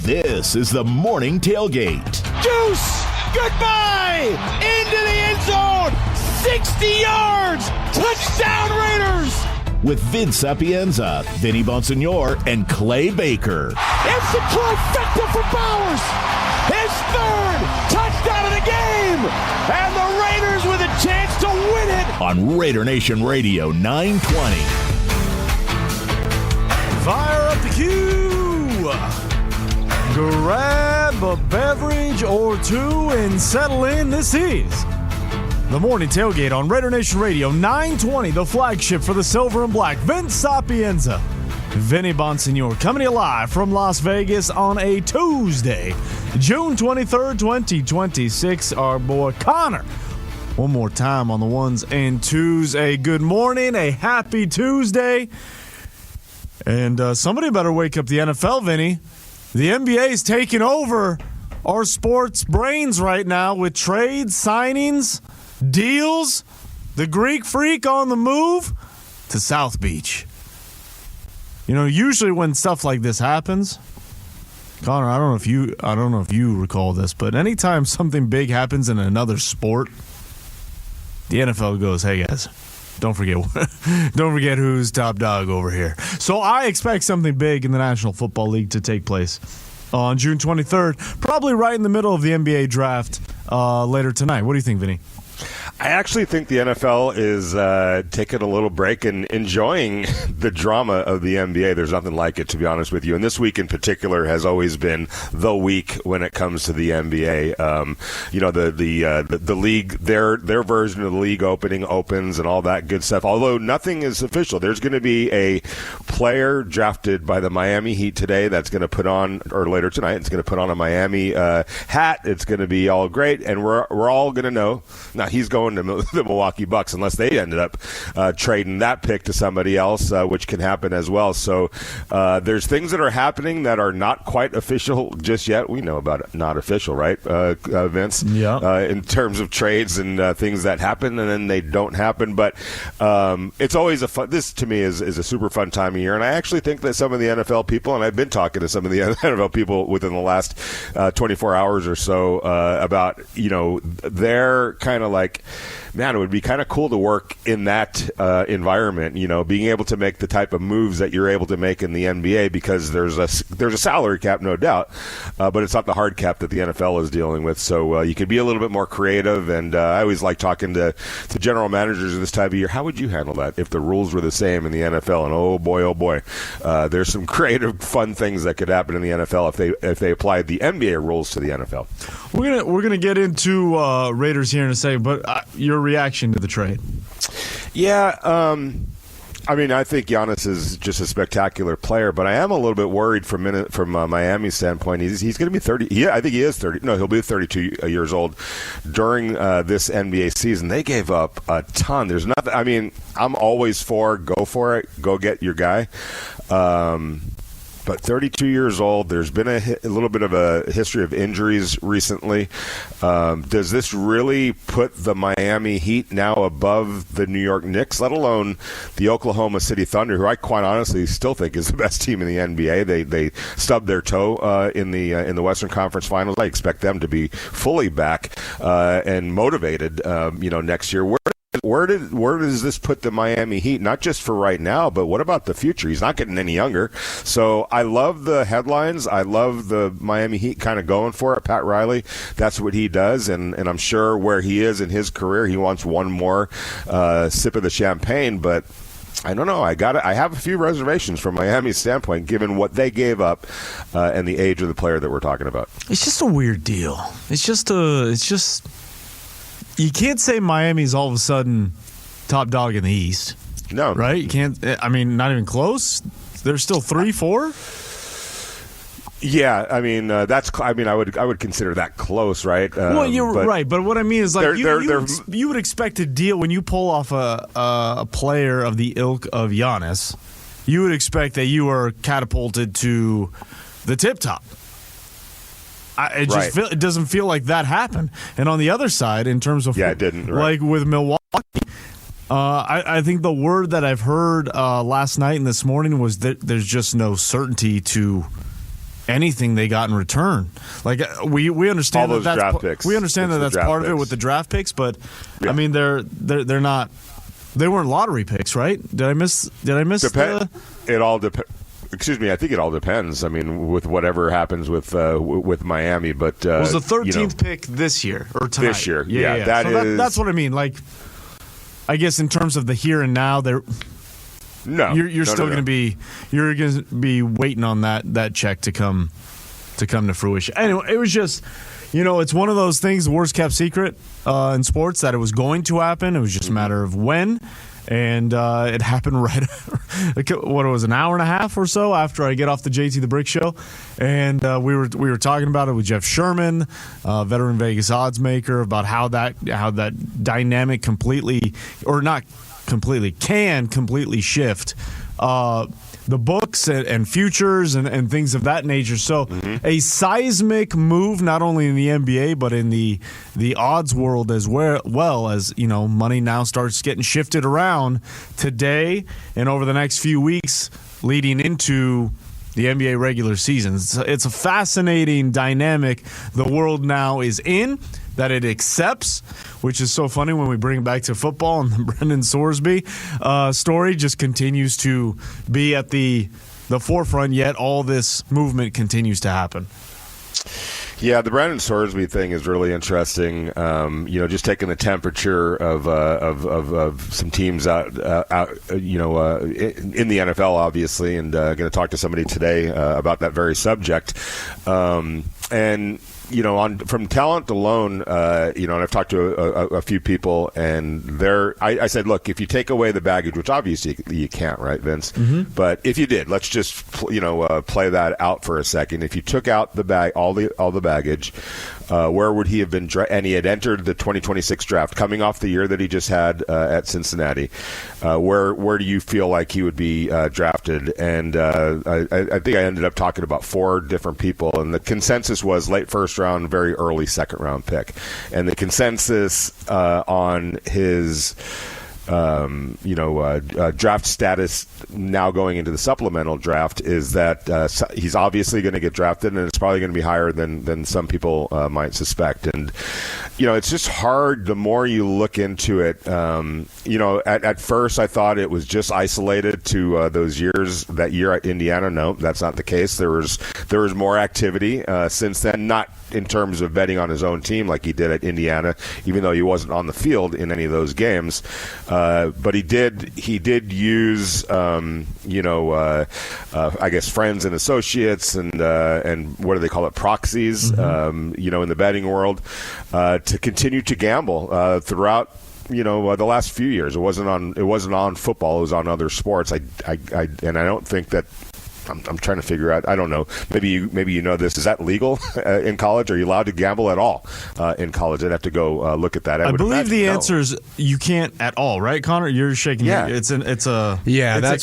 This is the Morning Tailgate. Juice! Goodbye! Into the end zone! 60 yards! Touchdown Raiders! With Vince Sapienza, Vinny Bonsignore, and Clay Baker. It's the trifecta for Bowers! His third touchdown of the game! And the Raiders with a chance to win it! On Raider Nation Radio 920. Fire up the cue! Grab a beverage or two and settle in. This is the Morning Tailgate on Raider Nation Radio 920, the flagship for the silver and black. Vince Sapienza, Vinny Bonsignore, coming to you live from Las Vegas on a Tuesday, June 23rd, 2026. Our boy Connor, one more time on the ones and twos. A good morning, a happy Tuesday. And somebody better wake up the NFL, Vinny. The NBA is taking over our sports brains right now with trades, signings, deals. The Greek Freak on the move to South Beach. You know, usually when stuff like this happens, Connor, I don't know if you recall this, but anytime something big happens in another sport, the NFL goes, "Hey guys, don't forget who's top dog over here." So I expect something big in the National Football League to take place on June 23rd, probably right in the middle of the NBA draft later tonight. What do you think, Vinny? I actually think the NFL is taking a little break and enjoying the drama of the NBA. There's nothing like it, to be honest with you. And this week in particular has always been the week when it comes to the NBA. The league, their version of the league opening opens and all that good stuff. Although nothing is official. There's going to be a player drafted by the Miami Heat today that's going to put on, or later tonight, it's going to put on a Miami hat. It's going to be all great, and we're all going to know. Now he's going to the Milwaukee Bucks unless they ended up trading that pick to somebody else, which can happen as well. So there's things that are happening that are not quite official just yet. We know about it, not official, right, Vince? Yeah. In terms of trades and things that happen and then they don't happen. But it's always this to me is a super fun time of year. And I actually think that some of the NFL people, and I've been talking to some of the NFL people within the last 24 hours or so about, they're kind of like, man, it would be kind of cool to work in that environment, being able to make the type of moves that you're able to make in the NBA, because there's a salary cap, no doubt, but it's not the hard cap that the NFL is dealing with. So you could be a little bit more creative, and I always like talking to general managers of this time of year. How would you handle that if the rules were the same in the NFL? And oh boy, there's some creative, fun things that could happen in the NFL if they applied the NBA rules to the NFL. We're gonna get into Raiders here in a second, but your reaction to the trade? Yeah, I think Giannis is just a spectacular player, but I am a little bit worried from Miami's standpoint. He's going to be 30. Yeah, I think he is 30. No, he'll be 32 years old during this NBA season. They gave up a ton. There's nothing. I'm always for it. Go get your guy. But 32 years old, there's been a little bit of a history of injuries recently. Does this really put the Miami Heat now above the New York Knicks, let alone the Oklahoma City Thunder, who I quite honestly still think is the best team in the NBA? They stubbed their toe in the Western Conference Finals. I expect them to be fully back and motivated, next year. Where does this put the Miami Heat, not just for right now, but what about the future? He's not getting any younger. So I love the headlines. I love the Miami Heat kind of going for it. Pat Riley, that's what he does, and I'm sure where he is in his career, he wants one more sip of the champagne, but I don't know. I have a few reservations from Miami's standpoint, given what they gave up and the age of the player that we're talking about. It's just a weird deal. You can't say Miami's all of a sudden top dog in the East. No. Right? You can't. Not even close. They're still 3-4. Yeah, that's. I would consider that close, right? Well, you're right, but what I mean is, like, you would expect a deal when you pull off a player of the ilk of Giannis. You would expect that you are catapulted to the tip top. It doesn't feel like that happened. And on the other side, in terms of it didn't. Right. Like with Milwaukee, I think the word that I've heard last night and this morning was that there's just no certainty to anything they got in return. Like we understand all those draft picks. We understand that that's part of it with the draft picks, but I mean they're not. They weren't lottery picks, right? Did I miss? It all depends. Excuse me. I think it all depends. I mean, with whatever happens with Miami, but it was the 13th pick this year or tonight? This year, yeah. That's what I mean. Like, I guess in terms of the here and now, you're still going to be waiting on that check to come to fruition. Anyway, it was just, it's one of those things, the worst kept secret in sports, that it was going to happen. It was just a matter of when. And it happened right, an hour and a half or so after I get off the JT the Brick Show, and we were talking about it with Jeff Sherman, veteran Vegas odds maker, about how that dynamic can completely shift the books and futures and things of that nature. So a seismic move, not only in the NBA, but in the odds world as well, as money now starts getting shifted around today and over the next few weeks leading into the NBA regular season. It's a fascinating dynamic the world now is in, that it accepts, which is so funny when we bring it back to football, and the Brendan Sorsby story just continues to be at the forefront, yet all this movement continues to happen. Yeah, the Brendan Sorsby thing is really interesting. Just taking the temperature of some teams out in the NFL, obviously, and going to talk to somebody today about that very subject. From talent alone, and I've talked to a few people, and I said, look, if you take away the baggage, which obviously you can't, right, Vince? Mm-hmm. But if you did, let's just play that out for a second. If you took out all the baggage, where would he have been? And he had entered the 2026 draft, coming off the year that he just had at Cincinnati. Where do you feel like he would be drafted? And I think I ended up talking about 4 different people, and the consensus was late first round, very early second round pick. And the consensus on his draft status now going into the supplemental draft is that he's obviously going to get drafted, and it's probably going to be higher than some people might suspect. And it's just hard the more you look into it. At first I thought it was just isolated to those years, that year at Indiana. No, that's not the case. There was more activity since then, not in terms of betting on his own team like he did at Indiana, even though he wasn't on the field in any of those games. But he did use, I guess, friends and associates and what do they call it, proxies, in the betting world, to continue to gamble throughout. The last few years. It wasn't on football. It was on other sports. I don't think that. I'm trying to figure out. I don't know. Maybe you know this. Is that legal in college? Are you allowed to gamble at all in college? I'd have to go look at that. I believe the answer is you can't at all, right, Connor? You're shaking. Yeah, it's a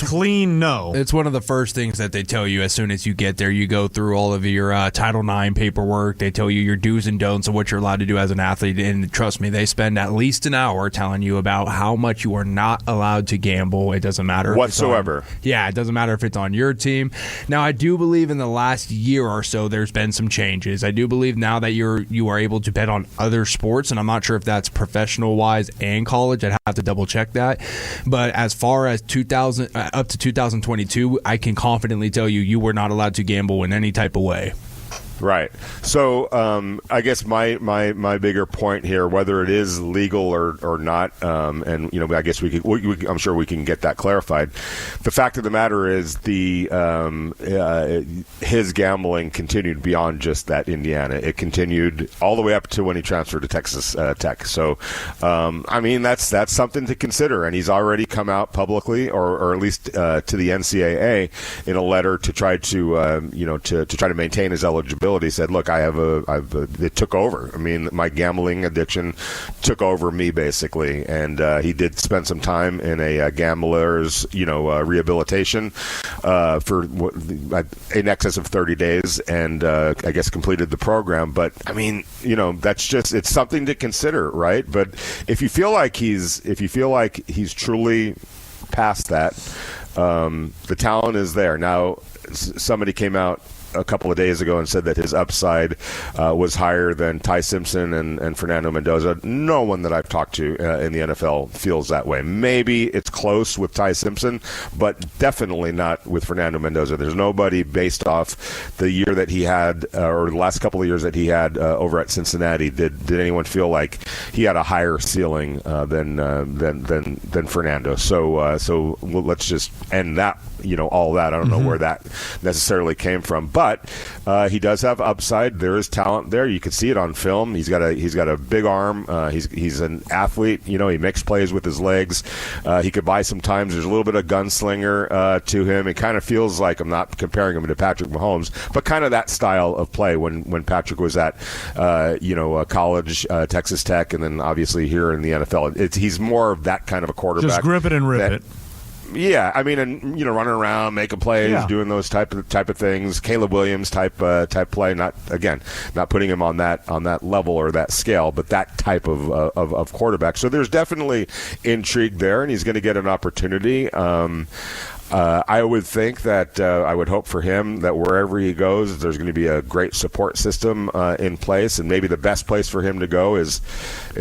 clean no. It's one of the first things that they tell you as soon as you get there. You go through all of your Title IX paperwork. They tell you your do's and don'ts of what you're allowed to do as an athlete. And trust me, they spend at least an hour telling you about how much you are not allowed to gamble. It doesn't matter whatsoever. It doesn't matter if it's on your team. Now, I do believe in the last year or so there's been some changes. I do believe now that you are able to bet on other sports, and I'm not sure if that's professional-wise and college. I'd have to double-check that. But as far as up to 2022, I can confidently tell you were not allowed to gamble in any type of way. Right. So I guess my bigger point here, whether it is legal or not, and I guess I'm sure we can get that clarified. The fact of the matter is his gambling continued beyond just that Indiana. It continued all the way up to when he transferred to Texas Tech. So that's something to consider, and he's already come out publicly, or at least to the NCAA in a letter to try to try to maintain his eligibility. He said, look, it took over. I mean, my gambling addiction took over me, basically. And he did spend some time in a gambler's, rehabilitation for in excess of 30 days, and I guess completed the program. But, I mean, it's something to consider, right? But if you feel like he's truly past that, the talent is there. Now, somebody came out a couple of days ago and said that his upside was higher than Ty Simpson and Fernando Mendoza. No one that I've talked to in the NFL feels that way. Maybe it's close with Ty Simpson, but definitely not with Fernando Mendoza. There's nobody based off the year that he had or the last couple of years that he had over at Cincinnati. Did anyone feel like he had a higher ceiling than Fernando? So let's just end that. All that. I don't know where that necessarily came from, but he does have upside. There is talent there. You can see it on film. He's got a big arm. He's an athlete. He makes plays with his legs. He could buy some times. There's a little bit of gunslinger to him. It kind of feels like, I'm not comparing him to Patrick Mahomes, but kind of that style of play when Patrick was at college, Texas Tech, and then obviously here in the NFL. He's more of that kind of a quarterback. Just grip it and rip it. Yeah, I mean, and running around, making plays, doing those type of things. Caleb Williams type play. Not putting him on that level or that scale, but that type of quarterback. So there's definitely intrigue there, and he's going to get an opportunity. I would think that I would hope for him that wherever he goes, there's going to be a great support system in place, and maybe the best place for him to go is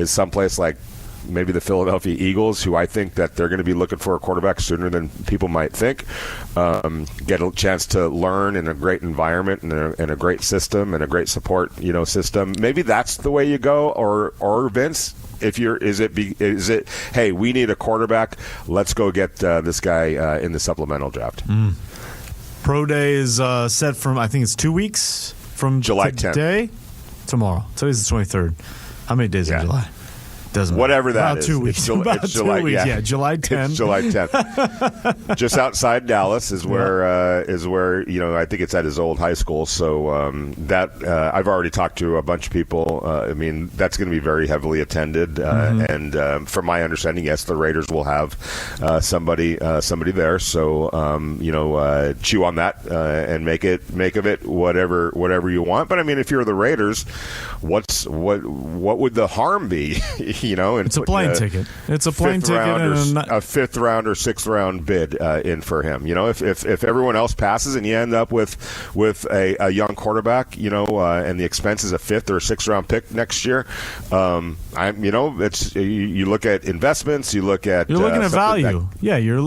someplace like maybe the Philadelphia Eagles, who I think that they're going to be looking for a quarterback sooner than people might think. Get a chance to learn in a great environment and a great system and a great support system. Maybe that's the way you go, or Vince. Is it hey, we need a quarterback, let's go get this guy in the supplemental draft. Pro day is set from, I think it's 2 weeks from July 10th. Tomorrow. Today's the 23rd. How many days in July? Doesn't whatever matter. that is. 2 weeks. It's July, 2 weeks. Yeah, July 10th. It's July 10th. Just outside Dallas is where I think it's at his old high school. So I've already talked to a bunch of people. I mean, that's going to be very heavily attended. And from my understanding, yes, the Raiders will have somebody there. So chew on that and make of it whatever you want. But I mean, if you're the Raiders, what would the harm be? It's a plane ticket. It's a plane ticket and a fifth round or sixth round bid in for him. If everyone else passes and you end up with a young quarterback, and the expense is a fifth or sixth round pick next year, it's you look at investments, you're looking at value. You're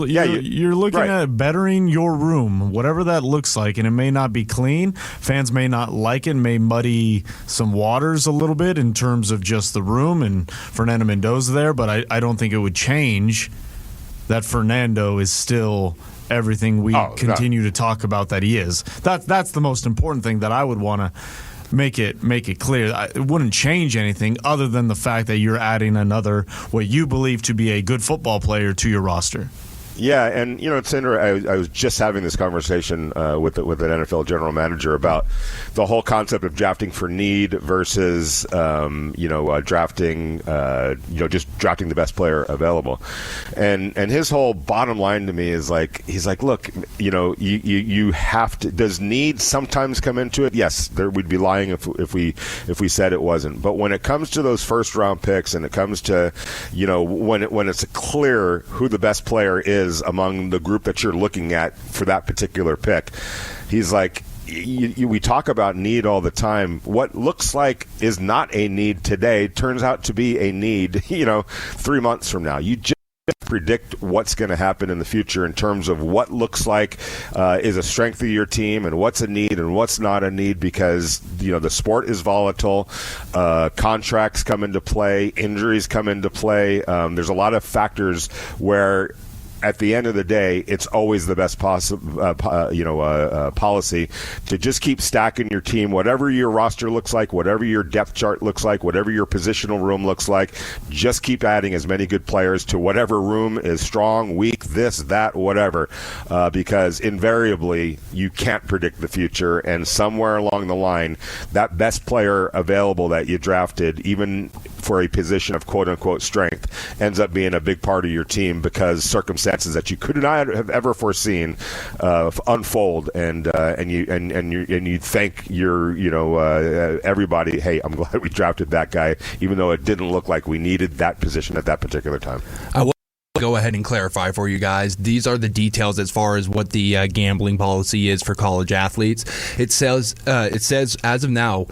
looking at bettering your room, whatever that looks like, and it may not be clean. Fans may not like it, may muddy some waters a little bit in terms of just the room and Fernando Mendoza there, but I don't think it would change that Fernando is still everything we continue to talk about that he is. That's the most important thing that I would want to make it clear. It wouldn't change anything other than the fact that you're adding another, what you believe to be a good football player, to your roster. Yeah, and it's interesting. I was just having this conversation with an NFL general manager about the whole concept of drafting for need versus drafting just drafting the best player available. And his whole bottom line to me is he's like, look, you have to. Does need sometimes come into it? Yes, we'd be lying if we said it wasn't. But when it comes to those first round picks, and it comes to when it's clear who the best player is among the group that you're looking at for that particular pick, he's like, we talk about need all the time. What looks like is not a need today turns out to be a need 3 months from now. You just predict what's going to happen in the future in terms of what looks like is a strength of your team and what's a need and what's not a need, because the sport is volatile. Contracts come into play, injuries come into play. There's a lot of factors where at the end of the day, it's always the best policy to just keep stacking your team, whatever your roster looks like, whatever your depth chart looks like, whatever your positional room looks like. Just keep adding as many good players to whatever room is strong, weak, this, that, whatever, because invariably you can't predict the future, and somewhere along the line, that best player available that you drafted, even for a position of quote-unquote strength, ends up being a big part of your team because circumstances that you could not have ever foreseen unfold, and you thank your everybody. Hey, I'm glad we drafted that guy, even though it didn't look like we needed that position at that particular time. go ahead and clarify for you guys. These are the details as far as what the gambling policy is for college athletes. It says as of now,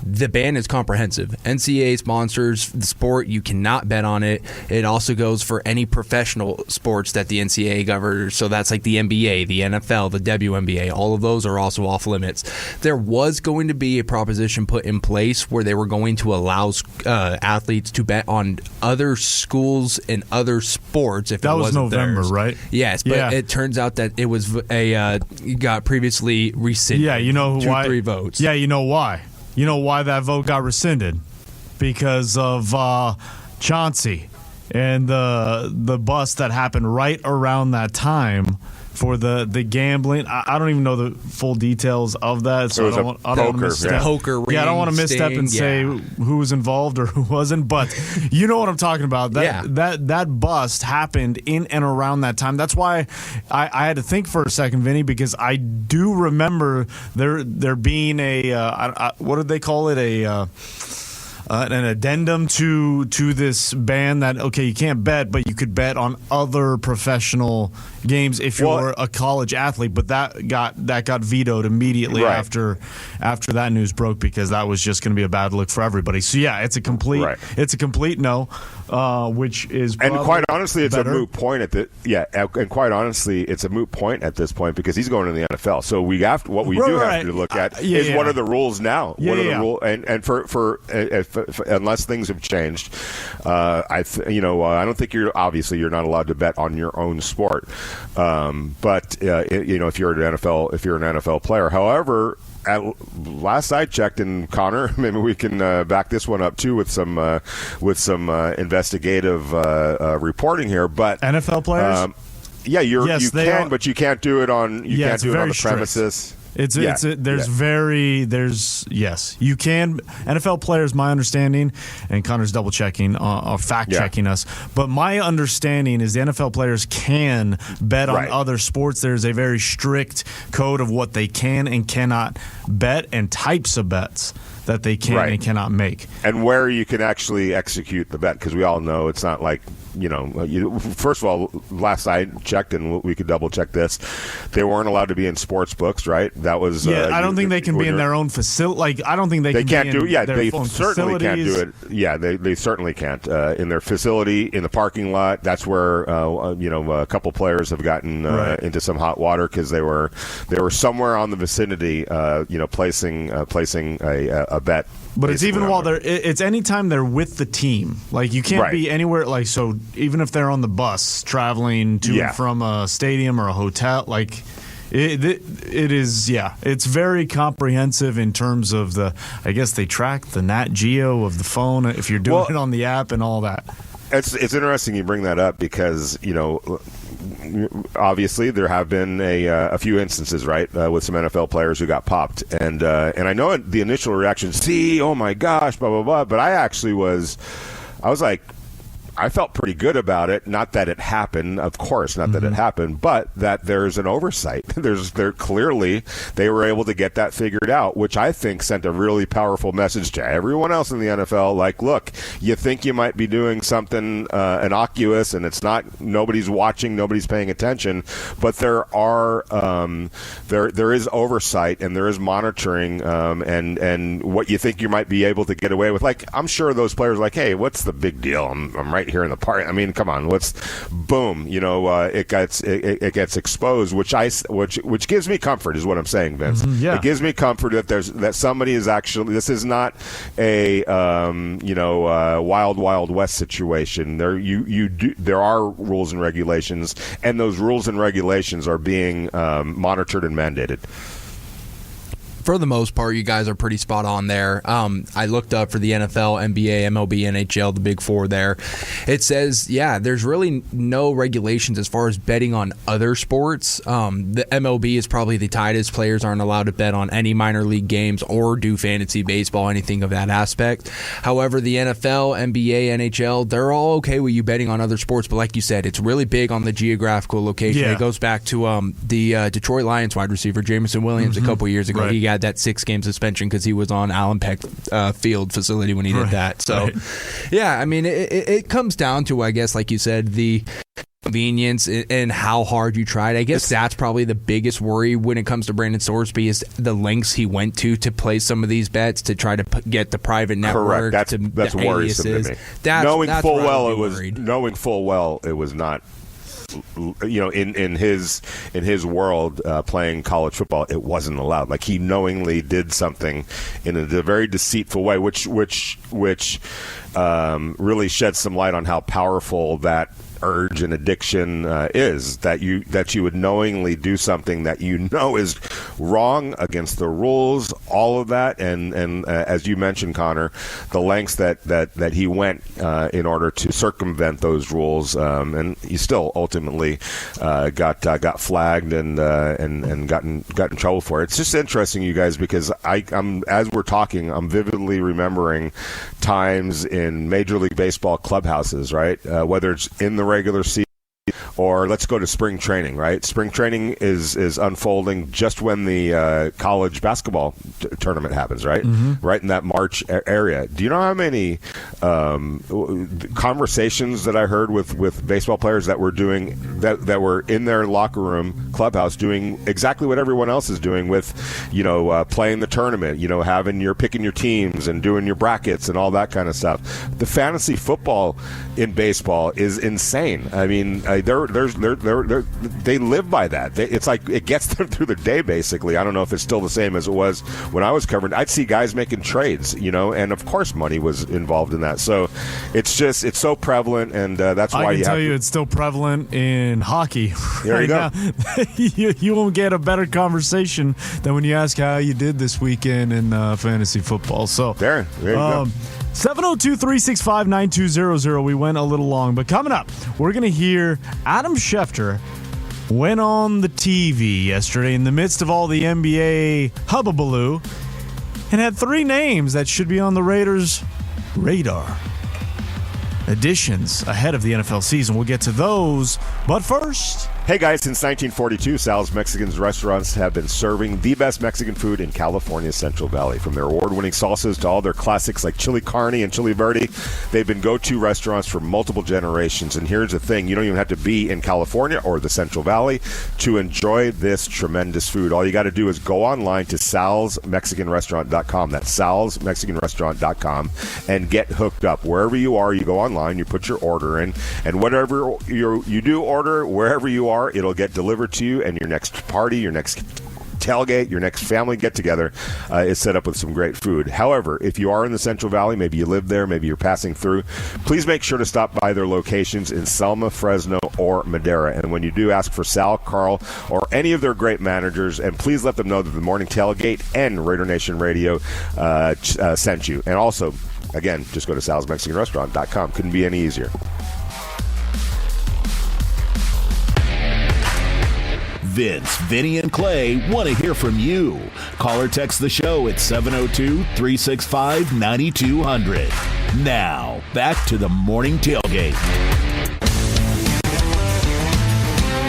the ban is comprehensive. NCAA sponsors the sport. You cannot bet on it. It also goes for any professional sports that the NCAA governs. So that's like the NBA, the NFL, the WNBA. All of those are also off limits. There was going to be a proposition put in place where they were going to allow athletes to bet on other schools and other sports if that it wasn't was November, theirs. Right? Yes, but it turns out that it was got previously rescinded. Yeah, you know why? 2-3 votes. Yeah, you know why? You know why that vote got rescinded? Because of Chauncey and the bust that happened right around that time for the gambling. I don't even know the full details of that, so I don't want to misstep. Poker ring, I don't want to misstep and say yeah. who was involved or who wasn't, but you know what I'm talking about. That bust happened in and around that time. That's why I had to think for a second, Vinny, because I do remember there being a what did they call it, an addendum to this ban that, okay, you can't bet, but you could bet on other professional games if you're a college athlete. But that got vetoed immediately after that news broke, because that was just going to be a bad look for everybody. So yeah, it's a complete no, which is and quite honestly, it's better. a moot point and quite honestly, it's a moot point at this point because he's going to the NFL. So we have to, what we do have to look at is what are the rules now? What are the rules? And for unless things have changed, I don't think you're not allowed to bet on your own sport. But if you're an NFL player, however, at last I checked, and Connor, maybe we can back this one up too with some investigative reporting here. But NFL players, you can, but you can't do it on on the premises. You can. NFL players, my understanding, and Connor's double checking or fact checking us, but my understanding is the NFL players can bet on other sports. There's a very strict code of what they can and cannot bet and types of bets that they can and cannot make, and where you can actually execute the bet, because we all know it's not like first of all, last I checked, and we could double check this, they weren't allowed to be in sports books, right? That was I don't think they can be in their own facility. Like, I don't think they can do. Their They own certainly can't do it. Yeah, they certainly can't in their facility, in the parking lot. That's where a couple players have gotten into some hot water because they were somewhere on the vicinity, placing a bet. But it's even while it's anytime they're with the team. Like, you can't be anywhere. Like, so even if they're on the bus traveling to and from a stadium or a hotel, like it is. Yeah, it's very comprehensive in terms of I guess they track the Nat Geo of the phone if you're doing it on the app and all that. It's interesting you bring that up because obviously there have been a few instances, right, with some NFL players who got popped, and I know the initial reaction, oh my gosh, blah blah blah, but I was like, I felt pretty good about it. Not that it happened, of course, not that it happened, but that there's an oversight. Clearly they were able to get that figured out, which I think sent a really powerful message to everyone else in the NFL. Like, look, you think you might be doing something innocuous, and it's not. Nobody's watching, nobody's paying attention, but there is oversight and there is monitoring, and what you think you might be able to get away with. Like, I'm sure those players are like, hey, what's the big deal? I'm right here in the park. I mean, come on, boom, it gets exposed, which gives me comfort, is what I'm saying, Vince. It gives me comfort that somebody is actually, this is not a wild west situation. There are rules and regulations, and those rules and regulations are being monitored and mandated. For the most part, you guys are pretty spot on there. I looked up for the NFL, NBA, MLB, NHL, the big four there. It says, there's really no regulations as far as betting on other sports. The MLB is probably the tightest. Players aren't allowed to bet on any minor league games or do fantasy baseball, anything of that aspect. However, the NFL, NBA, NHL, they're all okay with you betting on other sports. But like you said, it's really big on the geographical location. It goes back to the Detroit Lions wide receiver, Jamison Williams, a couple years ago. He got that 6-game suspension because he was on Allen Peck Field facility when he did that. So, I mean, it comes down to, I guess, like you said, the convenience and how hard you tried. I guess that's probably the biggest worry when it comes to Brandon Sorsby is the lengths he went to play some of these bets to try to get the private network. Correct. That's worrisome to me. Knowing full well it was not. In his world, playing college football, it wasn't allowed. Like, he knowingly did something in a very deceitful way, which really sheds some light on how powerful that urge and addiction is, that you would knowingly do something that you know is wrong, against the rules, all of that, and as you mentioned, Connor, the lengths that he went in order to circumvent those rules, and he still ultimately got flagged and got in trouble for it. It's just interesting, you guys, because I'm as we're talking, I'm vividly remembering times in Major League Baseball clubhouses, right? Whether it's in the regular season or let's go to spring training, right? Spring training is unfolding just when the college basketball tournament happens, right? Mm-hmm. Right in that March area. Do you know how many conversations that I heard with baseball players that were doing that were in their locker room clubhouse doing exactly what everyone else is doing with, playing the tournament, picking your teams and doing your brackets and all that kind of stuff. The fantasy football in baseball is insane. I mean, they live by that. It's like it gets them through the day, basically. I don't know if it's still the same as it was when I was covering. I'd see guys making trades, and of course money was involved in that. So it's so prevalent, and that's why I can tell you it's still prevalent in hockey. There you go. You won't get a better conversation than when you ask how you did this weekend in fantasy football. So there you go. 702-365-9200. We went a little long, but coming up, we're going to hear Adam Schefter went on the TV yesterday in the midst of all the NBA hubbubaloo and had 3 names that should be on the Raiders' radar. Additions ahead of the NFL season. We'll get to those, but first... Hey guys, since 1942, Sal's Mexican restaurants have been serving the best Mexican food in California's Central Valley. From their award-winning salsas to all their classics like chili carne and chili verde, they've been go-to restaurants for multiple generations. And here's the thing, you don't even have to be in California or the Central Valley to enjoy this tremendous food. All you got to do is go online to salsmexicanrestaurant.com. That's salsmexicanrestaurant.com and get hooked up. Wherever you are, you go online, you put your order in, and whatever you do order, wherever you are, it'll get delivered to you, and your next party, your next tailgate, your next family get-together is set up with some great food. However, if you are in the Central Valley, maybe you live there, maybe you're passing through, please make sure to stop by their locations in Selma, Fresno, or Madera. And when you do, ask for Sal, Carl, or any of their great managers, and please let them know that the Morning Tailgate and Raider Nation Radio sent you. And also, again, just go to salsmexicanrestaurant.com. Couldn't be any easier. Vince, Vinny, and Clay want to hear from you. Call or text the show at 702-365-9200. Now, back to the Morning Tailgate.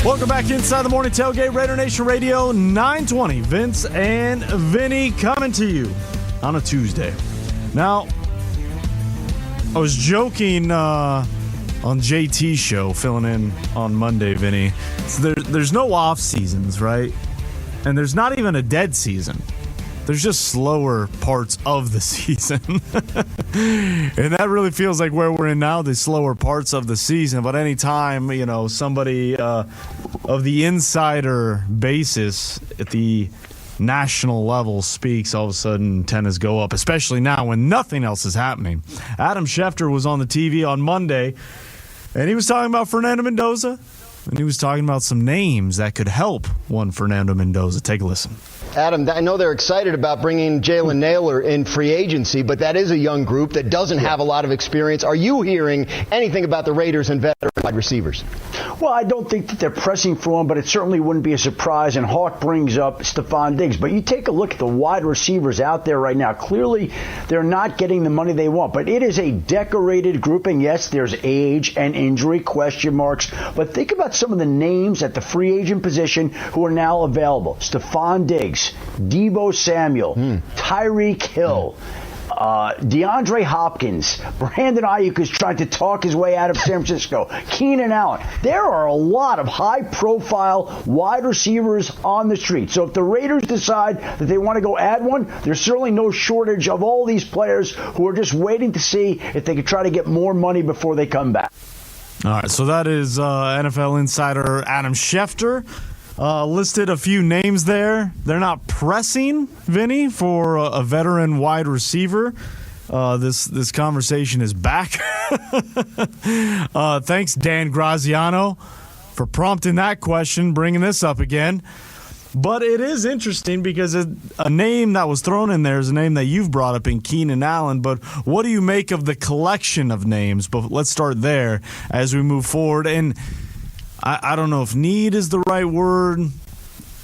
Welcome back inside the Morning Tailgate, Raider Nation Radio 920. Vince and Vinny coming to you on a Tuesday. Now, I was joking on JT's show, filling in on Monday, Vinny. So there's no off seasons, right? And there's not even a dead season. There's just slower parts of the season. And that really feels like where we're in now, the slower parts of the season. But anytime, somebody of the insider basis at the national level speaks, all of a sudden antennas go up, especially now when nothing else is happening. Adam Schefter was on the TV on Monday, and he was talking about Fernando Mendoza, and he was talking about some names that could help one Fernando Mendoza. Take a listen. Adam, I know they're excited about bringing Jalen Naylor in free agency, but that is a young group that doesn't have a lot of experience. Are you hearing anything about the Raiders and veteran wide receivers? Well, I don't think that they're pressing for one, but it certainly wouldn't be a surprise. And Hawk brings up Stephon Diggs. But you take a look at the wide receivers out there right now. Clearly, they're not getting the money they want. But it is a decorated grouping. Yes, there's age and injury question marks. But think about some of the names at the free agent position who are now available. Stephon Diggs, Deebo Samuel, Tyreek Hill. DeAndre Hopkins, Brandon Ayuk is trying to talk his way out of San Francisco, Keenan Allen. There are a lot of high-profile wide receivers on the street. So if the Raiders decide that they want to go add one, there's certainly no shortage of all these players who are just waiting to see if they can try to get more money before they come back. All right, so that is NFL insider Adam Schefter. Listed a few names there. They're not pressing, Vinny, for a veteran wide receiver. This conversation is back. Thanks, Dan Graziano, for prompting that question, bringing this up again. But it is interesting because a name that was thrown in there is a name that you've brought up in Keenan Allen. But what do you make of the collection of names? But let's start there as we move forward. And I don't know if need is the right word.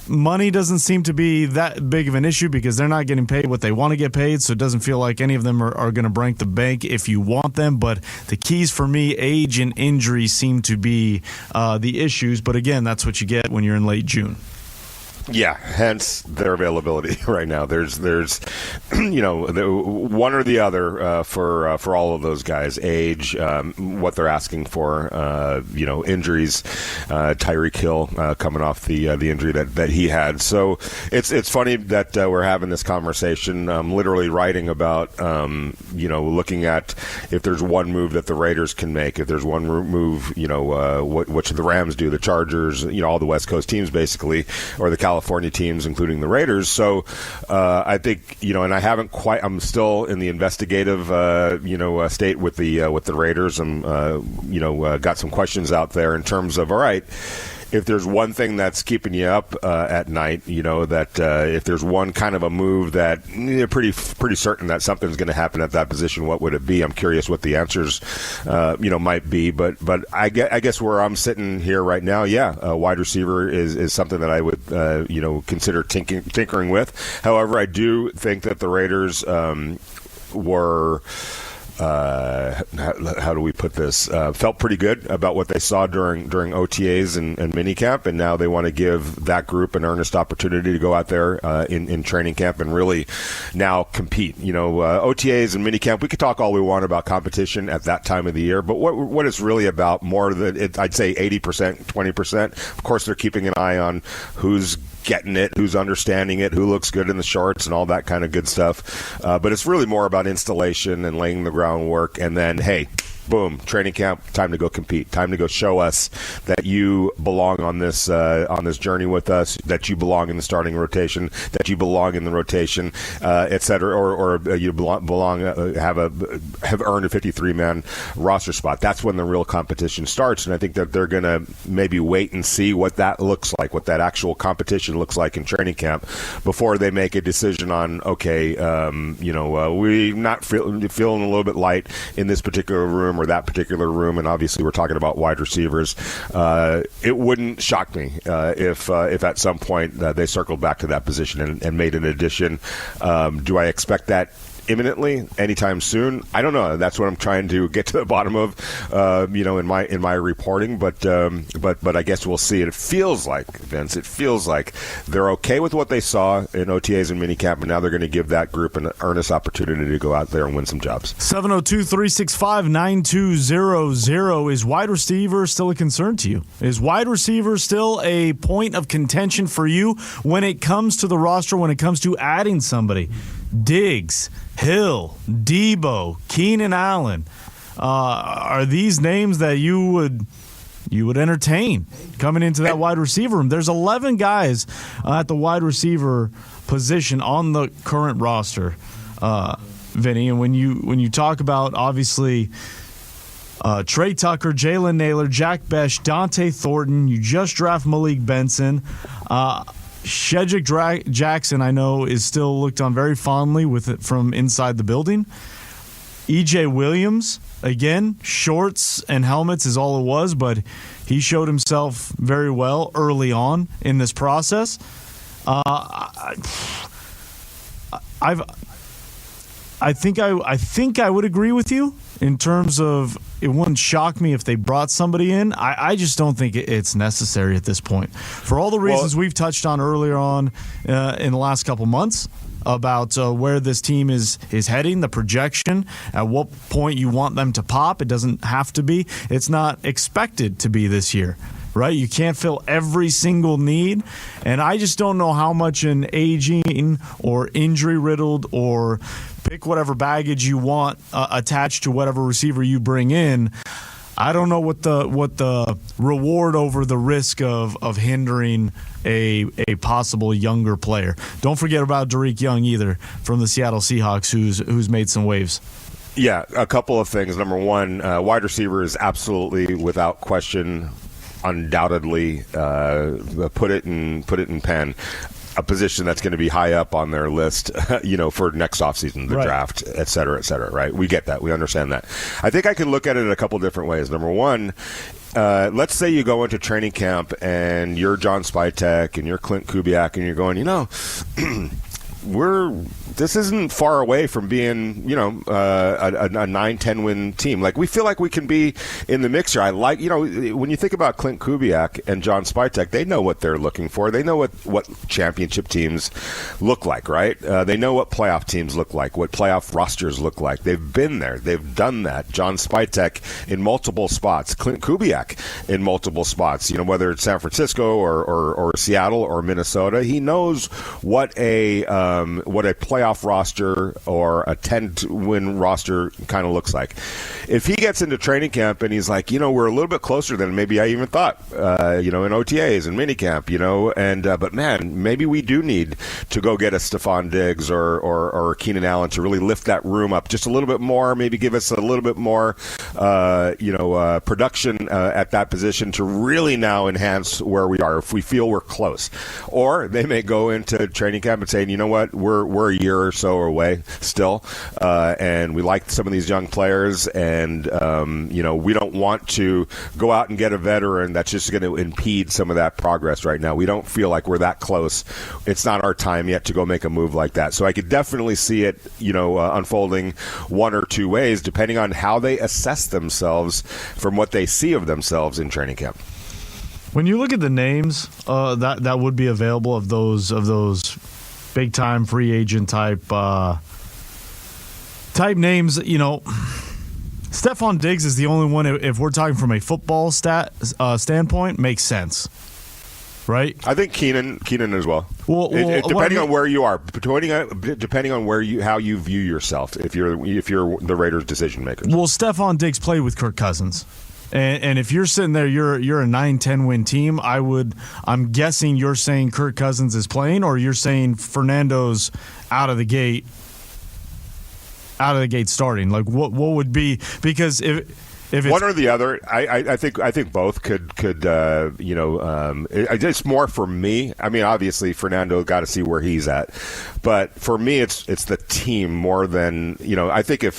Money doesn't seem to be that big of an issue because they're not getting paid what they want to get paid, so it doesn't feel like any of them are going to break the bank if you want them. But the keys for me, age and injury, seem to be the issues. But again, that's what you get when you're in late June. Yeah, hence their availability right now. There's one or the other for all of those guys. Age, what they're asking for, injuries. Tyreek Hill coming off the injury that he had. So it's funny that we're having this conversation. I'm literally writing about looking at if there's one move that the Raiders can make, if there's one move, what should the Rams do, the Chargers, all the West Coast teams basically, or the California teams, including the Raiders. So I think, and I haven't quite, I'm still in the investigative, state with the Raiders. And, got some questions out there in terms of, all right, if there's one thing that's keeping you up at night, that if there's one kind of a move that you're pretty certain that something's going to happen at that position, what would it be? I'm curious what the answers, might be. But I guess where I'm sitting here right now, a wide receiver is something that I would, consider tinkering with. However, I do think that the Raiders were. How do we put this? Felt pretty good about what they saw during OTAs and minicamp, and now they want to give that group an earnest opportunity to go out there in training camp and really now compete. OTAs and minicamp, we could talk all we want about competition at that time of the year, but what it's really about more than I'd say 80%, 20%. Of course, they're keeping an eye on who's getting it, who's understanding it, who looks good in the shorts and all that kind of good stuff. But it's really more about installation and laying the groundwork. And then, hey, boom, training camp, time to go compete, time to go show us that you belong on this journey with us, that you belong in the starting rotation, that you belong in the rotation, et cetera, or you belong have earned a 53-man roster spot. That's when the real competition starts, and I think that they're going to maybe wait and see what that looks like, what that actual competition looks like in training camp before they make a decision on, okay, we're not feeling a little bit light in this particular room or that particular room, and obviously we're talking about wide receivers. It wouldn't shock me if at some point they circled back to that position and made an addition. Do I expect that imminently, anytime soon? I don't know. That's what I'm trying to get to the bottom of, in my reporting. But I guess we'll see. It feels like, Vince, they're okay with what they saw in OTAs and minicamp, and now they're going to give that group an earnest opportunity to go out there and win some jobs. 702-365-9200. Is wide receiver still a concern to you? Is wide receiver still a point of contention for you when it comes to the roster, when it comes to adding somebody? Diggs, Hill, Debo, Keenan Allen, are these names that you would entertain coming into that wide receiver room? There's 11 guys at the wide receiver position on the current roster, Vinny. And when you talk about, obviously, Trey Tucker, Jalen Naylor, Jack Besh, Dante Thornton, you just draft Malik Benson. Shedrick Jackson, I know, is still looked on very fondly with it from inside the building. E.J. Williams, again, shorts and helmets is all it was, but he showed himself very well early on in this process. I think I would agree with you in terms of it wouldn't shock me if they brought somebody in. I just don't think it's necessary at this point. For all the reasons we've touched on earlier on in the last couple months, about where this team is heading, the projection, at what point you want them to pop. It doesn't have to be. It's not expected to be this year. Right? You can't fill every single need. And I just don't know how much an aging or injury-riddled or pick whatever baggage you want attached to whatever receiver you bring in. I don't know what the reward over the risk of hindering a possible younger player. Don't forget about Derek Young either from the Seattle Seahawks, who's made some waves. Yeah, a couple of things. Number one, wide receiver is absolutely, without question, undoubtedly, put it in pen, a position that's going to be high up on their list, for next offseason, the draft, et cetera, right? We get that. We understand that. I think I can look at it in a couple different ways. Number one, let's say you go into training camp and you're John Spytek and you're Clint Kubiak and you're going, this isn't far away from being, a 9-10 win team. Like, we feel like we can be in the mixer. I like, when you think about Clint Kubiak and John Spytek, they know what they're looking for. They know what championship teams look like, right? They know what playoff teams look like, what playoff rosters look like. They've been there. They've done that. John Spytek in multiple spots. Clint Kubiak in multiple spots. Whether it's San Francisco or Seattle or Minnesota, he knows what a playoff roster or a 10-win roster kind of looks like. If he gets into training camp and he's like, we're a little bit closer than maybe I even thought, in OTAs and minicamp, but man, maybe we do need to go get a Stephon Diggs or Keenan Allen to really lift that room up just a little bit more, maybe give us a little bit more, production at that position to really now enhance where we are if we feel we're close. Or they may go into training camp and say, you know what, we're a year or so away still, and we like some of these young players, and we don't want to go out and get a veteran that's just going to impede some of that progress right now. We don't feel like we're that close. It's not our time yet to go make a move like that. So I could definitely see it, unfolding one or two ways, depending on how they assess themselves from what they see of themselves in training camp. When you look at the names that would be available of those big time free agent type names, Stephon Diggs is the only one, if we're talking from a football standpoint, makes sense. Right? I think Keenan as well. Well, depending on where you are, depending on how you view yourself, if you're the Raiders' decision maker. Well, Stephon Diggs played with Kirk Cousins. And if you're sitting there, you're a 9-10 win team. I'm guessing you're saying Kirk Cousins is playing, or you're saying Fernando's out of the gate starting. Like what would be, because if it's one or the other, I think both could it's more for me. I mean, obviously Fernando got to see where he's at, but for me it's the team more than I think if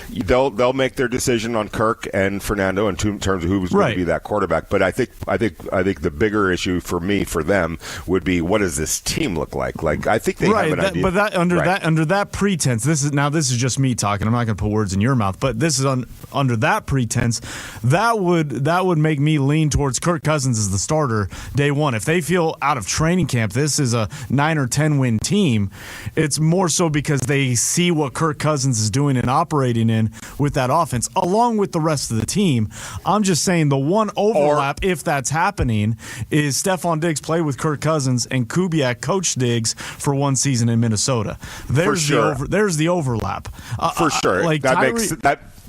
they'll make their decision on Kirk and Fernando in terms of who's going to be that quarterback. But I think the bigger issue for them would be, what does this team look like? Like, I think they have an idea. But under that pretense, this is just me talking. I'm not going to put words in your mouth, but this is under that pretense, that would make me lean towards Kirk Cousins as the starter day one. If they feel out of training camp this is a 9 or 10 win team, it's more so because they see what Kirk Cousins is doing and operating in with that offense, along with the rest of the team. I'm just saying the one overlap, if that's happening, is Stephon Diggs played with Kirk Cousins and Kubiak coached Diggs for one season in Minnesota. There's the overlap. For sure.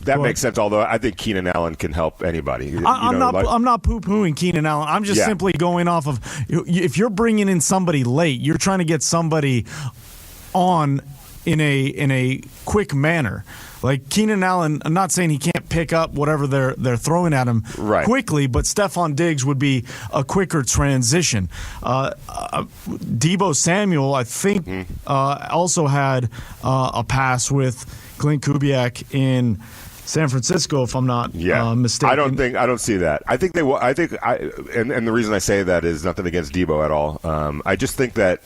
That makes sense, although I think Keenan Allen can help anybody. I'm not poo-pooing Keenan Allen. I'm just simply going off of, if you're bringing in somebody late, you're trying to get somebody on in a quick manner. Like Keenan Allen, I'm not saying he can't pick up whatever they're throwing at him quickly, but Stephon Diggs would be a quicker transition. Deebo Samuel, I think, also had a pass with Clint Kubiak in San Francisco, if I'm not mistaken. I don't see that. I think they will. And the reason I say that is nothing against Deebo at all. I just think that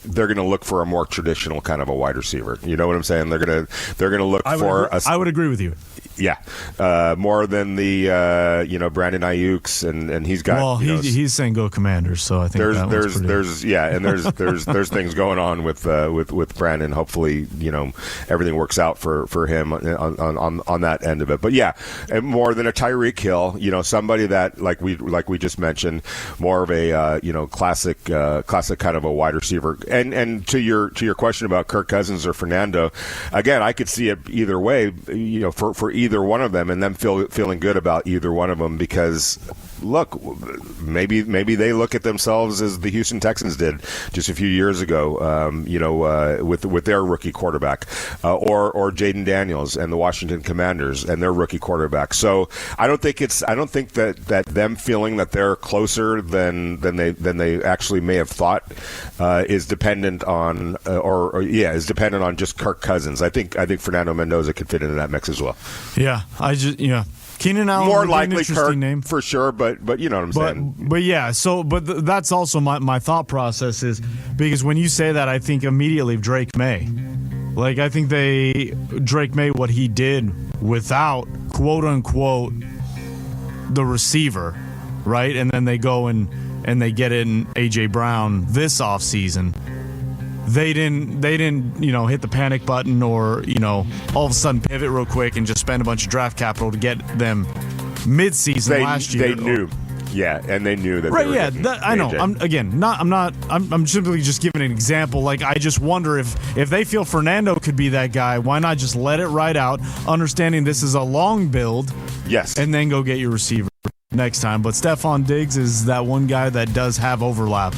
they're going to look for a more traditional kind of a wide receiver. You know what I'm saying? They're going to look for. I would agree with you. more than the Brandon Ayuk's, and he's got. Well, he's saying go Commanders, so I think there's things going on with Brandon. Hopefully, everything works out for him on that end of it. But and more than a Tyreek Hill, somebody that like we just mentioned, more of a classic kind of a wide receiver. And to your question about Kirk Cousins or Fernando, again, I could see it either way, for either one of them, and them feeling good about either one of them, because look, maybe they look at themselves as the Houston Texans did just a few years ago, with their rookie quarterback, or Jaden Daniels and the Washington Commanders and their rookie quarterback. So I don't think that them feeling that they're closer than they actually may have thought is dependent on just Kirk Cousins. I think Fernando Mendoza could fit into that mix as well. Yeah, Keenan Allen, more likely Kirk name for sure, but you know what I'm saying. But that's also my thought process is, because when you say that, I think immediately of Drake May. Like, I think Drake May, what he did without quote unquote the receiver, right? And then they go and they get in AJ Brown this offseason. They didn't hit the panic button or all of a sudden pivot real quick and just spend a bunch of draft capital to get them mid-season last year. They knew. Yeah, and they knew that. Right, they were I know. I'm simply just giving an example. Like, I just wonder if they feel Fernando could be that guy, why not just let it ride out, understanding this is a long build. Yes. And then go get your receiver next time. But Stephon Diggs is that one guy that does have overlap.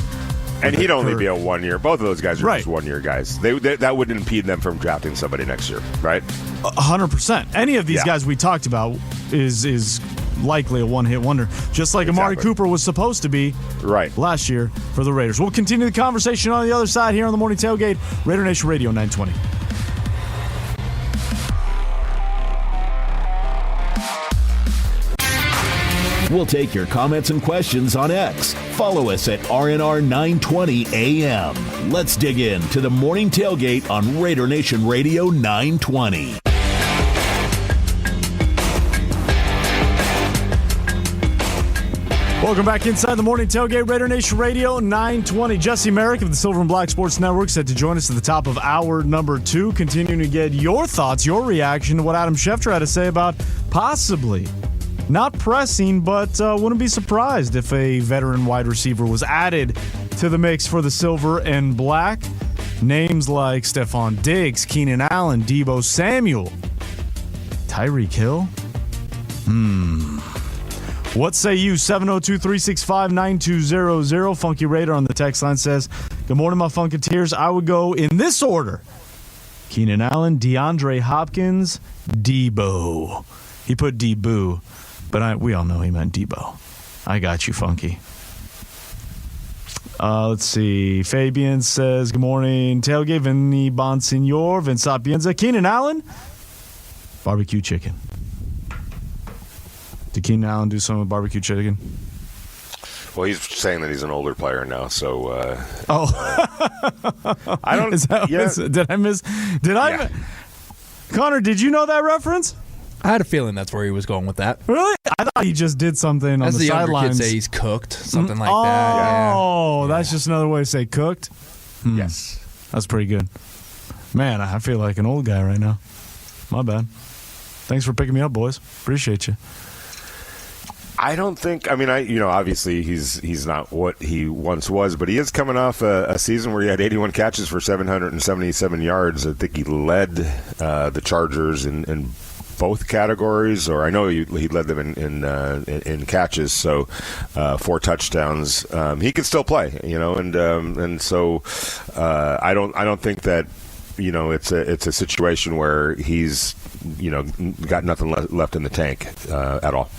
And he'd only be a 1 year. Both of those guys are right. just 1 year guys. That wouldn't impede them from drafting somebody next year, right? 100%. Any of these guys we talked about is likely a one-hit wonder, just like Amari Cooper was supposed to be last year for the Raiders. We'll continue the conversation on the other side here on the Morning Tailgate, Raider Nation Radio 920. We'll take your comments and questions on X. Follow us at RNR920AM. Let's dig in to the Morning Tailgate on Raider Nation Radio 920. Welcome back inside the Morning Tailgate, Raider Nation Radio 920. Jesse Merrick of the Silver and Black Sports Network set to join us at the top of hour number 2, continuing to get your thoughts, your reaction to what Adam Schefter had to say about possibly not pressing, but wouldn't be surprised if a veteran wide receiver was added to the mix for the Silver and Black. Names like Stephon Diggs, Keenan Allen, Deebo Samuel, Tyreek Hill. What say you? 702-365-9200. Funky Raider on the text line says, good morning, my Funketeers. I would go in this order: Keenan Allen, DeAndre Hopkins, Deebo. He put Deebo, but we all know he meant Deebo. I got you, Funky. Let's see. Fabian says, good morning, Tailgate, Vinny Bonsignor, Vince Sapienza, Keenan Allen, barbecue chicken. Did Keenan Allen do some with barbecue chicken? Well, he's saying that he's an older player now, so. I don't. Did I miss? Connor, did you know that reference? I had a feeling that's where he was going with that. Really? I thought he just did something on the sidelines. As the younger kids say, he's cooked, something like that. Oh, that's just another way to say cooked? Yes. That's pretty good. Man, I feel like an old guy right now. My bad. Thanks for picking me up, boys. Appreciate you. I don't think. I mean, obviously he's not what he once was, but he is coming off a season where he had 81 catches for 777 yards. I think he led the Chargers in both categories, or I know he led them in catches. So 4 touchdowns. He can still play, and so I don't think that. It's a situation where he's got nothing left in the tank at all.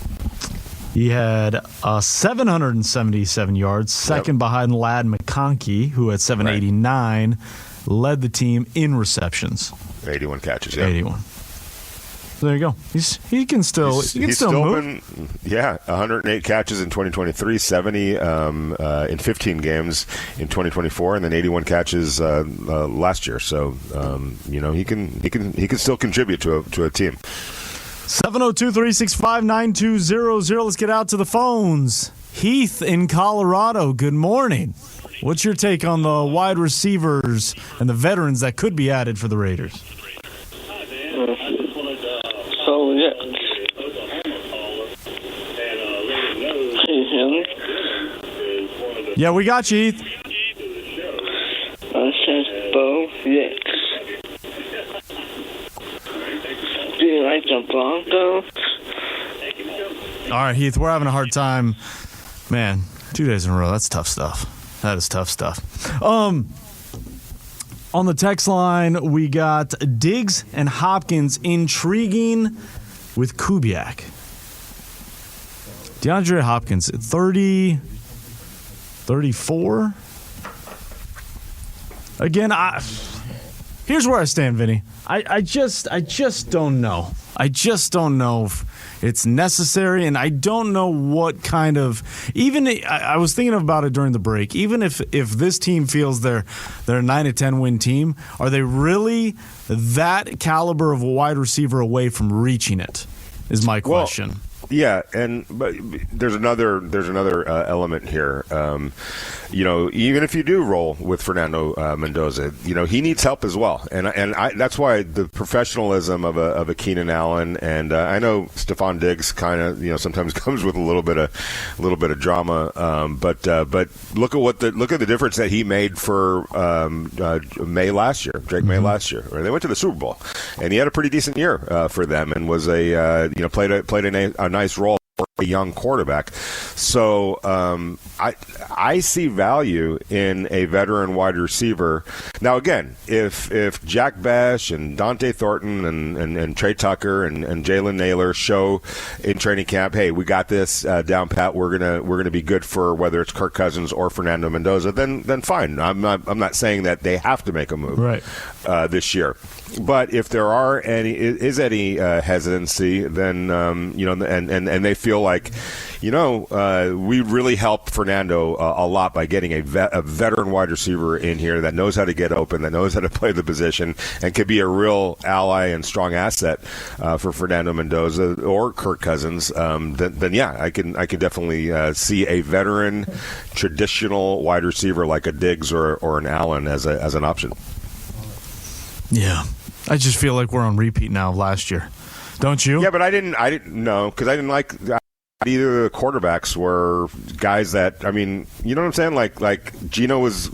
He had 777 yards, second behind Ladd McConkey, who had 789, led the team in receptions. 81 catches, 81. There you go. He can still move. 108 catches in 2023, 70 in 15 games in 2024, and then 81 catches last year. So he can still contribute to a team. 702-365-9200. Let's get out to the phones. Heath in Colorado, good morning. What's your take on the wide receivers and the veterans that could be added for the Raiders? Yeah, we got you, Heath. I said Bo Nix. Do you like the Broncos? All right, Heath, we're having a hard time. Man, 2 days in a row, that's tough stuff. That is tough stuff. On the text line, we got Diggs and Hopkins intriguing with Kubiak. DeAndre Hopkins, 30, 34? Again, here's where I stand, Vinny. I just don't know. I just don't know if it's necessary, and I don't know what kind of. Even I was thinking about it during the break. Even if this team feels they're a 9-10 win team, are they really that caliber of a wide receiver away from reaching it? Is my question. Well, yeah, but there's another element here. Even if you do roll with Fernando Mendoza, he needs help as well, and that's why the professionalism of a Keenan Allen, and I know Stephon Diggs kind of sometimes comes with a little bit of drama, but look at the difference that he made for May last year, Drake May last year. They went to the Super Bowl, and he had a pretty decent year for them, and was played a nice role for a young quarterback. So I see value in a veteran wide receiver. Now, again, if Jack Bash and Dante Thornton and Trey Tucker and Jalen Naylor show in training camp, hey, we got this down pat. We're gonna be good for whether it's Kirk Cousins or Fernando Mendoza. Then fine. I'm not saying that they have to make a move this year. But if there are any hesitancy, then and they feel like, we really help Fernando a lot by getting a veteran wide receiver in here that knows how to get open, that knows how to play the position, and could be a real ally and strong asset for Fernando Mendoza or Kirk Cousins. Then yeah, I can definitely see a veteran, traditional wide receiver like a Diggs or an Allen as an option. Yeah. I just feel like we're on repeat now of last year. Don't you? Yeah, but I didn't know, because I didn't like either of the quarterbacks were guys that, you know what I'm saying? Like Geno was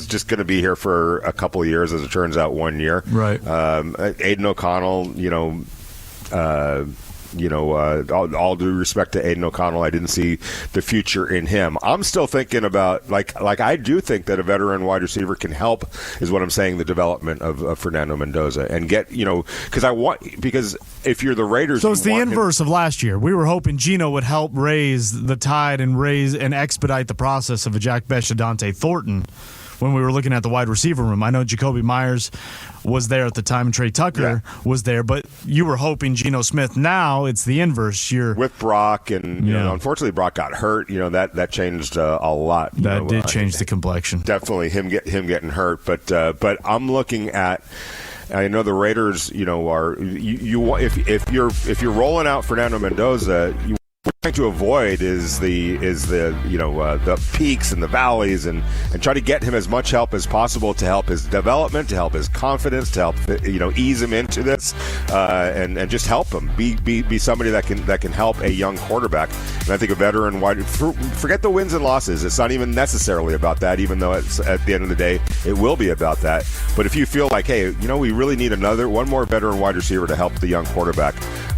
just going to be here for a couple of years, as it turns out, 1 year. Right. Aiden O'Connell, all due respect to Aiden O'Connell, I didn't see the future in him. I'm still thinking about, like I do think that a veteran wide receiver can help, is what I'm saying, the development of Fernando Mendoza, and get, because if you're the Raiders. So it's the inverse of last year. We were hoping Geno would help raise the tide and expedite the process of a Jack Bech, Dante Thornton. When we were looking at the wide receiver room, I know Jacoby Myers was there at the time and Trey Tucker was there, but you were hoping Geno Smith. Now it's the inverse. You're with Brock, and unfortunately Brock got hurt. That changed a lot. That did change the complexion. Definitely him getting hurt, but I'm looking at. I know the Raiders. If you're rolling out Fernando Mendoza, trying to avoid is the peaks and the valleys, and try to get him as much help as possible to help his development, to help his confidence, to help ease him into this, and just help him be somebody that can help a young quarterback. And I think a veteran wide, forget the wins and losses. It's not even necessarily about that, even though it's at the end of the day it will be about that. But if you feel like, hey, we really need one more veteran wide receiver to help the young quarterback,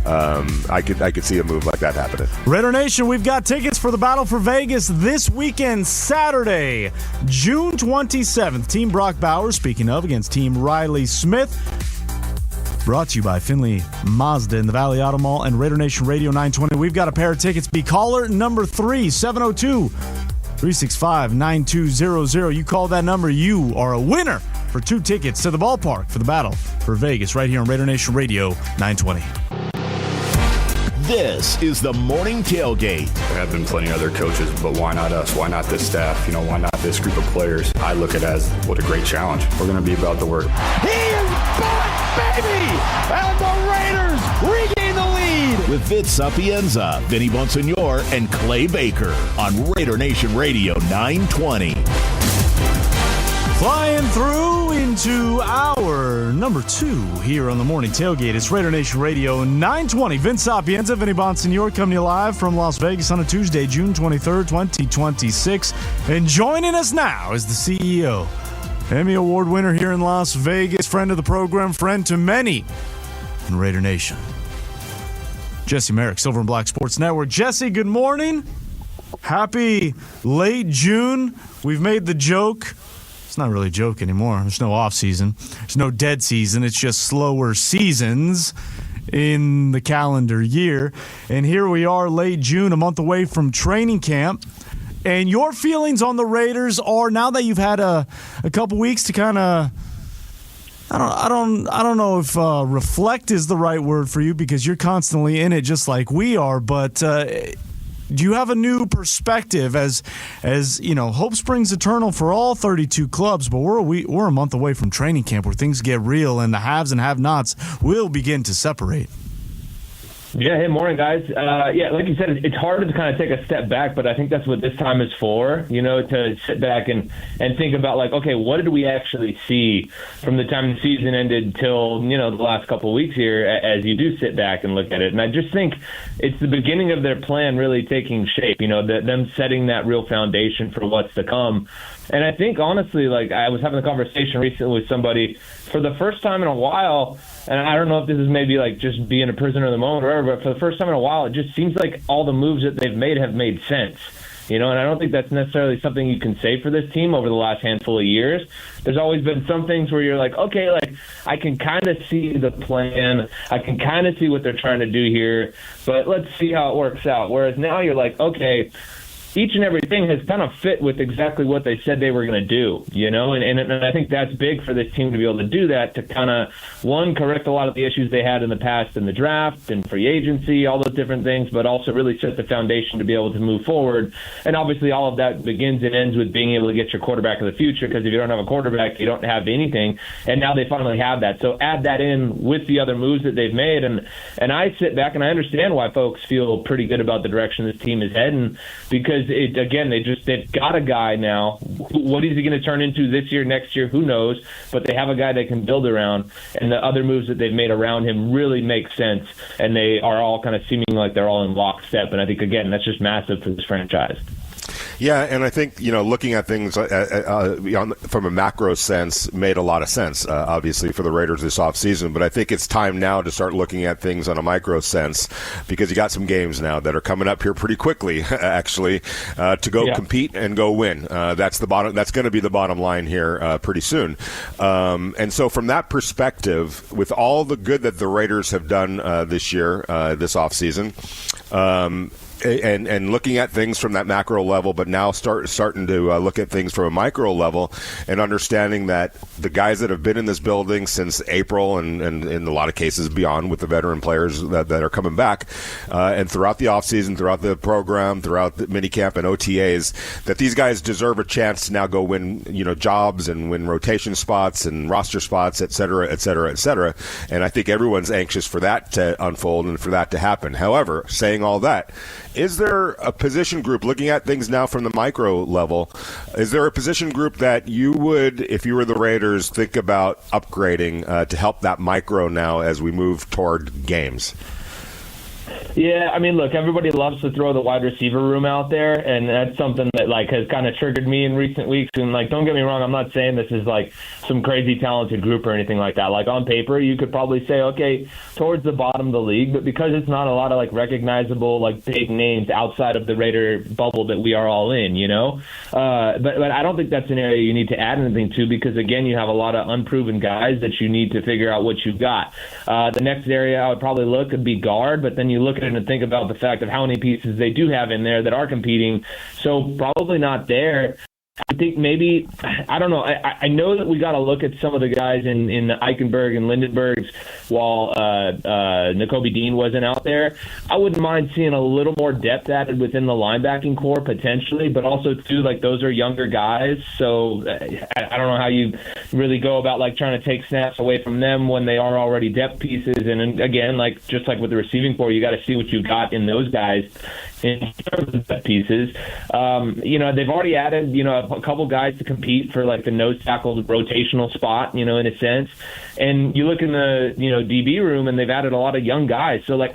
I could see a move like that happening. Raider Nation, we've got tickets for the Battle for Vegas this weekend, Saturday, June 27th. Team Brock Bowers, speaking of, against Team Riley Smith. Brought to you by Finley Mazda in the Valley Auto Mall and Raider Nation Radio 920. We've got a pair of tickets. Be caller number 3, 702-365-9200. You call that number, you are a winner for 2 tickets to the ballpark for the Battle for Vegas right here on Raider Nation Radio 920. This is the Morning Tailgate. There have been plenty of other coaches, but why not us? Why not this staff? Why not this group of players? I look at it as, what a great challenge. We're going to be about the work. He is back, baby! And the Raiders regain the lead. with Fitz Sapienza, Vinny Bonsignor, and Clay Baker on Raider Nation Radio 920. Flying through into hour number 2 here on the Morning Tailgate. It's Raider Nation Radio 920. Vince Sapienza, Vinny Bonsignor coming to you live from Las Vegas on a Tuesday, June 23rd, 2026. And joining us now is the CEO, Emmy Award winner here in Las Vegas, friend of the program, friend to many in Raider Nation, Jesse Merrick, Silver and Black Sports Network. Jesse, good morning. Happy late June. We've made the joke. It's not really a joke anymore. There's no off season. There's no dead season. It's just slower seasons in the calendar year. And here we are, late June, a month away from training camp. And your feelings on the Raiders are, now that you've had a couple weeks to kind of, I don't know if reflect is the right word for you, because you're constantly in it just like we are, but do you have a new perspective as you know, hope springs eternal for all 32 clubs, but we're a month away from training camp where things get real and the haves and have-nots will begin to separate. Yeah, hey, morning, guys. Yeah, like you said, it's hard to kind of take a step back, but I think that's what this time is for, you know, to sit back and think about, like, okay, what did we actually see from the time the season ended till, you know, the last couple of weeks here, as you do sit back and look at it. And I just think it's the beginning of their plan really taking shape, you know, them setting that real foundation for what's to come. And I think, honestly, like, I was having a conversation recently with somebody for the first time in a while, and I don't know if this is maybe like just being a prisoner of the moment or whatever, but for the first time in a while, it just seems like all the moves that they've made have made sense. You know, and I don't think that's necessarily something you can say for this team over the last handful of years. There's always been some things where you're like, okay, like, I can kind of see the plan. I can kind of see what they're trying to do here, but let's see how it works out. Whereas now you're like, okay, each and everything has kind of fit with exactly what they said they were going to do, you know, and I think that's big for this team to be able to do that, to kind of, one, correct a lot of the issues they had in the past in the draft and free agency, all those different things, but also really set the foundation to be able to move forward. And obviously all of that begins and ends with being able to get your quarterback of the future, because if you don't have a quarterback, you don't have anything. And now they finally have that. So add that in with the other moves that they've made. And I sit back and I understand why folks feel pretty good about the direction this team is heading, because they've got a guy now. What is he going to turn into this year, next year? Who knows? But they have a guy they can build around, and the other moves that they've made around him really make sense, and they are all kind of seeming like they're all in lockstep. And I think, again, that's just massive for this franchise. Yeah, and I think, you know, looking at things from a macro sense made a lot of sense, obviously, for the Raiders this offseason. But I think it's time now to start looking at things on a micro sense, because you got some games now that are coming up here pretty quickly, actually, to go compete and go win. That's going to be the bottom line here pretty soon. And so from that perspective, with all the good that the Raiders have done this year, this offseason, and looking at things from that macro level, but now starting to look at things from a micro level, and understanding that the guys that have been in this building since April, and in a lot of cases beyond, with the veteran players that are coming back, and throughout the offseason, throughout the program, throughout the minicamp and OTAs, that these guys deserve a chance to now go win, you know, jobs and win rotation spots and roster spots, et cetera, et cetera, et cetera. And I think everyone's anxious for that to unfold and for that to happen. However, saying all that, is there a position group, looking at things now from the micro level, is there a position group that you would, if you were the Raiders, think about upgrading to help that micro now as we move toward games? Yeah, I mean, look, everybody loves to throw the wide receiver room out there, and that's something that, like, has kind of triggered me in recent weeks. And, like, don't get me wrong, I'm not saying this is, like, some crazy talented group or anything like that. Like, on paper, you could probably say, okay, towards the bottom of the league, but because it's not a lot of, like, recognizable, like, big names outside of the Raider bubble that we are all in, you know? But I don't think that's an area you need to add anything to, because, again, you have a lot of unproven guys that you need to figure out what you've got. The next area I would probably look would be guard, but then you look at it and think about the fact of how many pieces they do have in there that are competing. So probably not there. I think maybe, I don't know. I know that we got to look at some of the guys in the Eichenberg and Lindenbergs while Nakobe Dean wasn't out there. I wouldn't mind seeing a little more depth added within the linebacking core potentially, but also too, like, those are younger guys. So I don't know how you really go about like trying to take snaps away from them when they are already depth pieces. And again, like just like with the receiving core, you got to see what you got in those guys in terms of depth pieces. They've already added, a couple guys to compete for like the nose tackle rotational spot, in a sense. And you look in the, DB room and they've added a lot of young guys. So like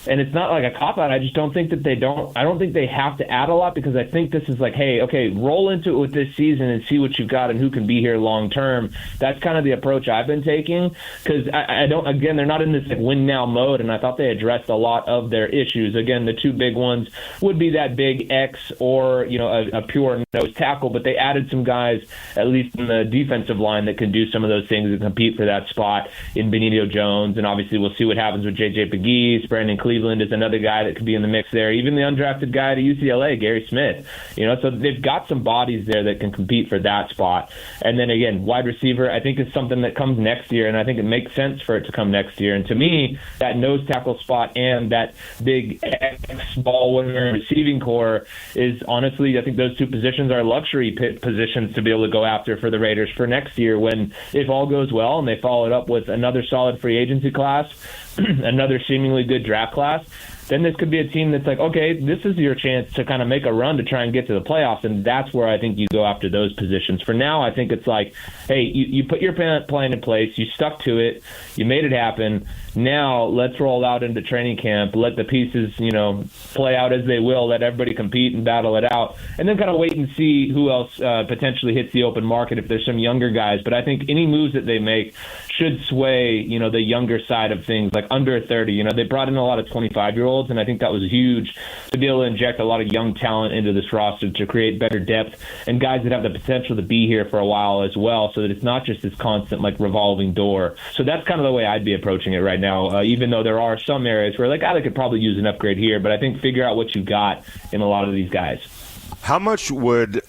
and it's not like a cop-out. I just don't think that I don't think they have to add a lot, because I think this is like, hey, okay, roll into it with this season and see what you've got and who can be here long-term. That's kind of the approach I've been taking, because they're not in this like win-now mode, and I thought they addressed a lot of their issues. Again, the two big ones would be that big X or, a pure nose tackle, but they added some guys, at least in the defensive line, that can do some of those things and compete for that spot in Benito Jones, and obviously we'll see what happens with J.J. Pegues. Brandon Cleveland is another guy that could be in the mix there. Even the undrafted guy at UCLA, Gary Smith. So they've got some bodies there that can compete for that spot. And then again, wide receiver, I think is something that comes next year, and I think it makes sense for it to come next year. And to me, that nose tackle spot and that big X ball winner receiving core is honestly, I think those two positions are luxury positions to be able to go after for the Raiders for next year, when if all goes well and they follow it up with another solid free agency class, another seemingly good draft class, then this could be a team that's like, okay, this is your chance to kind of make a run to try and get to the playoffs, and that's where I think you go after those positions. For now, I think it's like, hey, you put your plan in place, you stuck to it, you made it happen. Now let's roll out into training camp, let the pieces, play out as they will, let everybody compete and battle it out, and then kind of wait and see who else potentially hits the open market if there's some younger guys. But I think any moves that they make should sway, the younger side of things, like under 30. They brought in a lot of 25-year-olds, and I think that was huge to be able to inject a lot of young talent into this roster to create better depth and guys that have the potential to be here for a while as well, so that it's not just this constant like revolving door. So that's kind of the way I'd be approaching it right now, even though there are some areas where like, they could probably use an upgrade here, but I think figure out what you got in a lot of these guys. How much would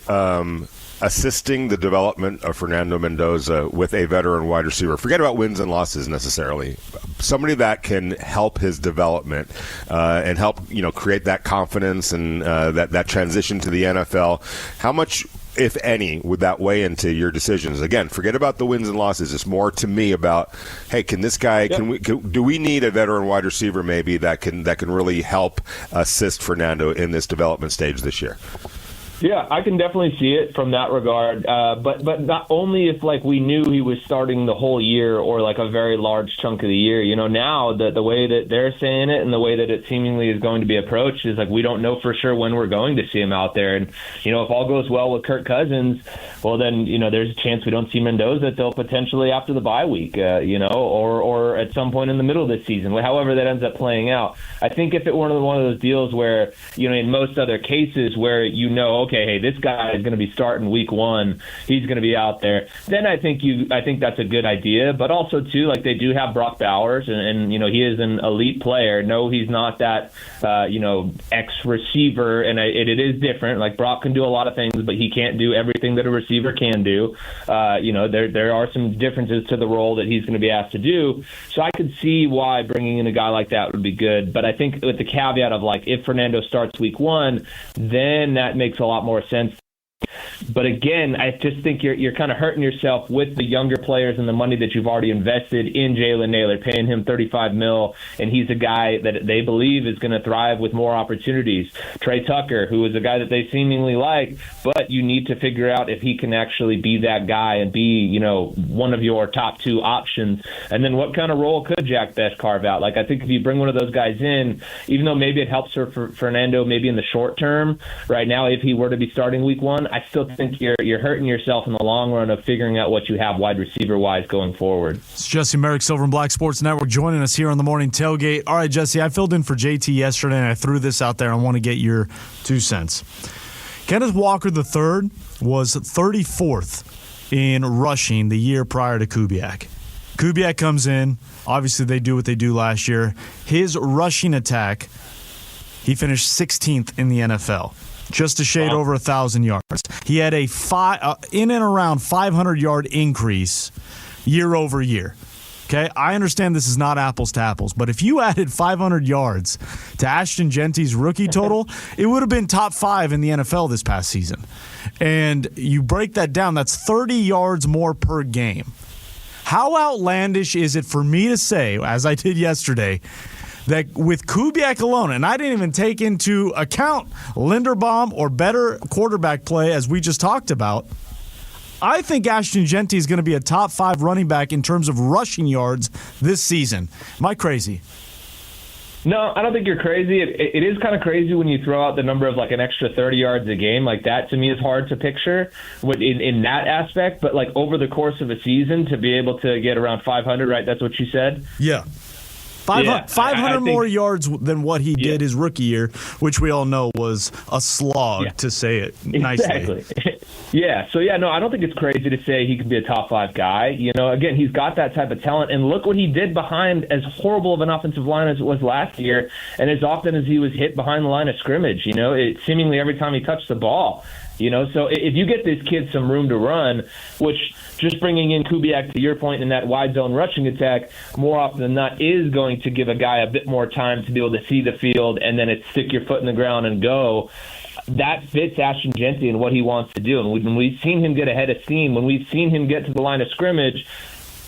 assisting the development of Fernando Mendoza with a veteran wide receiver, forget about wins and losses necessarily, somebody that can help his development and help create that confidence and that transition to the NFL, how much, if any, would that weigh into your decisions? Again, forget about the wins and losses. It's more to me about, hey, can this guy? Yep. Do we need a veteran wide receiver maybe that can really help assist Fernando in this development stage this year? Yeah, I can definitely see it from that regard, but not only if like we knew he was starting the whole year or like a very large chunk of the year. Now the way that they're saying it and the way that it seemingly is going to be approached is like we don't know for sure when we're going to see him out there. And if all goes well with Kirk Cousins, well then there's a chance we don't see Mendoza until potentially after the bye week, or at some point in the middle of the season. However that ends up playing out, I think if it were one of those deals where in most other cases where okay, hey, this guy is going to be starting week 1, he's going to be out there, then I think that's a good idea. But also too, like they do have Brock Bowers, and he is an elite player. No, he's not that ex receiver, and it is different. Like Brock can do a lot of things, but he can't do everything that a receiver can do. There are some differences to the role that he's going to be asked to do. So I could see why bringing in a guy like that would be good. But I think with the caveat of like if Fernando starts week 1, then that makes a lot more sense. But again, I just think you're kind of hurting yourself with the younger players and the money that you've already invested in Jalen Nailor, paying him $35 million, and he's a guy that they believe is going to thrive with more opportunities. Trey Tucker, who is a guy that they seemingly like, but you need to figure out if he can actually be that guy and be, one of your top 2 options. And then what kind of role could Jack Best carve out? Like I think if you bring one of those guys in, even though maybe it helps for Fernando maybe in the short term, right now if he were to be starting week 1, I still think you're hurting yourself in the long run of figuring out what you have wide receiver wise going forward. It's Jesse Merrick, Silver and Black Sports Network, joining us here on the Morning Tailgate. All right, Jesse, I filled in for JT yesterday, and I threw this out there. I want to get your 2 cents. Kenneth Walker III was 34th in rushing the year prior to Kubiak. Kubiak comes in. Obviously, they do what they do last year. His rushing attack, he finished 16th in the NFL. just a shade over 1,000 yards. He had a in and around 500-yard increase year over year. Okay, I understand this is not apples to apples, but if you added 500 yards to Ashton Genty's rookie total, it would have been top 5 in the NFL this past season. And you break that down, that's 30 yards more per game. How outlandish is it for me to say, as I did yesterday, that with Kubiak alone, and I didn't even take into account Linderbaum or better quarterback play as we just talked about, I think Ashton Genty is going to be a top 5 running back in terms of rushing yards this season. Am I crazy? No, I don't think you're crazy. It is kind of crazy when you throw out the number of like an extra 30 yards a game. Like that to me is hard to picture in that aspect. But like over the course of a season to be able to get around 500, right? That's what you said? Yeah. 500 more yards than what he did his rookie year, which we all know was a slog, to say it nicely. Exactly. No, I don't think it's crazy to say he could be a top 5 guy. You know, again, he's got that type of talent, and look what he did behind as horrible of an offensive line as it was last year, and as often as he was hit behind the line of scrimmage. You know, it seemingly every time he touched the ball. You know, so if you get this kid some room to run, which just bringing in Kubiak to your point in that wide zone rushing attack, more often than not is going to give a guy a bit more time to be able to see the field and then it's stick your foot in the ground and go. That fits Ashton Genty and what he wants to do. And when we've seen him get ahead of steam, when we've seen him get to the line of scrimmage,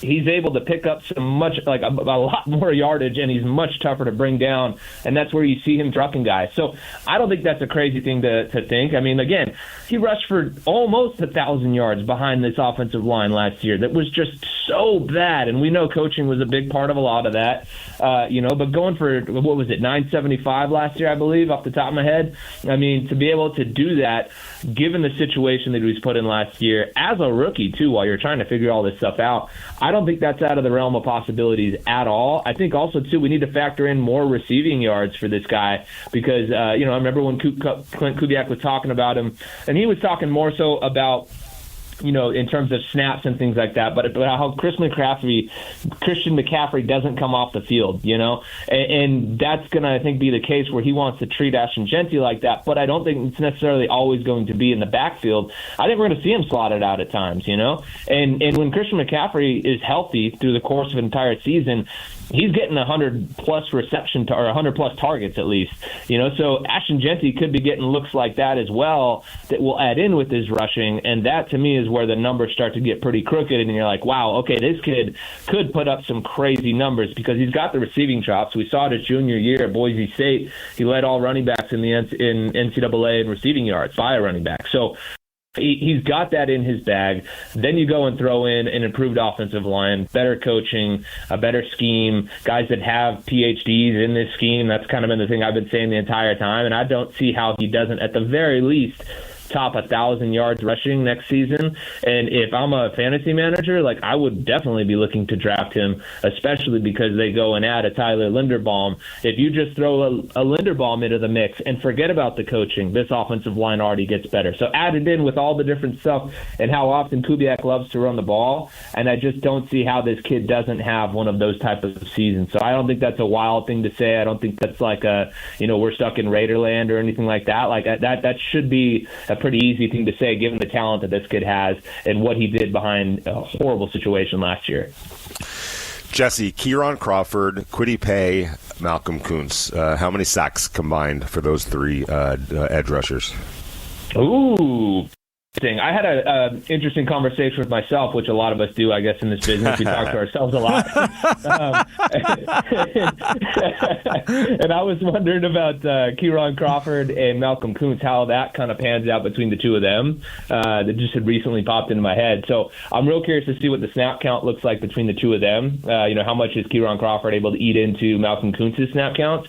he's able to pick up a lot more yardage, and he's much tougher to bring down, and that's where you see him trucking guys. So I don't think that's a crazy thing to think. I mean, again, he rushed for almost 1,000 yards behind this offensive line last year. That was just so bad, and we know coaching was a big part of a lot of that. But going for, 975 last year, I believe, off the top of my head. I mean, to be able to do that, given the situation that he was put in last year, as a rookie, too, while you're trying to figure all this stuff out, I don't think that's out of the realm of possibilities at all. I think also, too, we need to factor in more receiving yards for this guy because, I remember when Clint Kubiak was talking about him, and he was talking more so about, in terms of snaps and things like that, but how Christian McCaffrey doesn't come off the field, and that's going to, I think, be the case where he wants to treat Ashton Genty like that, but I don't think it's necessarily always going to be in the backfield. I think we're going to see him slotted out at times, and when Christian McCaffrey is healthy through the course of an entire season, he's getting 100-plus reception or 100-plus targets at least. So Ashton Genty could be getting looks like that as well that will add in with his rushing, and that to me is where the numbers start to get pretty crooked, and you're like, wow, okay, this kid could put up some crazy numbers because he's got the receiving chops. We saw it his junior year at Boise State. He led all running backs in NCAA in receiving yards by a running back. So he's got that in his bag. Then you go and throw in an improved offensive line, better coaching, a better scheme, guys that have PhDs in this scheme. That's kind of been the thing I've been saying the entire time, and I don't see how he doesn't, at the very least, top 1,000 yards rushing next season. And if I'm a fantasy manager, I would definitely be looking to draft him, especially because they go and add a Tyler Linderbaum. If you just throw a Linderbaum into the mix and forget about the coaching, this offensive line already gets better. So add it in with all the different stuff and how often Kubiak loves to run the ball, and I just don't see how this kid doesn't have one of those type of seasons. So I don't think that's a wild thing to say. I don't think that's like we're stuck in Raiderland or anything like that. That should be a pretty easy thing to say given the talent that this kid has and what he did behind a horrible situation last year. Jesse, Kieran Crawford, Kwity Paye, Malcolm Kuntz. How many sacks combined for those three edge rushers? Ooh. I had an interesting conversation with myself, which a lot of us do, I guess, in this business. We talk to ourselves a lot. And I was wondering about Kieran Crawford and Malcolm Kuntz, how that kind of pans out between the two of them. That just had recently popped into my head. So I'm real curious to see what the snap count looks like between the two of them. How much is Kieran Crawford able to eat into Malcolm Kuntz's snap count?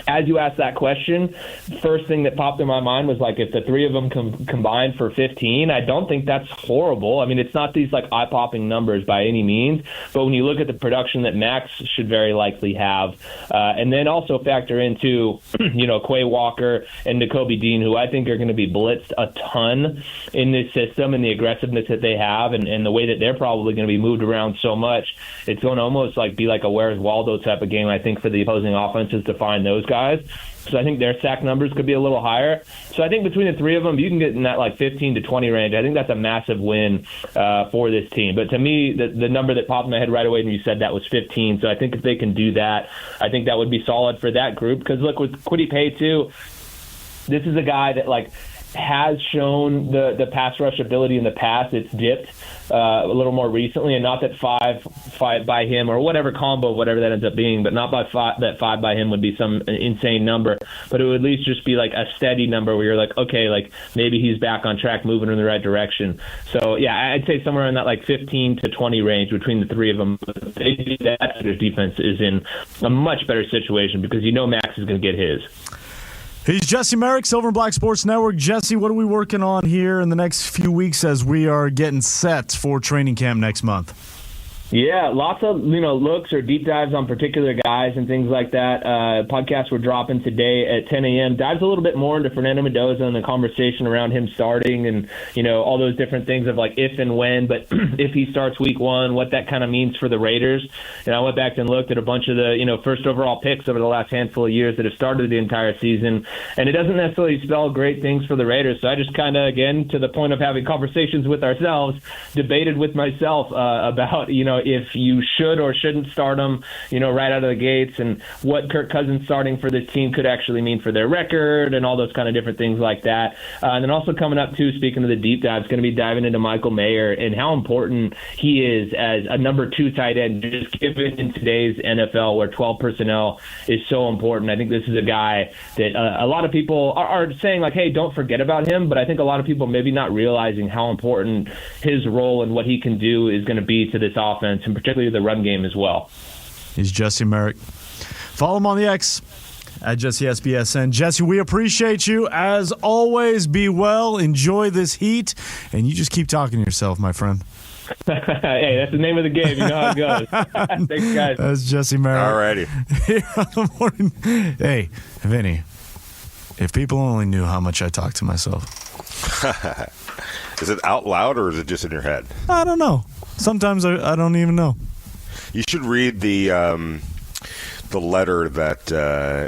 As you asked that question, first thing that popped in my mind was if the three of them combined for 15, I don't think that's horrible. I mean, it's not these eye-popping numbers by any means, but when you look at the production that Max should very likely have, and then also factor into, Quay Walker and Nakobe Dean, who I think are going to be blitzed a ton in this system and the aggressiveness that they have and the way that they're probably going to be moved around so much, it's going to almost be like a Where's Waldo type of game, I think, for the opposing offenses to find those those guys. So I think their sack numbers could be a little higher. So I think between the three of them, you can get in that like 15 to 20 range. I think that's a massive win for this team. But to me, the number that popped in my head right away when you said that was 15. So I think if they can do that, I think that would be solid for that group. Because look, with Kwity Paye too, this is a guy that like has shown the pass rush ability in the past. It's dipped a little more recently, and not that five by him or whatever combo, whatever that ends up being, but not by that 5 by him would be some insane number, but it would at least just be like a steady number where you're like, okay, like maybe he's back on track, moving in the right direction. So yeah, I'd say somewhere in that like 15 to 20 range between the three of them. If they do that, their defense is in a much better situation because Max is going to get his. He's Jesse Merrick, Silver and Black Sports Network. Jesse, what are we working on here in the next few weeks as we are getting set for training camp next month? Yeah, lots of looks or deep dives on particular guys and things like that. Podcasts we're dropping today at 10 a.m. Dives a little bit more into Fernando Mendoza and the conversation around him starting and all those different things of like if and when, but if he starts week 1, what that kind of means for the Raiders. And I went back and looked at a bunch of the first overall picks over the last handful of years that have started the entire season, and it doesn't necessarily spell great things for the Raiders. So I just kind of, again, to the point of having conversations with ourselves, debated with myself about if you should or shouldn't start them, right out of the gates, and what Kirk Cousins starting for this team could actually mean for their record and all those kind of different things like that. And then also coming up, too, speaking of the deep dive, it's going to be diving into Michael Mayer and how important he is as a number 2 tight end, just given in today's NFL where 12 personnel is so important. I think this is a guy that a lot of people are saying, like, hey, don't forget about him, but I think a lot of people maybe not realizing how important his role and what he can do is going to be to this offense, and particularly the run game as well. He's Jesse Merrick. Follow him on the X at JesseSBSN. Jesse, we appreciate you. As always, be well, enjoy this heat, and you just keep talking to yourself, my friend. Hey, that's the name of the game. You know how it goes. Thanks, guys. That's Jesse Merrick. All righty. Here on the morning. Hey, Vinny, if people only knew how much I talk to myself. Is it out loud or is it just in your head? I don't know. Sometimes I don't even know. You should read the letter that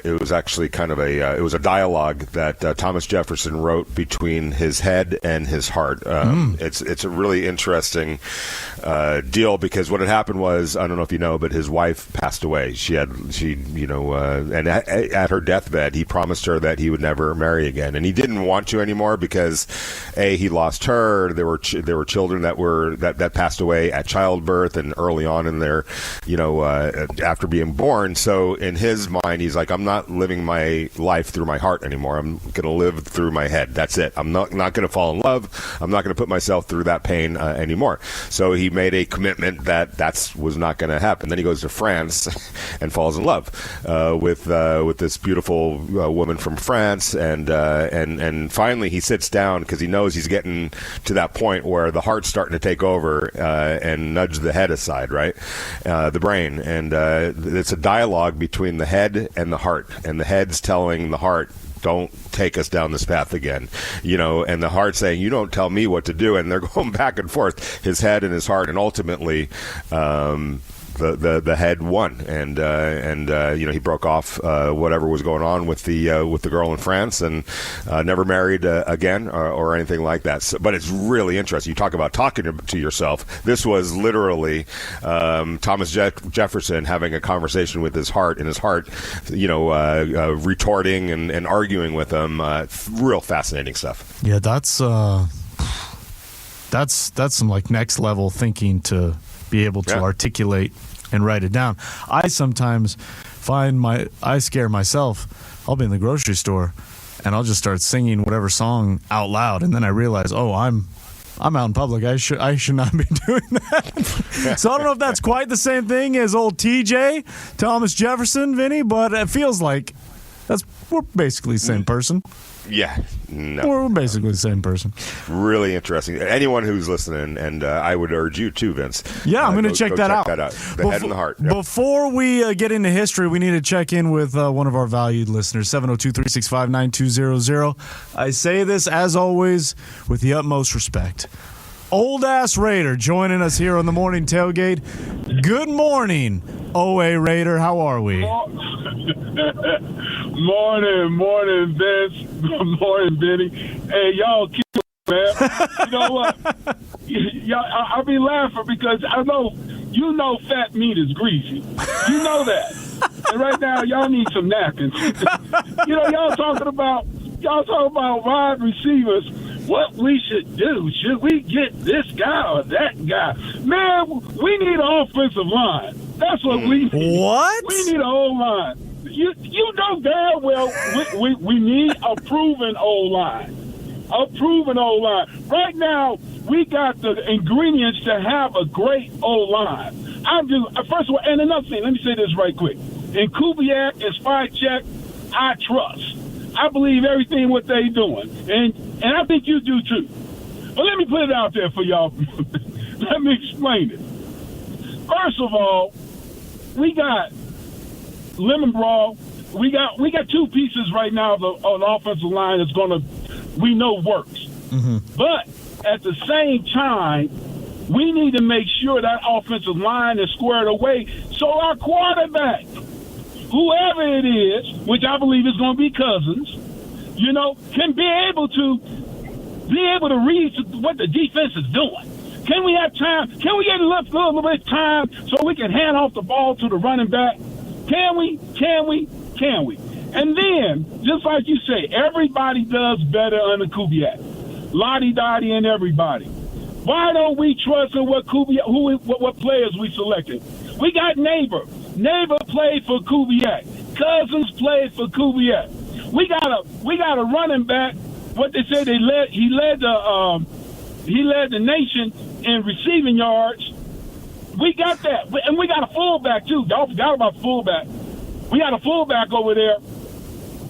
it was actually kind of it was a dialogue that Thomas Jefferson wrote between his head and his heart. It's a really interesting deal because what had happened was, I don't know if you know, but his wife passed away. And at her deathbed, he promised her that he would never marry again, and he didn't want to anymore because he lost her. There were children that passed away at childbirth and early on in their after being born. So in his mind, he's like, I'm not living my life through my heart anymore. I'm going to live through my head. That's it. I'm not going to fall in love. I'm not going to put myself through that pain anymore. So he made a commitment that was not going to happen. Then he goes to France and falls in love with this beautiful woman from France, and finally he sits down because he knows he's getting to that point where the heart's starting to take over and nudge the head aside, right? The brain, and it's a dialogue between the head and the heart, and the head's telling the heart, don't take us down this path again, and the heart saying, you don't tell me what to do, and they're going back and forth, his head and his heart, and ultimately the head won, and he broke off whatever was going on with the girl in France, and never married again or anything like that. So, but it's really interesting. You talk about talking to yourself. This was literally Thomas Jefferson having a conversation with his heart, and his heart, retorting and arguing with him. Real fascinating stuff. Yeah, that's some like next level thinking to be able to articulate and write it down. I sometimes I scare myself. I'll be in the grocery store and I'll just start singing whatever song out loud, and then I realize, I'm out in public. I should not be doing that. So I don't know if that's quite the same thing as old TJ, Thomas Jefferson, Vinny, but it feels like we're basically the same person. Yeah, no. We're basically the same person. Really interesting. Anyone who's listening, and I would urge you too, Vince. Yeah, I'm going to check that out. The head and the heart. Yep. Before we get into history, we need to check in with one of our valued listeners, 702-365-9200. I say this, as always, with the utmost respect. Old Ass Raider joining us here on the Morning Tailgate. Good morning, OA Raider. How are we? Morning, Vince. Good morning, Vinny. Hey, y'all keep it, man. You know what? I'll be laughing because I know you know fat meat is greasy. You know that. And right now, y'all need some napkins. You know, y'all talking about wide receivers. What we should do? Should we get this guy or that guy? Man, we need an offensive line. That's what we need. What? We need an O-line. You know damn well we need a proven O-line. A proven O-line. Right now, we got the ingredients to have a great O-line. First of all, and another thing, let me say this right quick. In Kubiak and Spycheck, I trust. I believe everything what they doing. And I think you do too. But let me put it out there for y'all. Let me explain it. First of all, we got Lemon Brawl. We got two pieces right now on the offensive line that's we know works. Mm-hmm. But at the same time, we need to make sure that offensive line is squared away so our quarterback, whoever it is, which I believe is going to be Cousins, you know, can be able to read what the defense is doing. Can we have time? Can we get a little bit of time so we can hand off the ball to the running back? Can we? And then, just like you say, everybody does better under Kubiak. Lottie Dottie and everybody. Why don't we trust in what players we selected? We got Neighbor. Neighbor played for Kubiak. Cousins played for Kubiak. We got a running back. What they say he led the nation in receiving yards. We got that, and we got a fullback too. Don't forget about fullback. We got a fullback over there.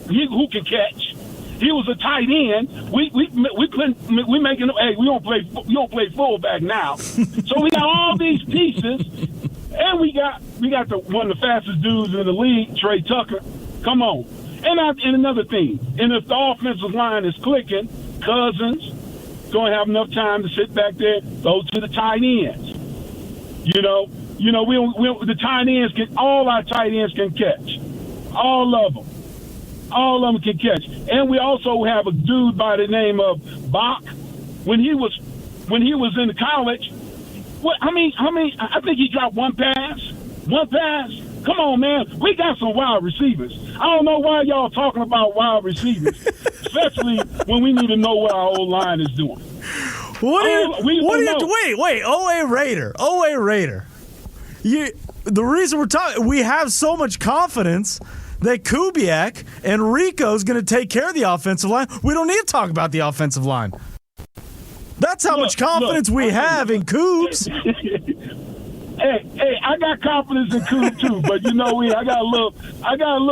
Who can catch? He was a tight end. We don't play fullback now. So we got all these pieces, and we got one of the fastest dudes in the league, Trey Tucker. Come on. And another thing, and if the offensive line is clicking, Cousins going to have enough time to sit back there, go to the tight ends. You know, the tight ends all our tight ends can catch, all of them. All of them can catch. And we also have a dude by the name of Bach. When he was in the college, I think he dropped one pass. Come on, man. We got some wide receivers. I don't know why y'all talking about wide receivers, especially when we need to know what our old line is doing. Wait, OA Raider. The reason we're talking, we have so much confidence that Kubiak and Rico's going to take care of the offensive line. We don't need to talk about the offensive line. That's how much confidence we have in Coobs. Hey, I got confidence in Coobs too, but you know I got a little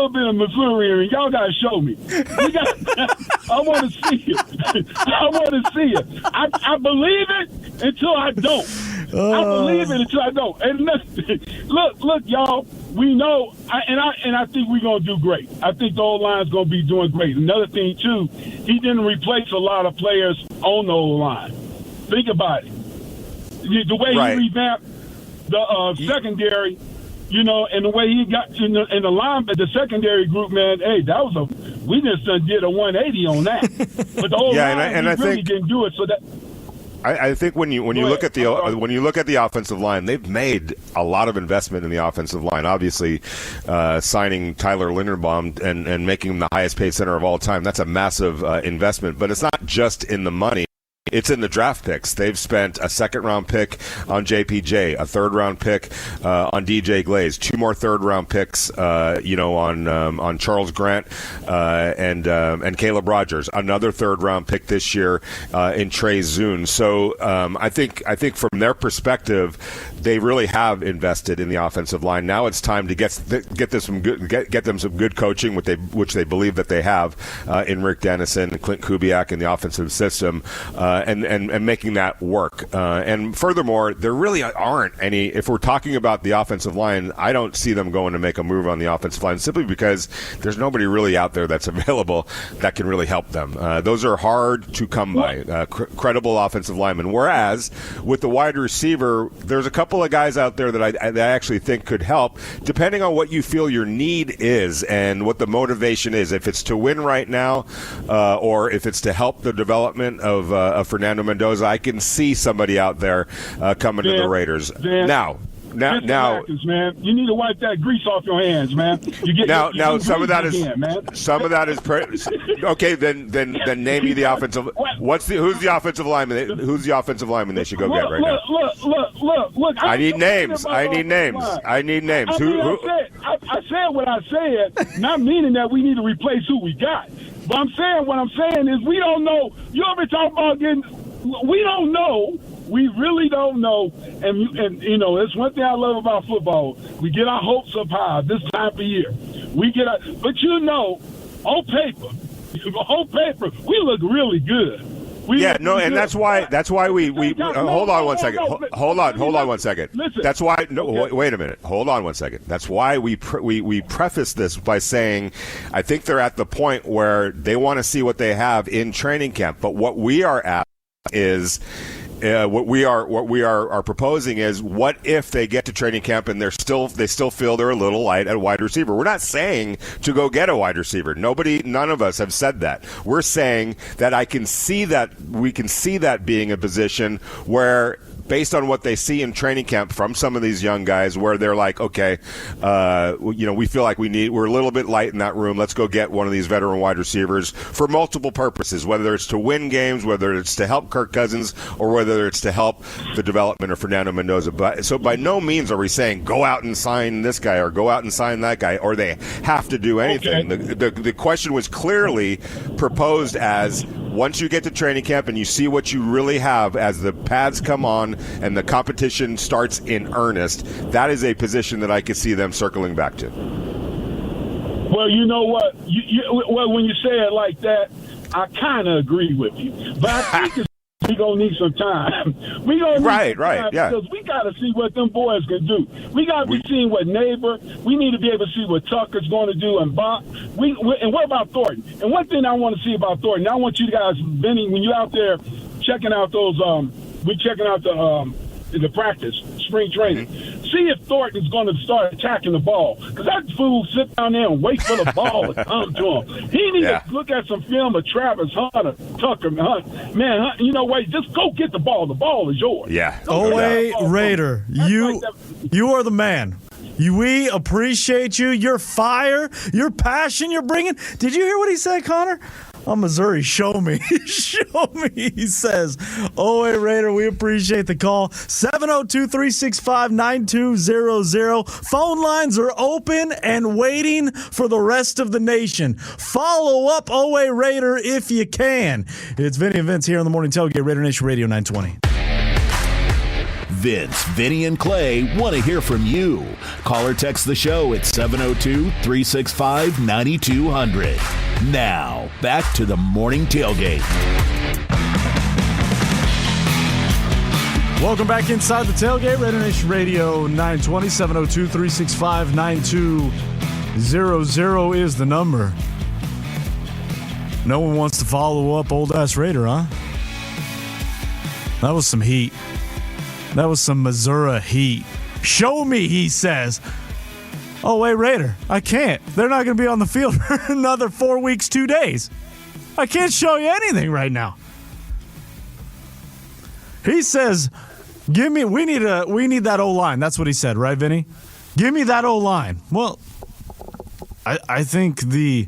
bit of Missouri, and y'all got to show me. I want to see it. I believe it until I don't. I believe it until I don't. And look, y'all. We know, and I think we're going to do great. I think the O-line's going to be doing great. Another thing, too, he didn't replace a lot of players on the O-line. Think about it. The way he revamped the secondary, you know, and the way he got in the line, the secondary group, man, hey, we just did a 180 on that. But the O-line, really didn't do it, so that. I think when you look at the offensive line, they've made a lot of investment in the offensive line. Obviously, signing Tyler Linderbaum and making him the highest paid center of all time, that's a massive investment. But it's not just in the money. It's in the draft picks. They've spent a second-round pick on JPJ, a third-round pick on DJ Glaze, 2 more third-round picks, on Charles Grant and Caleb Rogers, another third-round pick this year in Trey Zune. So I think from their perspective, they really have invested in the offensive line. Now it's time to get them some good coaching, which they believe that they have in Rick Dennison and Clint Kubiak in the offensive system. and making that work. And furthermore, there really aren't any. If we're talking about the offensive line, I don't see them going to make a move on the offensive line simply because there's nobody really out there that's available that can really help them. Those are hard to come by, credible offensive linemen. Whereas with the wide receiver, there's a couple of guys out there that I actually think could help, depending on what you feel your need is and what the motivation is. If it's to win right now, or if it's to help the development of Fernando Mendoza, I can see somebody out there coming to the Raiders. Now, Packers, man, you need to wipe that grease off your hands, man. You get now some of that is again, man. Some of that is okay. Then name me the offensive. Who's the offensive lineman? Who's the offensive lineman they should go get right now? Look. I need names. Who? I said what I said, not meaning that we need to replace who we got. But what I'm saying is we don't know. You ever talk about getting? We don't know. We really don't know, and you know, it's one thing I love about football. We get our hopes up high this time of year. But you know, on paper, we look really good. And that's why we hold on one second. Hold on one second. Listen, that's why. Wait a minute. Hold on one second. That's why we preface this by saying, I think they're at the point where they want to see what they have in training camp. But what we are at is. What we are proposing is, what if they get to training camp and they still feel they're a little light at wide receiver? We're not saying to go get a wide receiver. None of us have said that. We're saying that we can see that being a position where, based on what they see in training camp from some of these young guys, where they're like, okay, we feel like we're a little bit light in that room. Let's go get one of these veteran wide receivers for multiple purposes, whether it's to win games, whether it's to help Kirk Cousins, or whether it's to help the development of Fernando Mendoza. So by no means are we saying go out and sign this guy or go out and sign that guy, or they have to do anything. Okay. The question was clearly proposed as, once you get to training camp and you see what you really have as the pads come on and the competition starts in earnest, that is a position that I could see them circling back to. Well, you know what? When you say it like that, I kind of agree with you. But I think we're going to need some time. We're going to need some time because we got to see what them boys can do. We got to be seeing what Neighbor. We need to be able to see what Tucker's going to do and Bob. And what about Thornton? And one thing I want to see about Thornton, I want you guys, Vinny, when you're out there checking out those we're checking out the practice, spring training. See if Thornton's going to start attacking the ball. Because that fool sit down there and wait for the ball to come to him. He needs to look at some film of Travis Hunter, Tucker. Man, you know what? Just go get the ball. The ball is yours. Yeah. Raider, you are the man. We appreciate you. Your fire, your passion you're bringing. Did you hear what he said, Connor? Oh, Missouri, show me. Show me, he says. OA Raider, we appreciate the call. 702-365-9200. Phone lines are open and waiting for the rest of the nation. Follow up OA Raider if you can. It's Vinny and Vince here on the Morning Tailgate, Raider Nation Radio 920. Vince, Vinny, and Clay want to hear from you. Call or text the show at 702-365-9200. Now, back to the Morning Tailgate. Welcome back inside the tailgate. Raider Nation Radio 920, 702-365-9200 is the number. No one wants to follow up old-ass Raider, huh? That was some heat. That was some Missouri heat. Show me, he says. Oh, wait, Raider, I can't. They're not going to be on the field for another 4 weeks, 2 days. I can't show you anything right now. He says, we need that O-line. That's what he said, right, Vinny? Give me that O-line. Well, I think the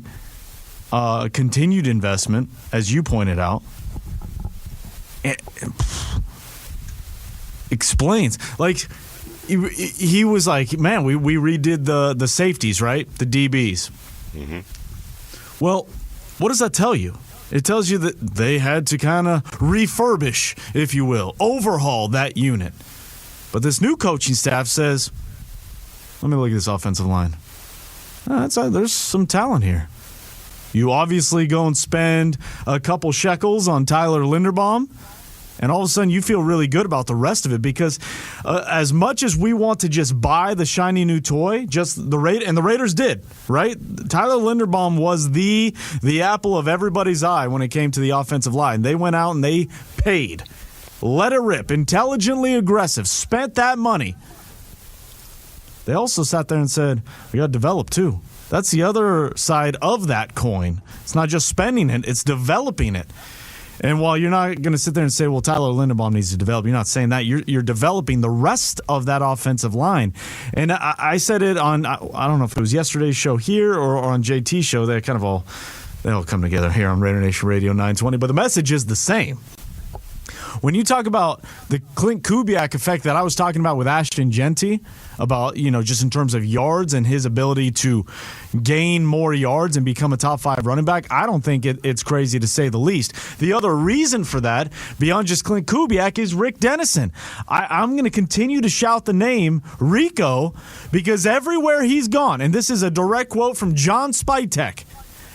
continued investment, as you pointed out, explains. Like, he was like, man, we redid the safeties, right? The DBs. Mm-hmm. Well, what does that tell you? It tells you that they had to kind of refurbish, if you will, overhaul that unit. But this new coaching staff says, let me look at this offensive line. There's some talent here. You obviously go and spend a couple shekels on Tyler Linderbaum, And all of a sudden, you feel really good about the rest of it because as much as we want to just buy the shiny new toy, just the Raiders did, right? Tyler Linderbaum was the apple of everybody's eye when it came to the offensive line. They went out and they paid. Let it rip. Intelligently aggressive. Spent that money. They also sat there and said, we got to develop too. That's the other side of that coin. It's not just spending it, it's developing it. And while you're not going to sit there and say, well, Tyler Linderbaum needs to develop, you're not saying that. You're developing the rest of that offensive line. And I said it on, I don't know if it was yesterday's show here or on JT's show. They all come together here on Raider Nation Radio 920. But the message is the same. When you talk about the Clint Kubiak effect that I was talking about with Ashton Genty, about, just in terms of yards and his ability to gain more yards and become a top 5 running back, I don't think it's crazy to say the least. The other reason for that, beyond just Clint Kubiak, is Rick Dennison. I'm going to continue to shout the name Rico because everywhere he's gone, and this is a direct quote from John Spytek,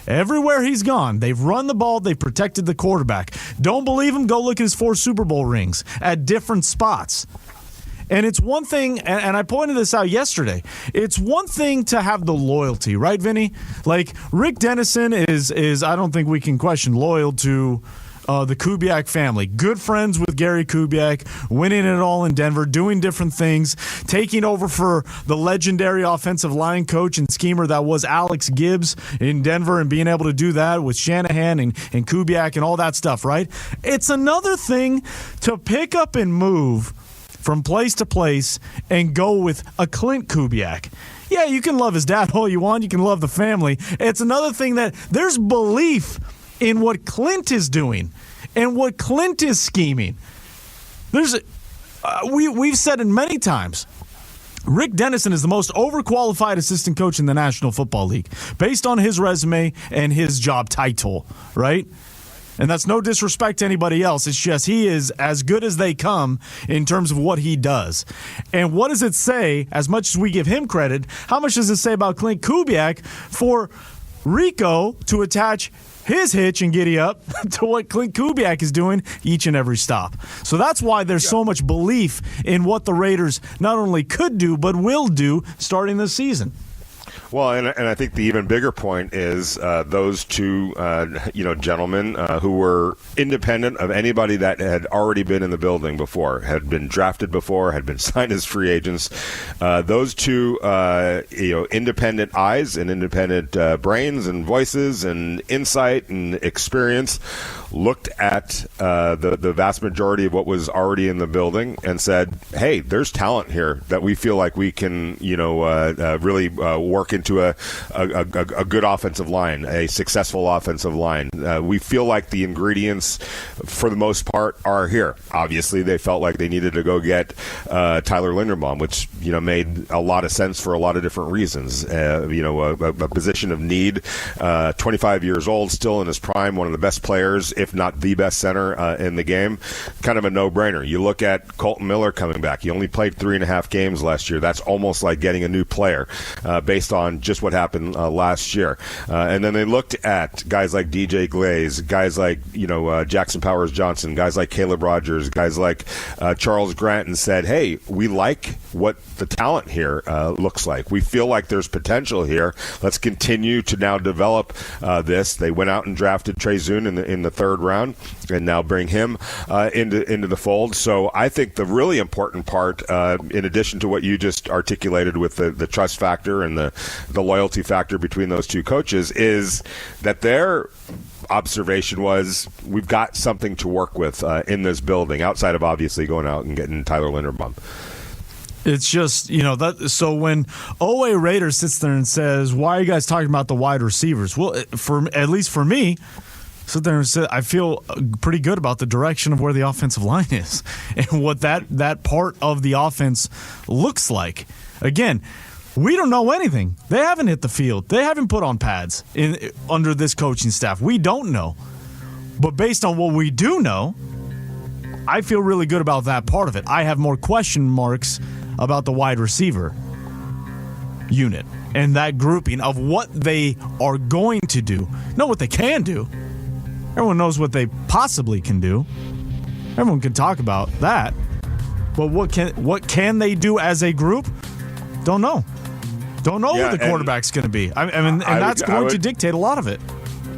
everywhere he's gone, they've run the ball, they've protected the quarterback. Don't believe him? Go look at his 4 Super Bowl rings at different spots. And it's one thing, and I pointed this out yesterday, it's one thing to have the loyalty, right, Vinny? Like, Rick Dennison is I don't think we can question, loyal to the Kubiak family. Good friends with Gary Kubiak, winning it all in Denver, doing different things, taking over for the legendary offensive line coach and schemer that was Alex Gibbs in Denver and being able to do that with Shanahan and Kubiak and all that stuff, right? It's another thing to pick up and move from place to place and go with a Clint Kubiak. Yeah, you can love his dad all you want. You can love the family. It's another thing that there's belief in what Clint is doing and what Clint is scheming. We've said it many times. Rick Dennison is the most overqualified assistant coach in the National Football League based on his resume and his job title, right? And that's no disrespect to anybody else. It's just he is as good as they come in terms of what he does. And what does it say, as much as we give him credit, how much does it say about Clint Kubiak for Rico to attach his hitch and giddy up to what Clint Kubiak is doing each and every stop? So that's why there's so much belief in what the Raiders not only could do, but will do starting this season. Well, and I think the even bigger point is those two, gentlemen who were independent of anybody that had already been in the building before, had been drafted before, had been signed as free agents. Those two, independent eyes and independent brains and voices and insight and experience looked at the vast majority of what was already in the building and said, hey, there's talent here that we feel like we can, really work into a good offensive line, a successful offensive line. We feel like the ingredients, for the most part, are here. Obviously, they felt like they needed to go get Tyler Linderbaum, which made a lot of sense for a lot of different reasons. A position of need. 25 years old, still in his prime, one of the best players, if not the best center in the game. Kind of a no-brainer. You look at Colton Miller coming back. He only played 3.5 games last year. That's almost like getting a new player based on just what happened last year. And then they looked at guys like DJ Glaze, guys like Jackson Powers Johnson, guys like Caleb Rogers, guys like Charles Grant, and said, hey, we like what the talent here looks like. We feel like there's potential here. Let's continue to now develop this. They went out and drafted Trey Zune in the 3rd round and now bring him into the fold. So I think the really important part, in addition to what you just articulated with the trust factor and the loyalty factor between those two coaches, is that their observation was, we've got something to work with in this building, outside of obviously going out and getting Tyler Linderbaum. It's just, that. So when OA Raider sits there and says, why are you guys talking about the wide receivers? Well, at least for me, sit there and say, I feel pretty good about the direction of where the offensive line is and what that part of the offense looks like. Again, we don't know anything. They haven't hit the field. They haven't put on pads under this coaching staff. We don't know. But based on what we do know, I feel really good about that part of it. I have more question marks about the wide receiver unit and that grouping of what they are going to do. Not what they can do. Everyone knows what they possibly can do. Everyone can talk about that. But what can they do as a group? Don't know. Don't know who the quarterback's going to be. That's going to dictate a lot of it.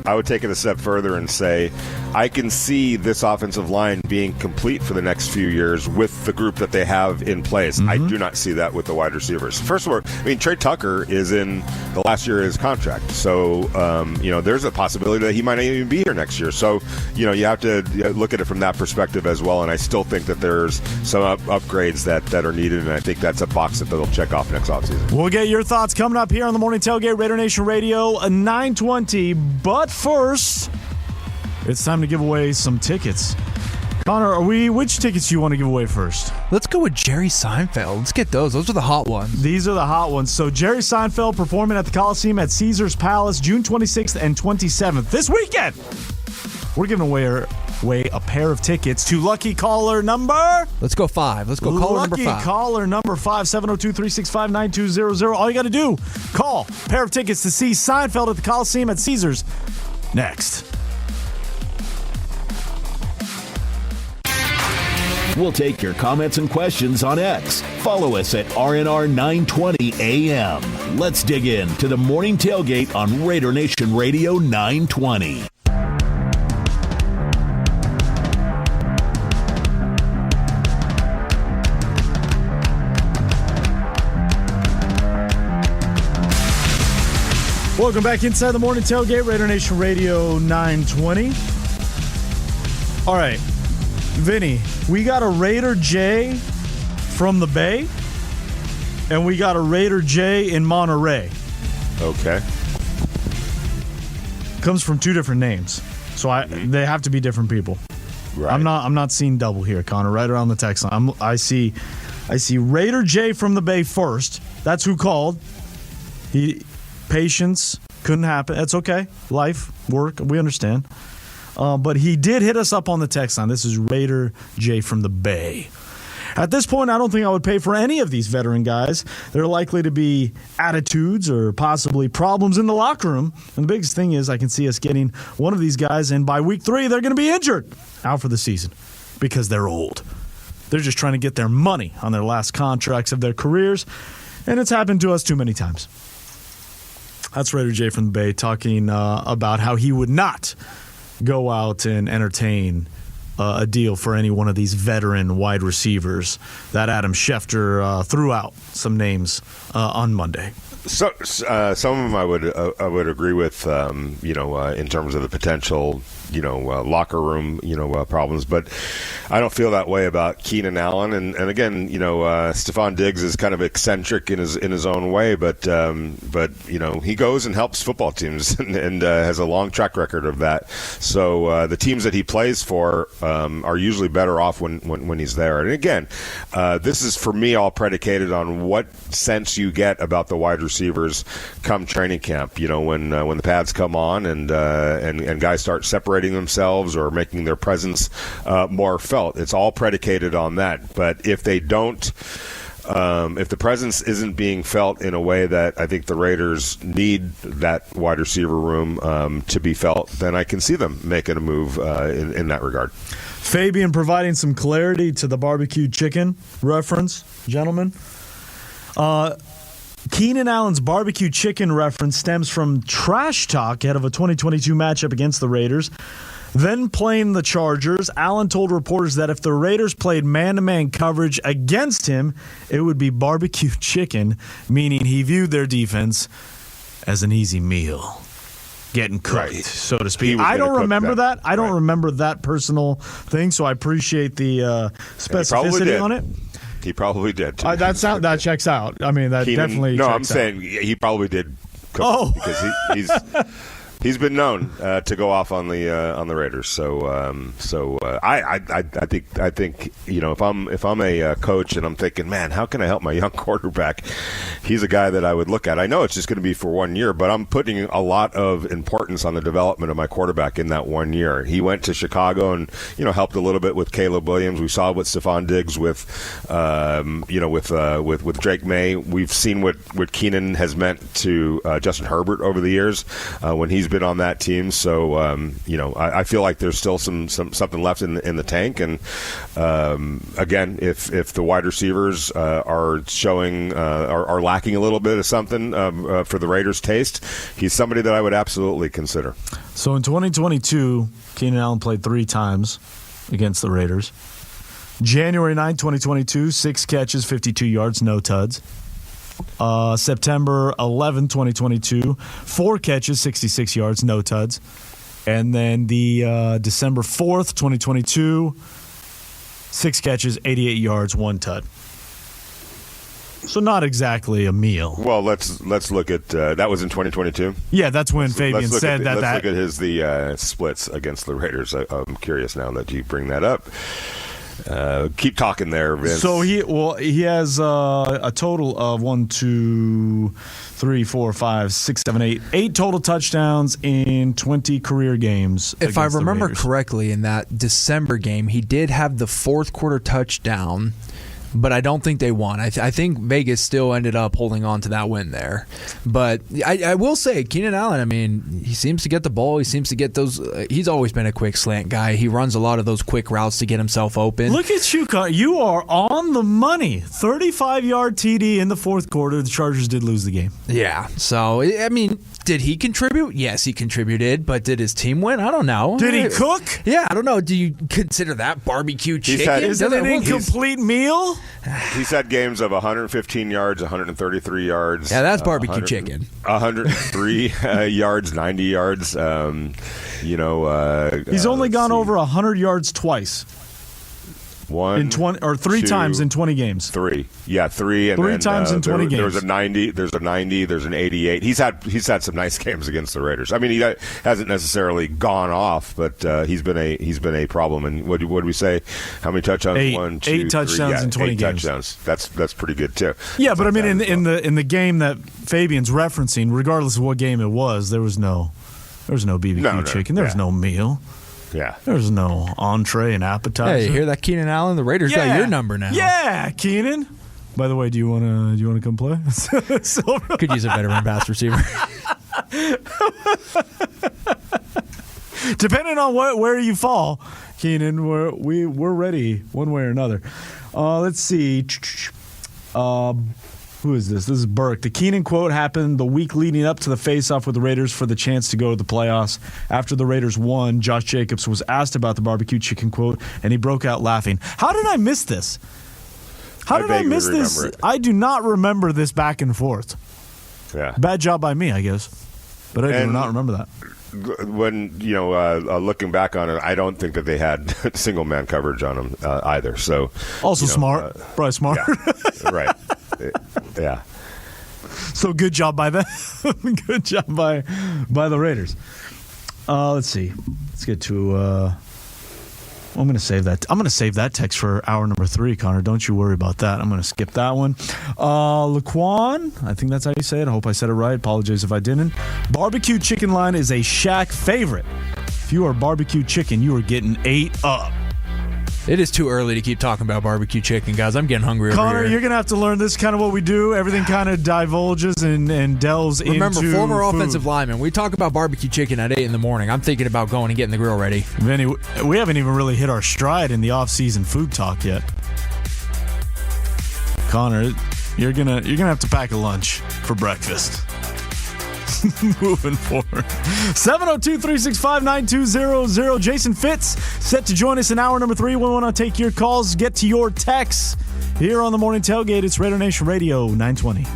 I would take it a step further and say I can see this offensive line being complete for the next few years with the group that they have in place. I do not see that with the wide receivers. First of all, Trey Tucker is in the last year of his contract. So, there's a possibility that he might not even be here next year. So, you have to look at it from that perspective as well. And I still think that there's some upgrades that are needed. And I think that's a box that they'll check off next offseason. We'll get your thoughts coming up here on the Morning Tailgate, Raider Nation Radio, 920. But first, it's time to give away some tickets. Connor, which tickets do you want to give away first? Let's go with Jerry Seinfeld. Let's get those. Those are the hot ones. These are the hot ones. So Jerry Seinfeld performing at the Coliseum at Caesars Palace, June 26th and 27th. This weekend, we're giving away a pair of tickets to lucky caller number. Let's go 5. Let's go caller number 5. Lucky caller number 5, 702-365-9200. All you got to do, call. Pair of tickets to see Seinfeld at the Coliseum at Caesars. Next. We'll take your comments and questions on X. Follow us at RNR920AM. Let's dig in to the Morning Tailgate on Raider Nation Radio 920. Welcome back inside the Morning Tailgate, Raider Nation Radio 920. All right, Vinny, we got a Raider J from the Bay, and we got a Raider J in Monterey. Okay. Comes from two different names, so they have to be different people. Right. I'm not seeing double here, Connor. Right around the text line, I see Raider J from the Bay first. That's who called. Patience couldn't happen. That's okay. Life, work, we understand. But he did hit us up on the text line. This is Raider J from the Bay. At this point, I don't think I would pay for any of these veteran guys. There are likely to be attitudes or possibly problems in the locker room. And the biggest thing is I can see us getting one of these guys, and by week 3, they're going to be injured out for the season because they're old. They're just trying to get their money on their last contracts of their careers, and it's happened to us too many times. That's Raider J from the Bay talking about how he would not go out and entertain a deal for any one of these veteran wide receivers that Adam Schefter threw out some names on Monday. So some of them I would agree with, in terms of the potential, locker room, problems. But I don't feel that way about Keenan Allen. And again, Stephon Diggs is kind of eccentric in his own way, but he goes and helps football teams and has a long track record of that. So the teams that he plays for are usually better off when he's there. And again, this is for me all predicated on what sense you get about the wide receivers come training camp. When the pads come on and guys start separating themselves or making their presence more felt. It's all predicated on that. But if they don't, if the presence isn't being felt in a way that I think the Raiders need that wide receiver room to be felt, then I can see them making a move in that regard. Fabian providing some clarity to the barbecue chicken reference, gentlemen. Keenan Allen's barbecue chicken reference stems from trash talk ahead of a 2022 matchup against the Raiders. Then playing the Chargers, Allen told reporters that if the Raiders played man-to-man coverage against him, it would be barbecue chicken, meaning he viewed their defense as an easy meal, getting cooked, so to speak. I don't remember that. I don't remember that personal thing, so I appreciate the specificity on it. He probably did. Too. That checks out. I mean, that Keenan, definitely no, checks I'm saying he probably did cook because he's been known to go off on the Raiders. So I think if I'm a coach and I'm thinking, man, how can I help my young quarterback? He's a guy that I would look at. I know it's just going to be for 1 year, but I'm putting a lot of importance on the development of my quarterback in that 1 year. He went to Chicago and helped a little bit with Caleb Williams. We saw what Stephon Diggs with Drake May. We've seen what Keenan has meant to Justin Herbert over the years when he's been on that team. So I feel like there's still something left in the tank. And again, if the wide receivers are showing are lacking a little bit of something for the Raiders' taste, he's somebody that I would absolutely consider. So in 2022, Keenan Allen played 3 times against the Raiders. January 9, 2022, 6 catches, 52 yards, no tuds. September 11, 2022, 4 catches, 66 yards, no tuds. And then the December 4th, 2022, 6 catches, 88 yards, 1 tud. So not exactly a meal. Well, let's look at that was in 2022. Yeah, that's when Fabian said that. Let's look at the splits against the Raiders. I'm curious now that you bring that up. Keep talking there, Vince. So he has a total of 1, 2, 3, 4, 5, 6, 7, 8 total touchdowns in 20 career games. If I remember correctly, in that December game, he did have the 4th quarter touchdown, but I don't think they won. I think Vegas still ended up holding on to that win there. But I will say, Keenan Allen, I mean, he seems to get the ball. He seems to get those. He's always been a quick slant guy. He runs a lot of those quick routes to get himself open. Look at you, Connor. You are on the money. 35-yard TD in the 4th quarter. The Chargers did lose the game. Yeah. So, I mean, did he contribute? Yes, he contributed. But did his team win? I don't know. Did he cook? Yeah, I don't know. Do you consider that barbecue chicken? Is it an incomplete meal? He's had games of 115 yards, 133 yards. Yeah, that's barbecue chicken. 103 yards, 90 yards. He's only gone over 100 yards twice. 3 times in 20 games. 3, yeah, 3, and 3 then, times in 20 games. There's a 90, there's an 88. He's had some nice games against the Raiders. I mean, he hasn't necessarily gone off, but he's been a problem. And what did we say? How many touchdowns? 8, 1, 2, 8 touchdowns in 20 8 games. Touchdowns. That's pretty good too. Yeah, but I mean, in the game that Fabian's referencing, regardless of what game it was, there was no BBQ chicken. There was no meal. Yeah. There's no entree and appetizer. Hey, you hear that, Keenan Allen? The Raiders got your number now. Yeah, Keenan. By the way, do you want to come play? Could use a veteran pass receiver. Depending on where you fall, Keenan, we're ready one way or another. Let's see. Who is this? This is Burke. The Keenan quote happened the week leading up to the face-off with the Raiders for the chance to go to the playoffs. After the Raiders won, Josh Jacobs was asked about the barbecue chicken quote, and he broke out laughing. How did I miss this? How did I miss this? I do not remember this back and forth. Yeah. Bad job by me, I guess. But I do not remember that. When looking back on it, I don't think that they had single man coverage on him either. So also smart, probably smart. Yeah, right. Yeah. So good job by them. Good job by the Raiders. Let's see. Let's get to. I'm going to save that. I'm going to save that text for hour number 3, Connor. Don't you worry about that. I'm going to skip that one. Laquan, I think that's how you say it. I hope I said it right. Apologize if I didn't. Barbecue chicken line is a Shaq favorite. If you are barbecue chicken, you are getting 8 up. It is too early to keep talking about barbecue chicken, guys. I'm getting hungry Connor, over here. You're going to have to learn this kind of what we do. Everything kind of divulges and delves into Remember, former food. offensive lineman. We talk about barbecue chicken at 8 in the morning. I'm thinking about going and getting the grill ready. Vinny, we haven't even really hit our stride in the off-season food talk yet. Connor, you're gonna have to pack a lunch for breakfast. Moving forward. 702-365-9200. Jason Fitz set to join us in hour number 3. We want to take your calls, get to your texts here on the Morning Tailgate. It's Raider Nation Radio 920.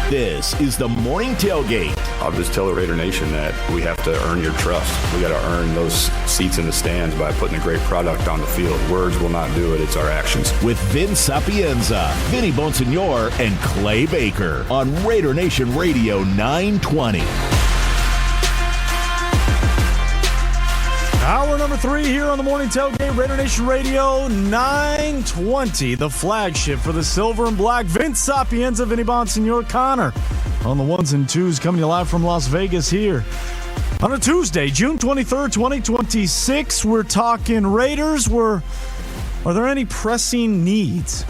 This is the Morning Tailgate. I'll just tell the Raider Nation that we have to earn your trust. We got to earn those seats in the stands by putting a great product on the field. Words will not do it. It's our actions. With Vince Sapienza, Vinny Bonsignor, and Clay Baker on Raider Nation Radio 920. Hour number 3 here on the Morning Tailgate, Raider Nation Radio 920, the flagship for the Silver and Black. Vince Sapienza, Vinny Bonsignor, Connor on the ones and twos, coming to you live from Las Vegas here on a Tuesday, June 23rd, 2026. We're talking Raiders. Are there any pressing needs?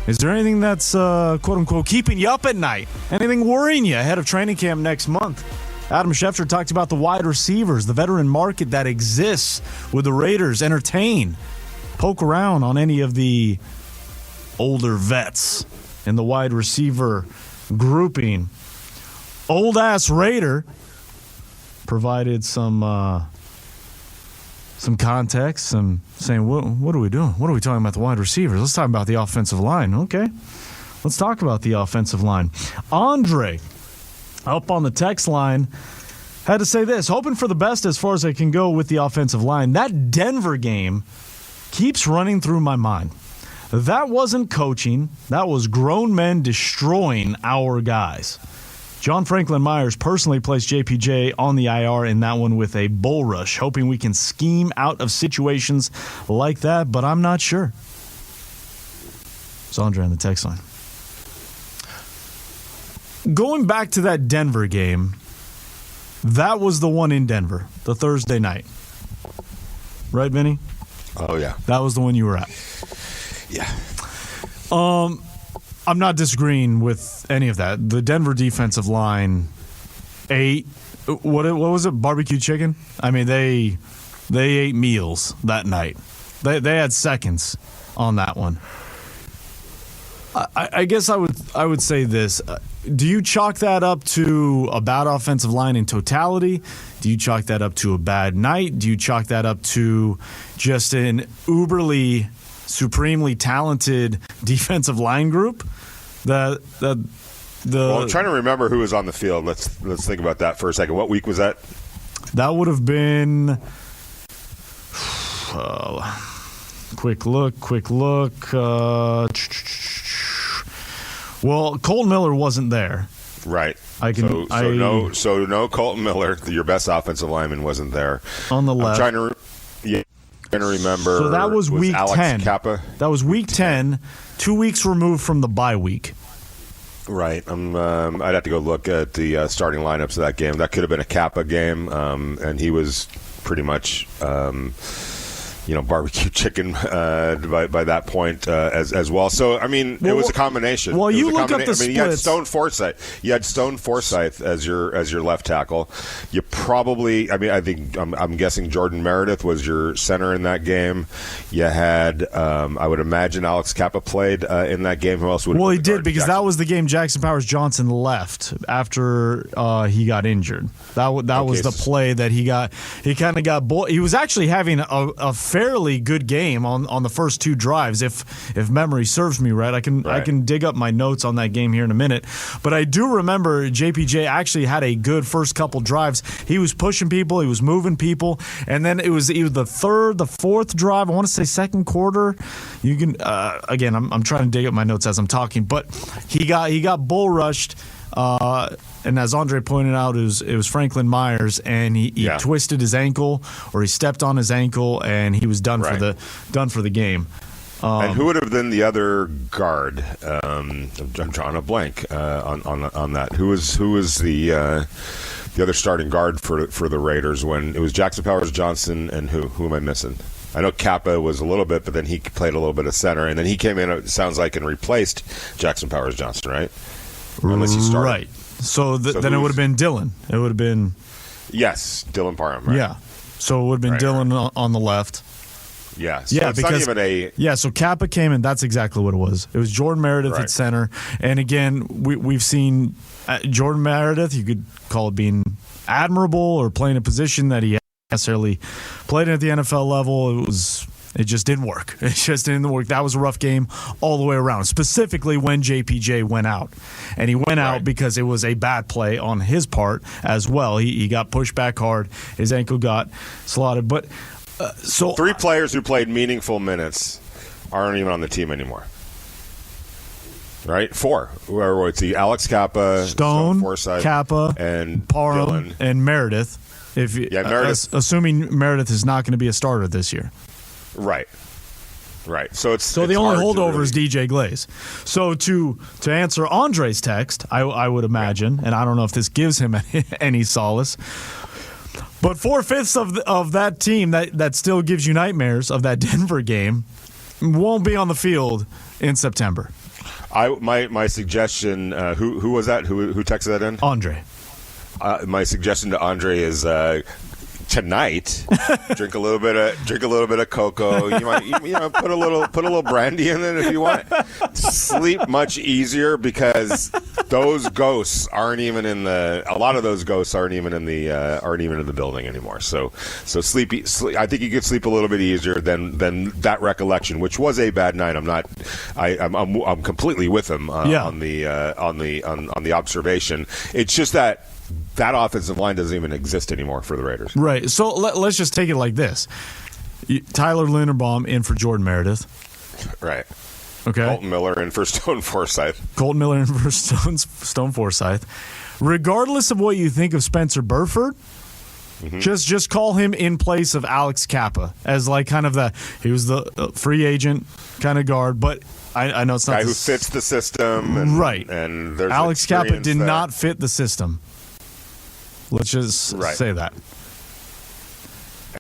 Is there anything that's, quote-unquote, keeping you up at night? Anything worrying you ahead of training camp next month? Adam Schefter talked about the wide receivers, the veteran market that exists with the Raiders. Entertain, poke around on any of the older vets in the wide receiver grouping. Old-ass Raider provided some context, some saying, what are we doing? What are we talking about the wide receivers? Let's talk about the offensive line. Okay, let's talk about the offensive line. Andre, up on the text line, had to say this: hoping for the best as far as I can go with the offensive line. That Denver game keeps running through my mind. That wasn't coaching. That was grown men destroying our guys. John Franklin Myers personally placed JPJ on the IR in that one with a bull rush, hoping we can scheme out of situations like that, but I'm not sure. It's Andre on the text line. Going back to that Denver game, that was the one in Denver, the Thursday night. Right, Vinny? Oh, yeah. That was the one you were at. Yeah. I'm not disagreeing with any of that. The Denver defensive line ate, what was it, barbecue chicken? I mean, they ate meals that night. They had seconds on that one. I guess I would say this. Do you chalk that up to a bad offensive line in totality? Do you chalk that up to a bad night? Do you chalk that up to just an uberly, supremely talented defensive line group? Well, I'm trying to remember who was on the field. Let's think about that for a second. What week was that? That would have been quick look. Well, Colton Miller wasn't there. Right. So no Colton Miller, your best offensive lineman, wasn't there. On the left. I'm trying to remember. So that was week Alex 10. Kappa? That was week 10, 2 weeks removed from the bye week. Right. I'd have to go look at the starting lineups of that game. That could have been a Kappa game, and he was pretty much barbecue chicken by that point as well. So, I mean, it was a combination. Well, you look up the splits. You had Stone Forsythe. You had Stone Forsythe as your left tackle. You probably, I'm guessing Jordan Meredith was your center in that game. You had, I would imagine Alex Kappa played in that game. Who else would? Well, he did, because that was the game Jackson Powers Johnson left after he got injured. That was the play that he got. He kind of got. He was actually having a fairly good game on the first two drives, if memory serves me right. I can dig up my notes on that game here in a minute, but I do remember JPJ actually had a good first couple drives. He was pushing people, he was moving people, and then it was either the third, the fourth drive, I want to say second quarter. You can again, I'm trying to dig up my notes as I'm talking, but he got bull rushed. And as Andre pointed out, it was Franklin Myers, and he twisted his ankle, or he stepped on his ankle, and he was done for the game. And who would have been the other guard? I'm drawing a blank on that. Who was the other starting guard for the Raiders when it was Jackson Powers Johnson, and who am I missing? I know Kappa was a little bit, but then he played a little bit of center, and then he came in, it sounds like, and replaced Jackson Powers Johnson, right? Unless he started. Right. So then it would have been Dylan. It would have been... Yes, Dylan Parham, right? Yeah. So it would have been Dylan on the left. Yeah. So it's not even a... Yeah, so Kappa came in. That's exactly what it was. It was Jordan Meredith at center. And again, we've seen Jordan Meredith, you could call it being admirable or playing a position that he hadn't necessarily played at the NFL level. It just didn't work. It just didn't work. That was a rough game all the way around, specifically when JPJ went out. And he went out because it was a bad play on his part as well. He got pushed back hard. His ankle got slotted. But so 3 players who played meaningful minutes aren't even on the team anymore. Right? 4. It's the Alex Kappa, Stone Forsythe, Kappa, and Parham, Dylan. and Meredith. Assuming Meredith is not going to be a starter this year. Right. So the only holdover is DJ Glaze. So to answer Andre's text, I would imagine, and I don't know if this gives him any solace, but 4/5 of that team that still gives you nightmares of that Denver game won't be on the field in September. My suggestion. Who was that? Who texted that in? Andre. My suggestion to Andre is tonight drink a little bit of cocoa. You might put a little brandy in it if you want. Sleep much easier because those ghosts aren't even in the. A lot of those ghosts aren't even in the building anymore. So sleep. I think you could sleep a little bit easier than that recollection, which was a bad night. I'm completely with him on the observation. It's just that offensive line doesn't even exist anymore for the Raiders. Right. So let's just take it like this. Tyler Linderbaum in for Jordan Meredith. Right. Okay. Colton Miller in for Stone Forsythe. Stone Forsythe. Regardless of what you think of Spencer Burford, just call him in place of Alex Kappa as like kind of he was the free agent kind of guard, but I know it's not guy who fits the system. Right. And there's Alex Kappa did not fit the system. Let's just say that.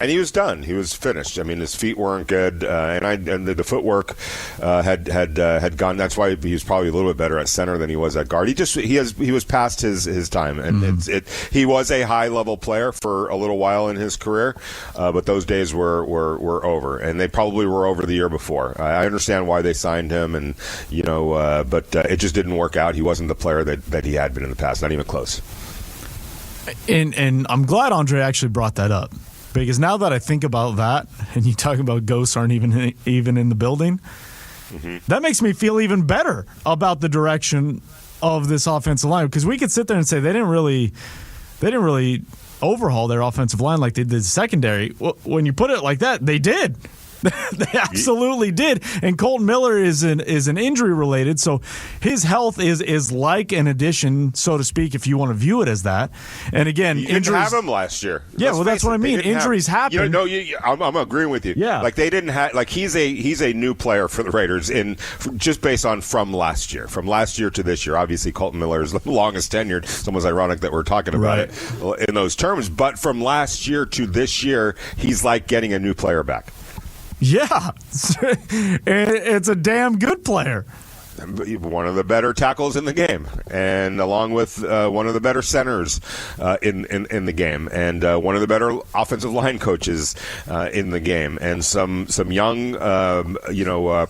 And he was done. He was finished. I mean, his feet weren't good, and the footwork had gone. That's why he was probably a little bit better at center than he was at guard. He was past his time, and he was a high level player for a little while in his career, but those days were over, and they probably were over the year before. I understand why they signed him, and but it just didn't work out. He wasn't the player that he had been in the past, not even close. And I'm glad Andre actually brought that up, because now that I think about that, and you talk about ghosts aren't even in the building, that makes me feel even better about the direction of this offensive line, because we could sit there and say they didn't really overhaul their offensive line like they did the secondary. When you put it like that, they did. They absolutely did. And Colton Miller is an injury related, so his health is like an addition, so to speak, if you want to view it as that. And again, you didn't have him last year. Yeah, well, that's what I mean. Injuries happen. I'm agreeing with you. Yeah, like they didn't have. Like he's a new player for the Raiders just based on from last year to this year. Obviously, Colton Miller is the longest tenured. It's almost ironic that we're talking about it in those terms. But from last year to this year, he's like getting a new player back. Yeah, it's a damn good player. One of the better tackles in the game, and along with one of the better centers in the game, and one of the better offensive line coaches in the game, and some young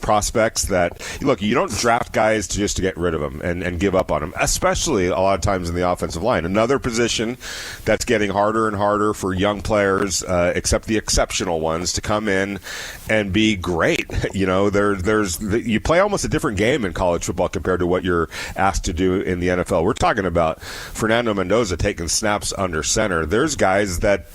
prospects that look. You don't draft guys just to get rid of them and give up on them, especially a lot of times in the offensive line. Another position that's getting harder and harder for young players, except the exceptional ones, to come in and be great. You play almost a different game in college football compared to what you're asked to do in the NFL. We're talking about Fernando Mendoza taking snaps under center. There's guys that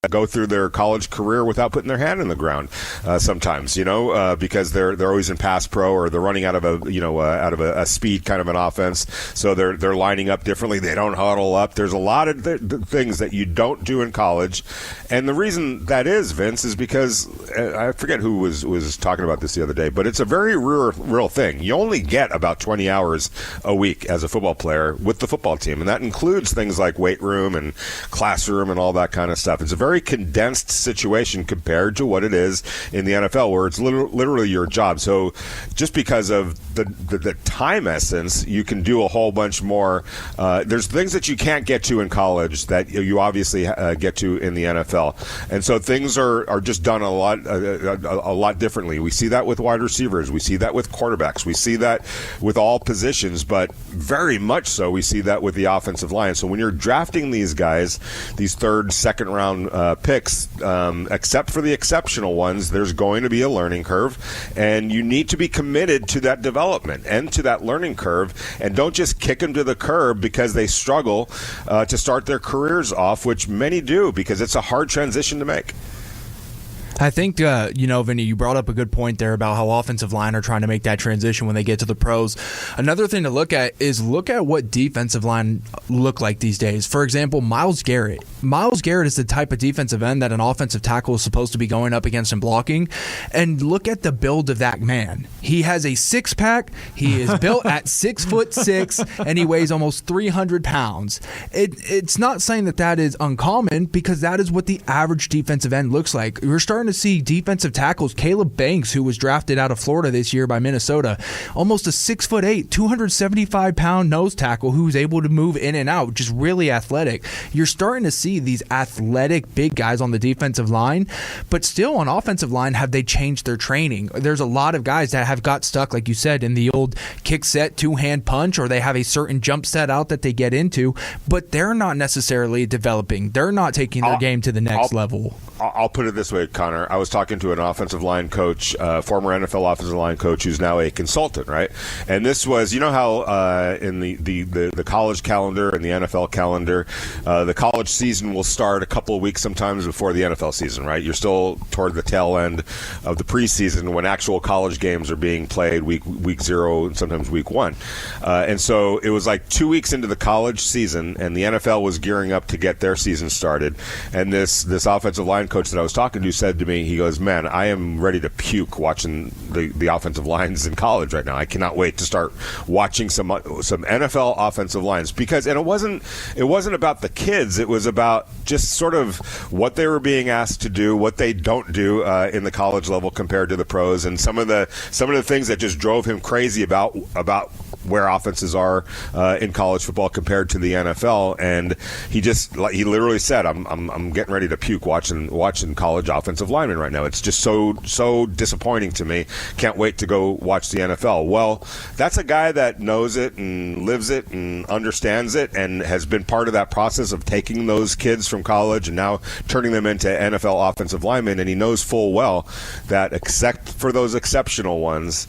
that go through their college career without putting their hand in the ground sometimes, because they're always in pass pro, or they're running out of a speed kind of an offense, so they're lining up differently. They don't huddle up. There's a lot of things that you don't do in college, and the reason that is, Vince, is because I forget who was talking about this the other day, but it's a very real thing. You only get about 20 hours a week as a football player with the football team, and that includes things like weight room and classroom and all that kind of stuff. It's a very condensed situation compared to what it is in the NFL, where it's literally your job. So just because of the time essence, you can do a whole bunch more. There's things that you can't get to in college that you obviously get to in the NFL, and so things are just done a lot differently. We see that with wide receivers, we see that with quarterbacks, we see that with all positions, but very much so we see that with the offensive line. So when you're drafting these guys, these third, second round picks, except for the exceptional ones, there's going to be a learning curve, and you need to be committed to that development and to that learning curve, and don't just kick them to the curb because they struggle to start their careers off, which many do, because it's a hard transition to make. I think, Vinny, you brought up a good point there about how offensive line are trying to make that transition when they get to the pros. Another thing to look at is what defensive line look like these days. For example, Myles Garrett. Myles Garrett is the type of defensive end that an offensive tackle is supposed to be going up against and blocking. And look at the build of that man. He has a six-pack. He is built at 6'6", and he weighs almost 300 pounds. It's not saying that is uncommon, because that is what the average defensive end looks like. We're starting to see defensive tackles. Caleb Banks, who was drafted out of Florida this year by Minnesota, almost a 6'8", 275-pound nose tackle who's able to move in and out, just really athletic. You're starting to see these athletic big guys on the defensive line, but still on offensive line, have they changed their training? There's a lot of guys that have got stuck, like you said, in the old kick set, two-hand punch, or they have a certain jump set out that they get into, but they're not necessarily developing. They're not taking their game to the next level. I'll put it this way, Connor. I was talking to an offensive line coach, former NFL offensive line coach, who's now a consultant, right? And this was, you know how in the college calendar and the NFL calendar, the college season will start a couple of weeks sometimes before the NFL season, right? You're still toward the tail end of the preseason when actual college games are being played week 0 and sometimes week 1. And so it was like 2 weeks into the college season, and the NFL was gearing up to get their season started. And this offensive line coach that I was talking to said to me, he goes, "Man, I am ready to puke watching the offensive lines in college right now. I cannot wait to start watching some NFL offensive lines," because it wasn't about the kids. It was about just sort of what they were being asked to do, what they don't do in the college level compared to the pros, and some of the things that just drove him crazy about where offenses are in college football compared to the NFL. And he literally said, I'm getting ready to puke watching college offensive linemen right now. It's just so disappointing to me. Can't wait to go watch the NFL. Well, that's a guy that knows it and lives it and understands it and has been part of that process of taking those kids from college and now turning them into NFL offensive linemen, and he knows full well that except for those exceptional ones,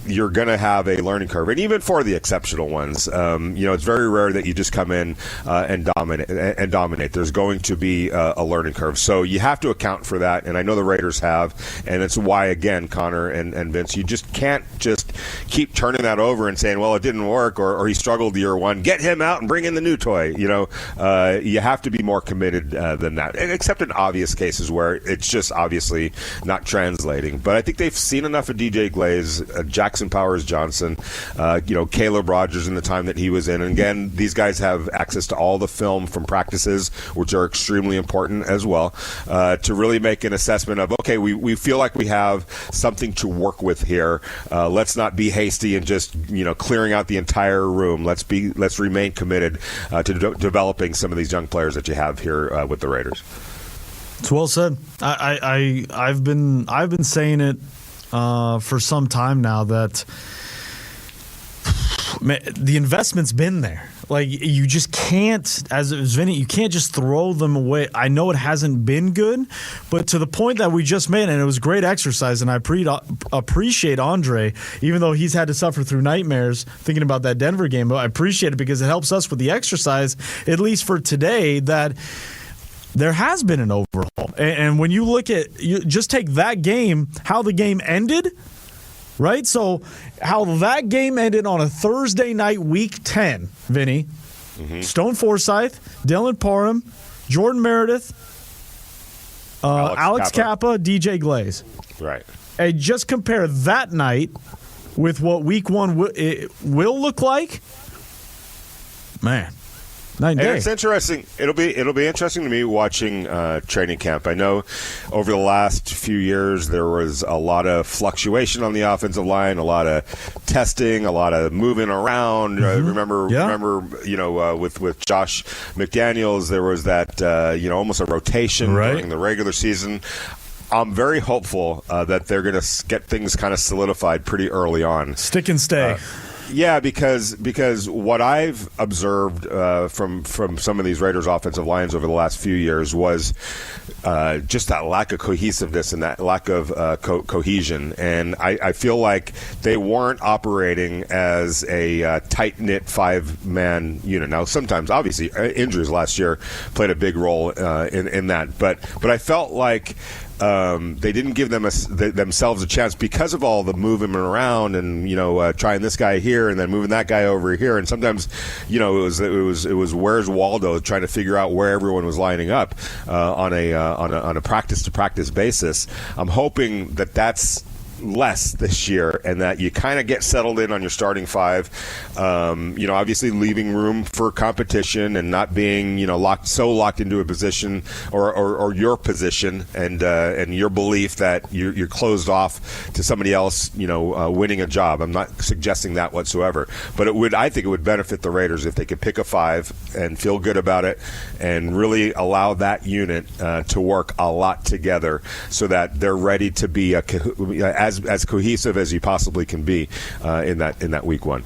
you're going to have a learning curve. And even for the exceptional ones, it's very rare that you just come in and dominate. There's going to be a learning curve. So you have to account for that, and I know the Raiders have, and it's why, again, Connor and Vince, you just can't just keep turning that over and saying, well, it didn't work, or he struggled year 1. Get him out and bring in the new toy. You have to be more committed than that, except in obvious cases where it's just obviously not translating. But I think they've seen enough of DJ Glaze, Jackson Powers Johnson, Caleb Rogers in the time that he was in. And again, these guys have access to all the film from practices, which are extremely important as well, to really make an assessment of, okay, we feel like we have something to work with here. Let's not be hasty and just clearing out the entire room. Let's remain committed to developing some of these young players that you have here with the Raiders. It's well said. I've been saying it for some time now that the investment's been there. Like, you just can't, as Vinny, you can't just throw them away. I know it hasn't been good, but to the point that we just made, and it was great exercise, and I appreciate Andre, even though he's had to suffer through nightmares thinking about that Denver game, but I appreciate it because it helps us with the exercise, at least for today, that there has been an overhaul. And when you look at, just take that game, how the game ended, right? So how that game ended on a Thursday night, week 10, Vinny. Mm-hmm. Stone Forsythe, Dylan Parham, Jordan Meredith, Alex Kappa, DJ Glaze. Right. And just compare that night with what week 1 will look like. Man. And it's interesting. It'll be interesting to me watching training camp. I know over the last few years there was a lot of fluctuation on the offensive line, a lot of testing, a lot of moving around. Mm-hmm. Remember, with Josh McDaniels, there was that almost a rotation during the regular season. I'm very hopeful that they're going to get things kind of solidified pretty early on. Stick and stay. Yeah, because what I've observed from some of these Raiders offensive lines over the last few years was just that lack of cohesiveness and that lack of cohesion. And I feel like they weren't operating as a tight-knit 5-man unit. Now, sometimes, obviously, injuries last year played a big role in that. But I felt like they didn't give themselves a chance because of all the moving around and trying this guy here and then moving that guy over here. And sometimes it was where's Waldo, trying to figure out where everyone was lining up on a practice to practice basis. I'm hoping that that's less this year and that you kind of get settled in on your starting five, obviously leaving room for competition and not being locked into a position or your position and your belief that you're closed off to somebody else winning a job. I'm not suggesting that whatsoever, but I think it would benefit the Raiders if they could pick a five and feel good about it and really allow that unit to work a lot together so that they're ready to be as cohesive as you possibly can be in that week one.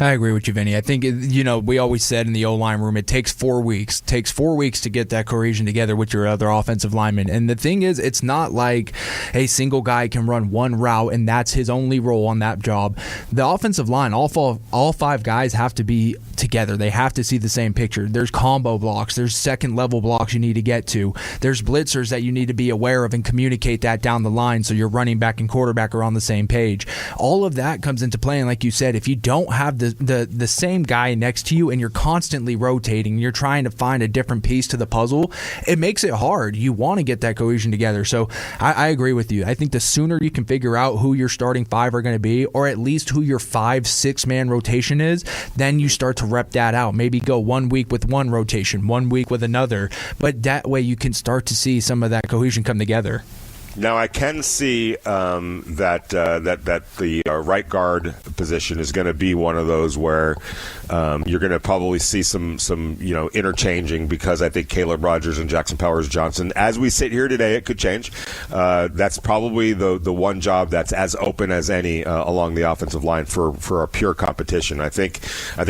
I agree with you, Vinny. I think, we always said in the O-line room, it takes 4 weeks. It takes 4 weeks to get that cohesion together with your other offensive linemen. And the thing is, it's not like a single guy can run one route and that's his only role on that job. The offensive line, all five guys have to be together. They have to see the same picture. There's combo blocks. There's second-level blocks you need to get to. There's blitzers that you need to be aware of and communicate that down the line so your running back and quarterback are on the same page. All of that comes into play, and like you said, if you don't have the same guy next to you and you're constantly rotating, you're trying to find a different piece to the puzzle, it makes it hard. You want to get that cohesion together. So I agree with you. I think the sooner you can figure out who your starting five are going to be, or at least who your 5-6 man rotation is, then you start to rep that out. Maybe go 1 week with one rotation, 1 week with another, but that way you can start to see some of that cohesion come together. Now I can see that the right guard position is going to be one of those where you're going to probably see some interchanging, because I think Caleb Rogers and Jackson Powers-Johnson, as we sit here today, it could change. That's probably the one job that's as open as any along the offensive line for a pure competition. I think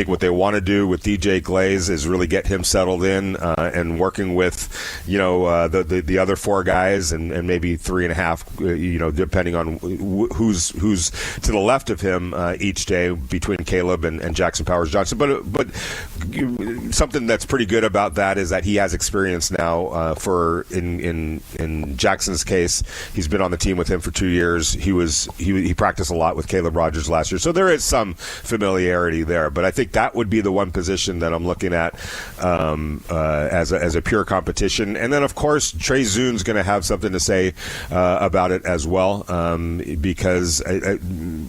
what they want to do with DJ Glaze is really get him settled in and working with the other four guys and maybe 3.5, depending on who's to the left of him each day between Caleb and Jackson Powers-Johnson. But something that's pretty good about that is that he has experience now. In Jackson's case, he's been on the team with him for 2 years. He practiced a lot with Caleb Rogers last year, so there is some familiarity there. But I think that would be the one position that I'm looking at as a pure competition. And then of course Trey Zune's going to have something to say about it as well, because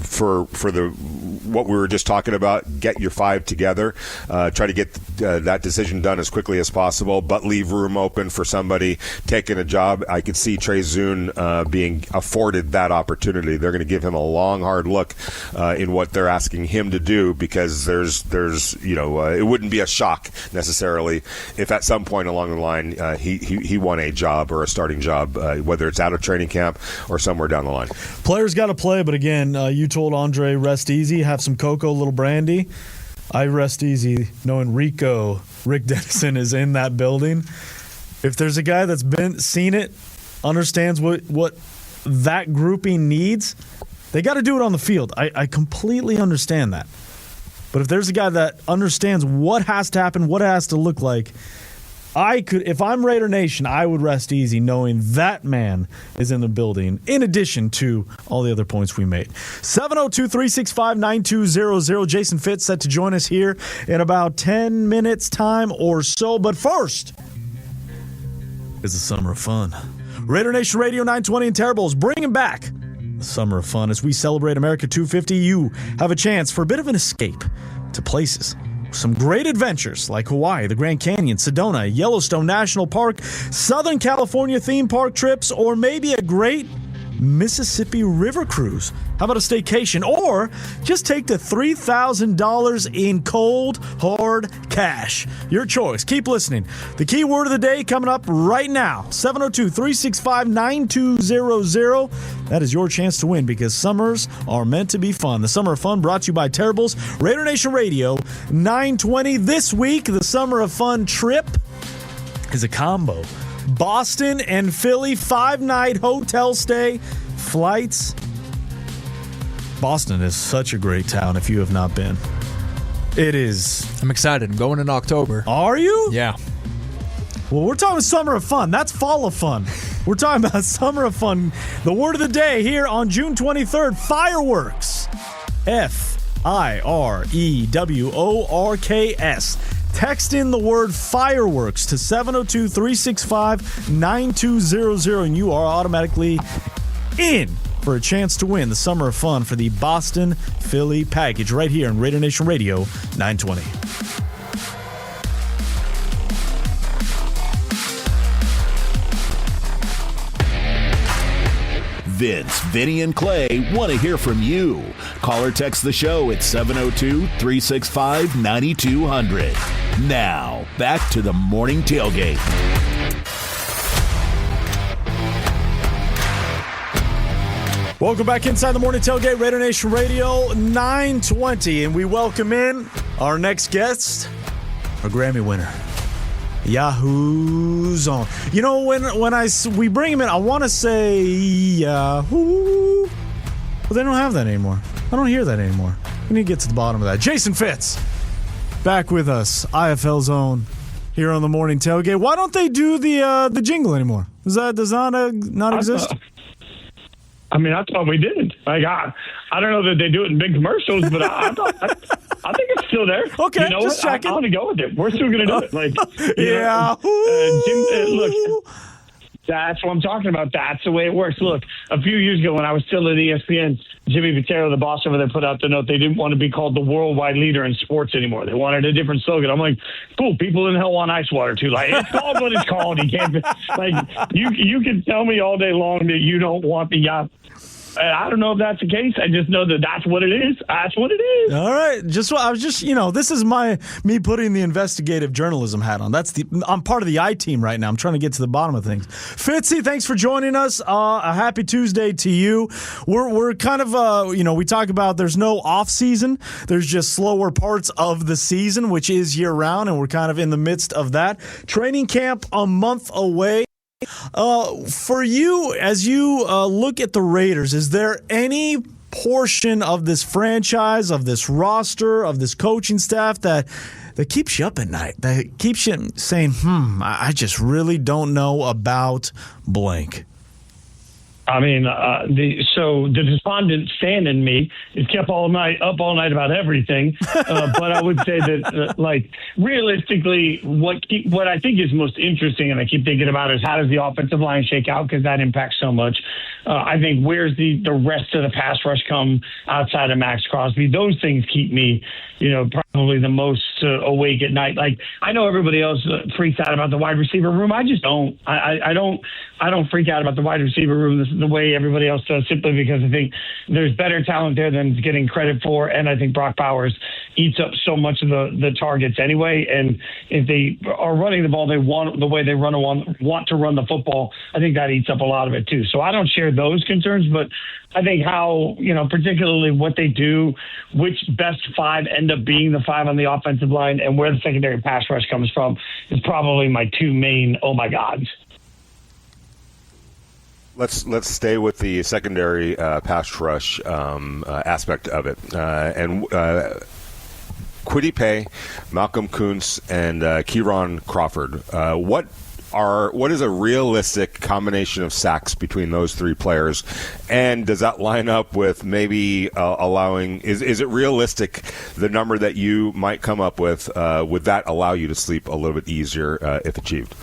for what we were just talking about, get your five together, try to get that decision done as quickly as possible, but leave room open for somebody taking a job. I could see Trey Zune being afforded that opportunity. They're going to give him a long, hard look in what they're asking him to do, because there's it wouldn't be a shock necessarily if at some point along the line he won a job or a starting job, whether it's out of training camp or somewhere down the line. Players got to play, but again, you told Andre, rest easy, have some cocoa, a little brandy. I rest easy knowing Rick Dennison is in that building. If there's a guy that's seen it, understands what that grouping needs, they got to do it on the field. I completely understand that. But if there's a guy that understands what has to happen, what it has to look like, if I'm Raider Nation, I would rest easy knowing that man is in the building, in addition to all the other points we made. 702-365-9200. Jason Fitz set to join us here in about 10 minutes time or so. But first is the Summer of Fun. Raider Nation Radio 920 and Terribles bringing back the Summer of Fun. As we celebrate America 250, you have a chance for a bit of an escape to places. Some great adventures like Hawaii, the Grand Canyon, Sedona, Yellowstone National Park, Southern California theme park trips, or maybe a great Mississippi River cruise. How about a staycation? Or just take the $3,000 in cold, hard cash. Your choice. Keep listening. The key word of the day coming up right now. 702-365-9200. That is your chance to win, because summers are meant to be fun. The Summer of Fun brought to you by Terribles, Raider Nation Radio 920. This week, the Summer of Fun trip is a combo. Boston and Philly, 5-night hotel stay, flights. Boston is such a great town if you have not been. It is. I'm excited. I'm going in October. Are you? Yeah. Well, we're talking Summer of Fun. That's fall of fun. We're talking about Summer of Fun. The word of the day here on June 23rd, fireworks. Fireworks. Text in the word fireworks to 702-365-9200, and you are automatically in for a chance to win the Summer of Fun for the Boston Philly package right here on Raider Nation Radio 920. Vince, Vinny, and Clay want to hear from you. Call or text the show at 702-365-9200. Now, back to the morning tailgate. Welcome back inside the morning tailgate, Raider Nation Radio 920, and we welcome in our next guest, our Grammy winner, Yahoo's own. You know, when we bring him in, I want to say Yahoo, but they don't have that anymore. I don't hear that anymore. We need to get to the bottom of that. Jason Fitz, back with us, IFL's own, here on the morning tailgate. Why don't they do the jingle anymore? Does that not exist? I mean, I thought we did. Like, I don't know that they do it in big commercials, but I think it's still there. Okay, you know just checking. I'm going to go with it. We're still going to do it. Like, yeah. Look, that's what I'm talking about. That's the way it works. Look, a few years ago when I was still at ESPN, Jimmy Vitero, the boss over there, put out the note they didn't want to be called the worldwide leader in sports anymore. They wanted a different slogan. I'm like, cool, people in hell want ice water too. Like, it's called what it's called. You can't, like, you can tell me all day long that you don't want the I don't know if that's the case. I just know that that's what it is. That's what it is. All right. This is me putting the investigative journalism hat on. I'm part of the I-team right now. I'm trying to get to the bottom of things. Fitzy, thanks for joining us. A happy Tuesday to you. We're kind of, we talk about there's no off season. There's just slower parts of the season, which is year round, and we're kind of in the midst of that. Training camp a month away. For you, as you look at the Raiders, is there any portion of this franchise, of this roster, of this coaching staff that keeps you up at night, that keeps you saying, I just really don't know about blank? I mean, the despondent fan in me is kept up all night about everything. But I would say that, realistically, what I think is most interesting, and I keep thinking about, is how does the offensive line shake out, because that impacts so much. I think where's the rest of the pass rush come outside of Max Crosby? Those things keep me, probably the most awake at night. Like, I know everybody else freaks out about the wide receiver room. I just don't. I don't freak out about the wide receiver room the way everybody else does, simply because I think there's better talent there than it's getting credit for, and I think Brock Bowers eats up so much of the targets anyway. And if they are running the ball, they want the way they want to run the football. I think that eats up a lot of it too. So I don't share those concerns, but I think how, particularly what they do, which best five end up being the five on the offensive line, and where the secondary pass rush comes from is probably my two main oh my gods. Let's stay with the secondary pass rush aspect of it. And Kwity Paye, Malcolm Kuntz, and Kieran Crawford. What is a realistic combination of sacks between those three players? And does that line up with maybe allowing – is it realistic, the number that you might come up with, would that allow you to sleep a little bit easier if achieved?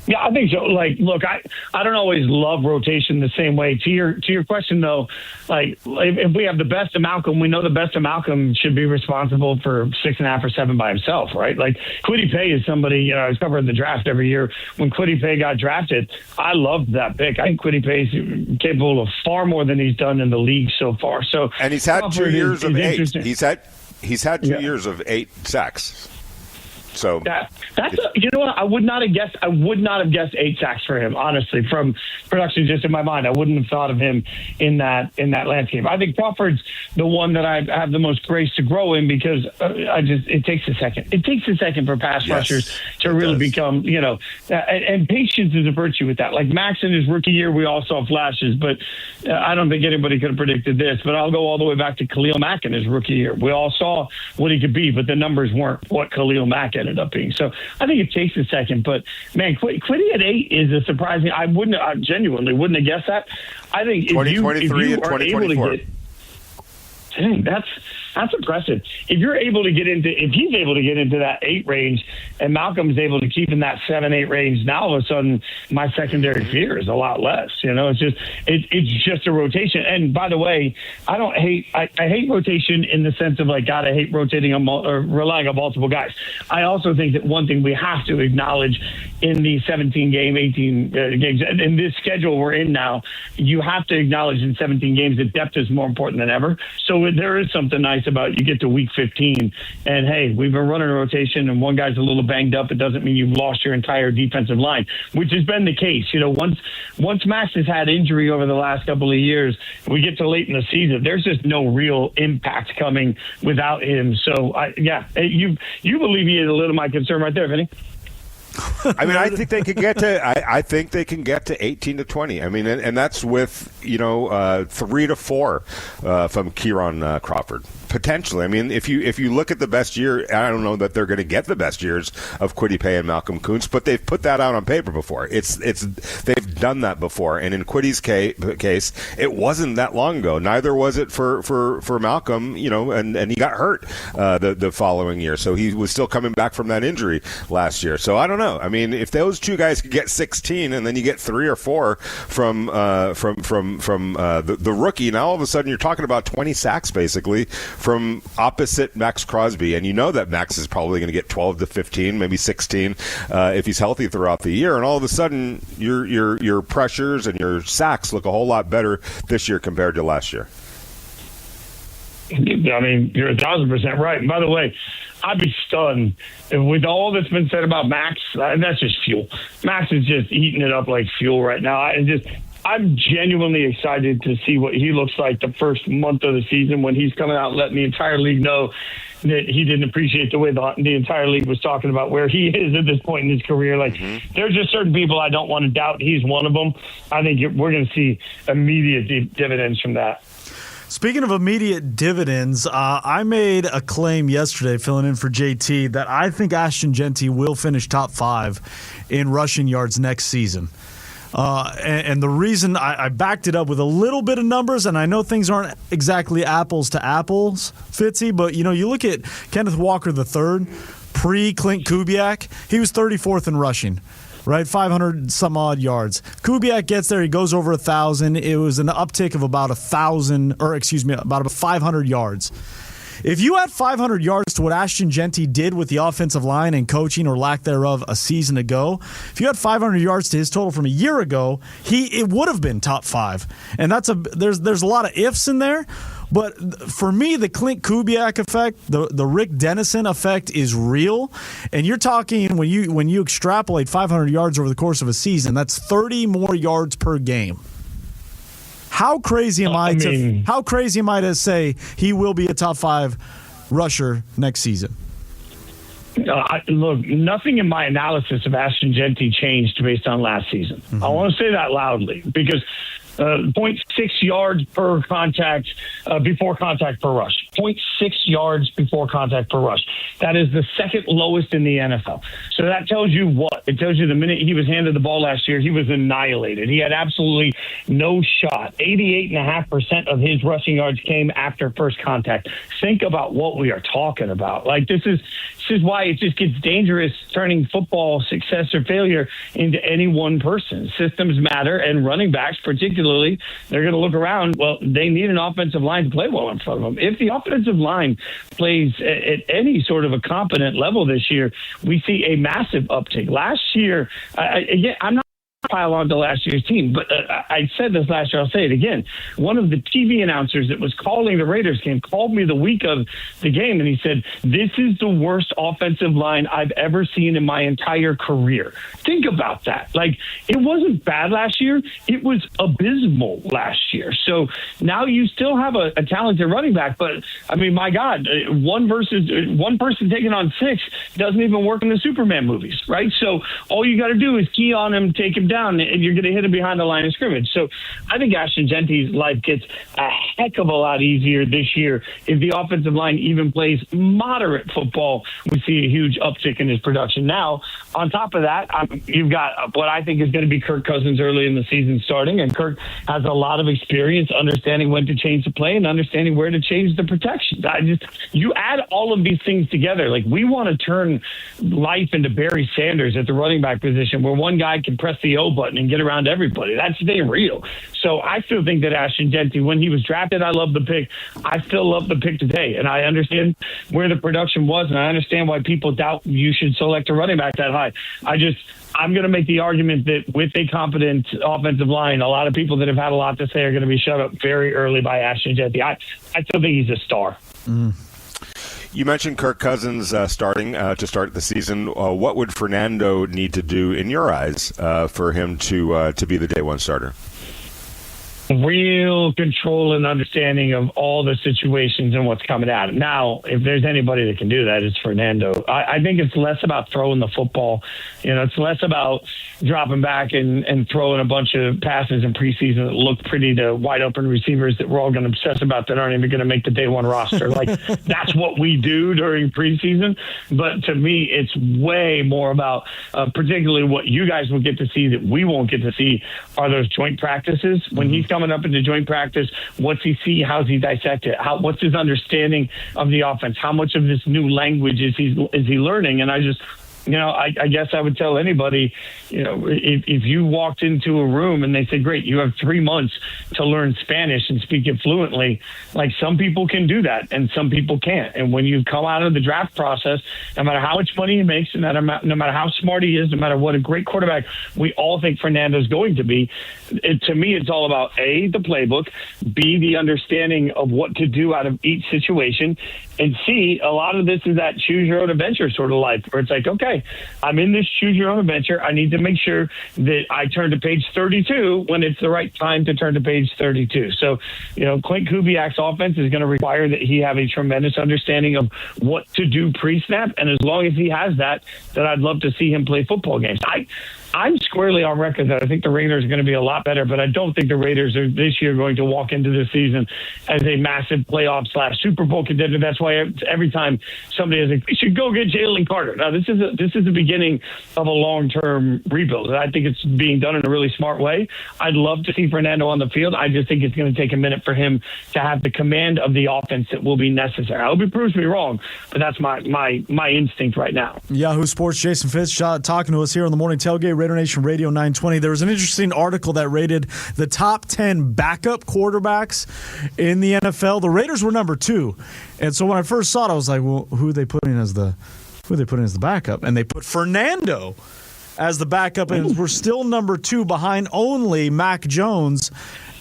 Yeah, I think so. Like, look, I don't always love rotation the same way. To your question, though, like, if we have the best of Malcolm, we know the best of Malcolm should be responsible for 6.5 or 7 by himself, right? Like, Kwity Paye is somebody, I was covering the draft every year. When Kwity Paye got drafted, I loved that pick. I think Kwity Paye is capable of far more than he's done in the league so far. So, and he's had 2 years of 8. He's had 2 years of 8 sacks. So you know what? I would not have guessed 8 sacks for him, honestly, from production just in my mind. I wouldn't have thought of him in that landscape. I think Crawford's the one that I have the most grace to grow in, because it takes a second. It takes a second for pass rushers to really become, and patience is a virtue with that. Like Max in his rookie year, we all saw flashes, but I don't think anybody could have predicted this. But I'll go all the way back to Khalil Mack in his rookie year. We all saw what he could be, but the numbers weren't what Khalil Mack ended up being. So I think it takes a second. But, man, Quiddy at 8 is a surprising. I genuinely wouldn't have guessed that. I think 2023 and 2024. Dang, that's impressive. If he's able to get into that 8 range, and Malcolm's able to keep in that 7-8 range, now all of a sudden my secondary fear is a lot less. It's just a rotation. And by the way, I hate rotation in the sense of I hate rotating or relying on multiple guys. I also think that one thing we have to acknowledge in the 18 games, in this schedule we're in now, you have to acknowledge in 17 games that depth is more important than ever. So there is something nice about you get to week 15 and, hey, we've been running a rotation and one guy's a little banged up. It doesn't mean you've lost your entire defensive line, which has been the case. Once Max has had injury over the last couple of years, we get to late in the season, there's just no real impact coming without him. So, you believe he is a little my concern right there, Vinny. I mean, I think they can get to. I think they can get to 18 to 20. I mean, and that's with 3 to 4 from Kieran Crawford. Potentially. I mean, if you look at the best year, I don't know that they're going to get the best years of Kwity Paye and Malcolm Kuntz, but they've put that out on paper before. They've done that before, and in Quity's case, it wasn't that long ago. Neither was it for Malcolm, and he got hurt the following year, so he was still coming back from that injury last year. So I don't know. I mean, if those two guys could get 16, and then you get 3 or 4 from the rookie, now all of a sudden you're talking about 20 sacks basically from opposite Max Crosby, and you know that Max is probably going to get 12 to 15, maybe 16 if he's healthy throughout the year, and all of a sudden your pressures and your sacks look a whole lot better this year compared to last year. I mean, you're 1,000% right. And by the way, I'd be stunned if with all that's been said about Max. That's just fuel. Max is just eating it up like fuel right now. I'm genuinely excited to see what he looks like the first month of the season when he's coming out and letting the entire league know that he didn't appreciate the way the entire league was talking about where he is at this point in his career. There's just certain people I don't want to doubt. He's one of them. I think we're going to see immediate dividends from that. Speaking of immediate dividends, I made a claim yesterday, filling in for JT, that I think Ashton Jeanty will finish top 5 in rushing yards next season. And the reason I backed it up with a little bit of numbers, and I know things aren't exactly apples to apples, Fitzy, but you look at Kenneth Walker III, pre-Clint Kubiak, he was 34th in rushing. Right, 500 some odd yards. Kubiak gets there, he goes over 1,000. It was an uptick of about 500 yards. If you add 500 yards to what Ashton Jeanty did with the offensive line and coaching or lack thereof a season ago, if you had 500 yards to his total from a year ago, it would have been top 5. And there's a lot of ifs in there. But for me, the Clint Kubiak effect, the Rick Dennison effect is real. And you're talking when you extrapolate 500 yards over the course of a season, that's 30 more yards per game. How crazy am I to say he will be a top 5 rusher next season? Look, nothing in my analysis of Ashton Jeanty changed based on last season. Mm-hmm. I want to say that loudly because 0.6 yards per contact before contact per rush. 0.6 yards before contact per rush. That is the second lowest in the NFL. So that tells you what? It tells you the minute he was handed the ball last year, he was annihilated. He had absolutely no shot. 88.5% of his rushing yards came after first contact. Think about what we are talking about. This is why it just gets dangerous turning football success or failure into any one person. Systems matter, and running backs particularly, they're going to look around. Well, they need an offensive line to play well in front of them. If the offensive line plays at any sort of a competent level this year, we see a massive uptick. Last year, I'm not pile on to last year's team, but I said this last year, I'll say it again. One of the TV announcers that was calling the Raiders game called me the week of the game, and he said, "This is the worst offensive line I've ever seen in my entire career." Think about that. It wasn't bad last year. It was abysmal last year. So now you still have a talented running back, but I mean, my God, one person taking on 6 doesn't even work in the Superman movies, right? So all you got to do is key on him, take him down, down and you're going to hit him behind the line of scrimmage. So I think Ashton Genty's life gets a heck of a lot easier this year. If the offensive line even plays moderate football, we see a huge uptick in his production. Now, on top of that, you've got what I think is going to be Kirk Cousins early in the season starting, and Kirk has a lot of experience understanding when to change the play and understanding where to change the protections. You add all of these things together. Like, we want to turn life into Barry Sanders at the running back position, where one guy can press the O button and get around everybody. That's real. So I still think that Ashton Genty, when he was drafted, I love the pick. I still love the pick today, and I understand where the production was, and I understand why people doubt you should select a running back that high. I'm going to make the argument that with a competent offensive line, a lot of people that have had a lot to say are going to be shut up very early by Ashton Genty. I still think he's a star. You mentioned Kirk Cousins starting to start the season. What would Fernando need to do, in your eyes, for him to be the day one starter? Real control and understanding of all the situations and what's coming at him. Now, if there's anybody that can do that, it's Fernando. I think it's less about throwing the football. It's less about dropping back and throwing a bunch of passes in preseason that look pretty to wide open receivers that we're all going to obsess about that aren't even going to make the day one roster. Like, that's what we do during preseason. But to me, it's way more about particularly what you guys will get to see that we won't get to see are those joint practices. When he's coming up into joint practice, what's he see? How's he dissect it? What's his understanding of the offense? How much of this new language is he learning? And I guess I would tell anybody, if you walked into a room and they said, great, you have 3 months to learn Spanish and speak it fluently, like, some people can do that and some people can't. And when you come out of the draft process, no matter how much money he makes, no matter how smart he is, no matter what a great quarterback we all think Fernando's going to be, to me, it's all about A, the playbook, B, the understanding of what to do out of each situation, and C, a lot of this is that choose your own adventure sort of life, where it's like, okay, I'm in this choose your own adventure. I need to make sure that I turn to page 32 when it's the right time to turn to page 32. So, Clint Kubiak's offense is going to require that he have a tremendous understanding of what to do pre-snap. And as long as he has that, then I'd love to see him play football games. I'm squarely on record that I think the Raiders are going to be a lot better, but I don't think the Raiders are this year going to walk into the season as a massive playoff / Super Bowl contender. That's why every time somebody is like, we should go get Jalen Carter. Now, this is the beginning of a long-term rebuild, and I think it's being done in a really smart way. I'd love to see Fernando on the field. I just think it's going to take a minute for him to have the command of the offense that will be necessary. I hope he proves me wrong, but that's my instinct right now. Yahoo Sports' Jason Fitz talking to us here on the Morning Tailgate, Raider Nation Radio 920. There was an interesting article that rated the top 10 backup quarterbacks in the NFL. The Raiders were number 2. And so when I first saw it, I was like, well, who are they putting as the backup? And they put Fernando as the backup, and we're still number 2 behind only Mac Jones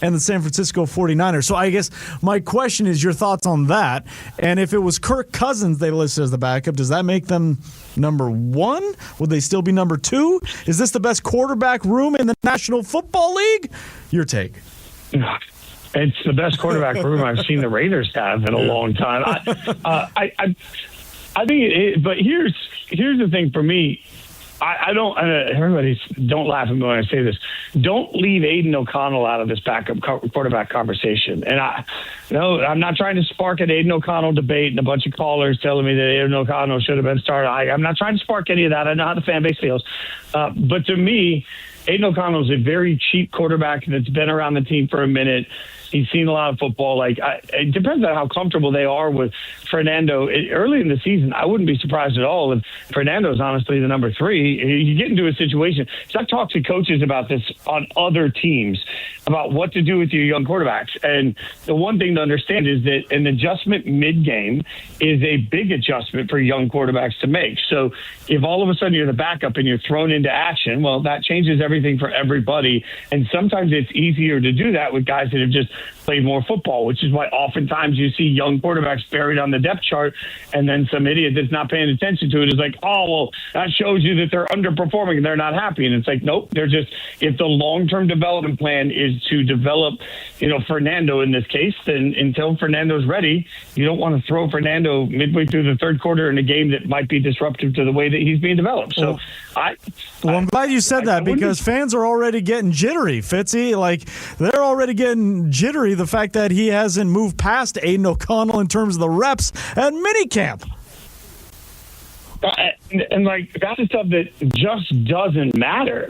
and the San Francisco 49ers. So I guess my question is your thoughts on that. And if it was Kirk Cousins they listed as the backup, does that make them number 1? Would they still be number 2? Is this the best quarterback room in the National Football League? Your take. It's the best quarterback room I've seen the Raiders have in a long time. I think but here's the thing for me. I don't. Everybody, don't laugh at me when I say this. Don't leave Aiden O'Connell out of this backup quarterback conversation. And I'm not trying to spark an Aiden O'Connell debate and a bunch of callers telling me that Aiden O'Connell should have been started. I'm not trying to spark any of that. I know how the fan base feels. But to me, Aiden O'Connell is a very cheap quarterback that's been around the team for a minute. He's seen a lot of football. It depends on how comfortable they are with Fernando. Early in the season, I wouldn't be surprised at all if Fernando's honestly the number 3. You get into a situation. So I've talked to coaches about this on other teams about what to do with your young quarterbacks. And the one thing to understand is that an adjustment mid-game is a big adjustment for young quarterbacks to make. So if all of a sudden you're the backup and you're thrown into action, well, that changes everything for everybody. And sometimes it's easier to do that with guys that have just played more football, which is why oftentimes you see young quarterbacks buried on the depth chart, and then some idiot that's not paying attention to it is like, oh, well, that shows you that they're underperforming and they're not happy. And it's like, nope, they're just, if the long-term development plan is to develop, Fernando in this case, then until Fernando's ready, you don't want to throw Fernando midway through the third quarter in a game that might be disruptive to the way that he's being developed. So I'm glad you said that, because fans are already getting jittery, Fitzy. Like, they're already getting jittery, the fact that he hasn't moved past Aiden O'Connell in terms of the reps at minicamp. And that's the stuff that just doesn't matter.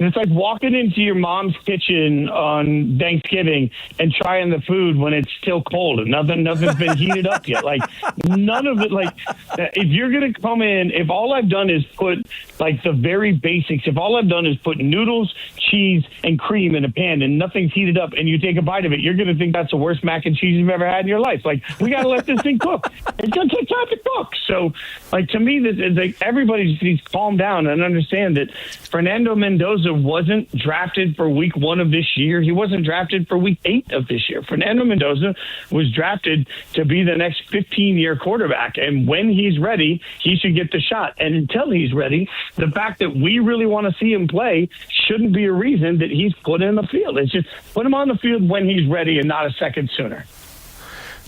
It's like walking into your mom's kitchen on Thanksgiving and trying the food when it's still cold and nothing's been heated up yet. Like, none of it. Like, if you're going to come in, if all I've done is put the very basics, if all I've done is put noodles, cheese, and cream in a pan and nothing's heated up, and you take a bite of it, you're going to think that's the worst mac and cheese you've ever had in your life. Like, we got to let this thing cook. It's going to take time to cook. So, to me, this is everybody just needs to calm down and understand that Fernando Mendoza wasn't drafted for week 1 of this year. He wasn't drafted for week 8 of this year. Fernando Mendoza was drafted to be the next 15-year quarterback. And when he's ready, he should get the shot. And until he's ready, the fact that we really want to see him play shouldn't be a reason that he's put in the field. It's just put him on the field when he's ready and not a second sooner.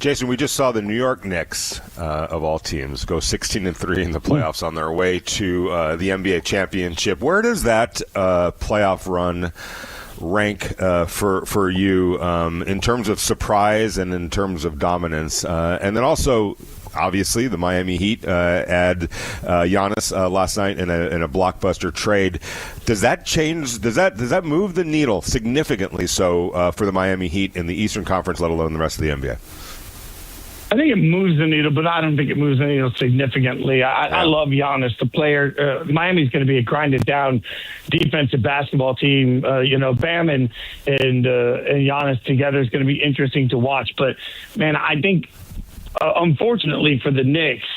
Jason, we just saw the New York Knicks, of all teams, go 16-3 in the playoffs on their way to the NBA championship. Where does that playoff run rank for you in terms of surprise and in terms of dominance? And then also, obviously, the Miami Heat add Giannis last night in a blockbuster trade. Does that change? Does that move the needle significantly so for the Miami Heat in the Eastern Conference, let alone the rest of the NBA? I think it moves the needle, but I don't think it moves the needle significantly. I love Giannis, the player. Miami's going to be a grinded-down defensive basketball team. Bam and Giannis together is going to be interesting to watch. But, man, I think, unfortunately for the Knicks,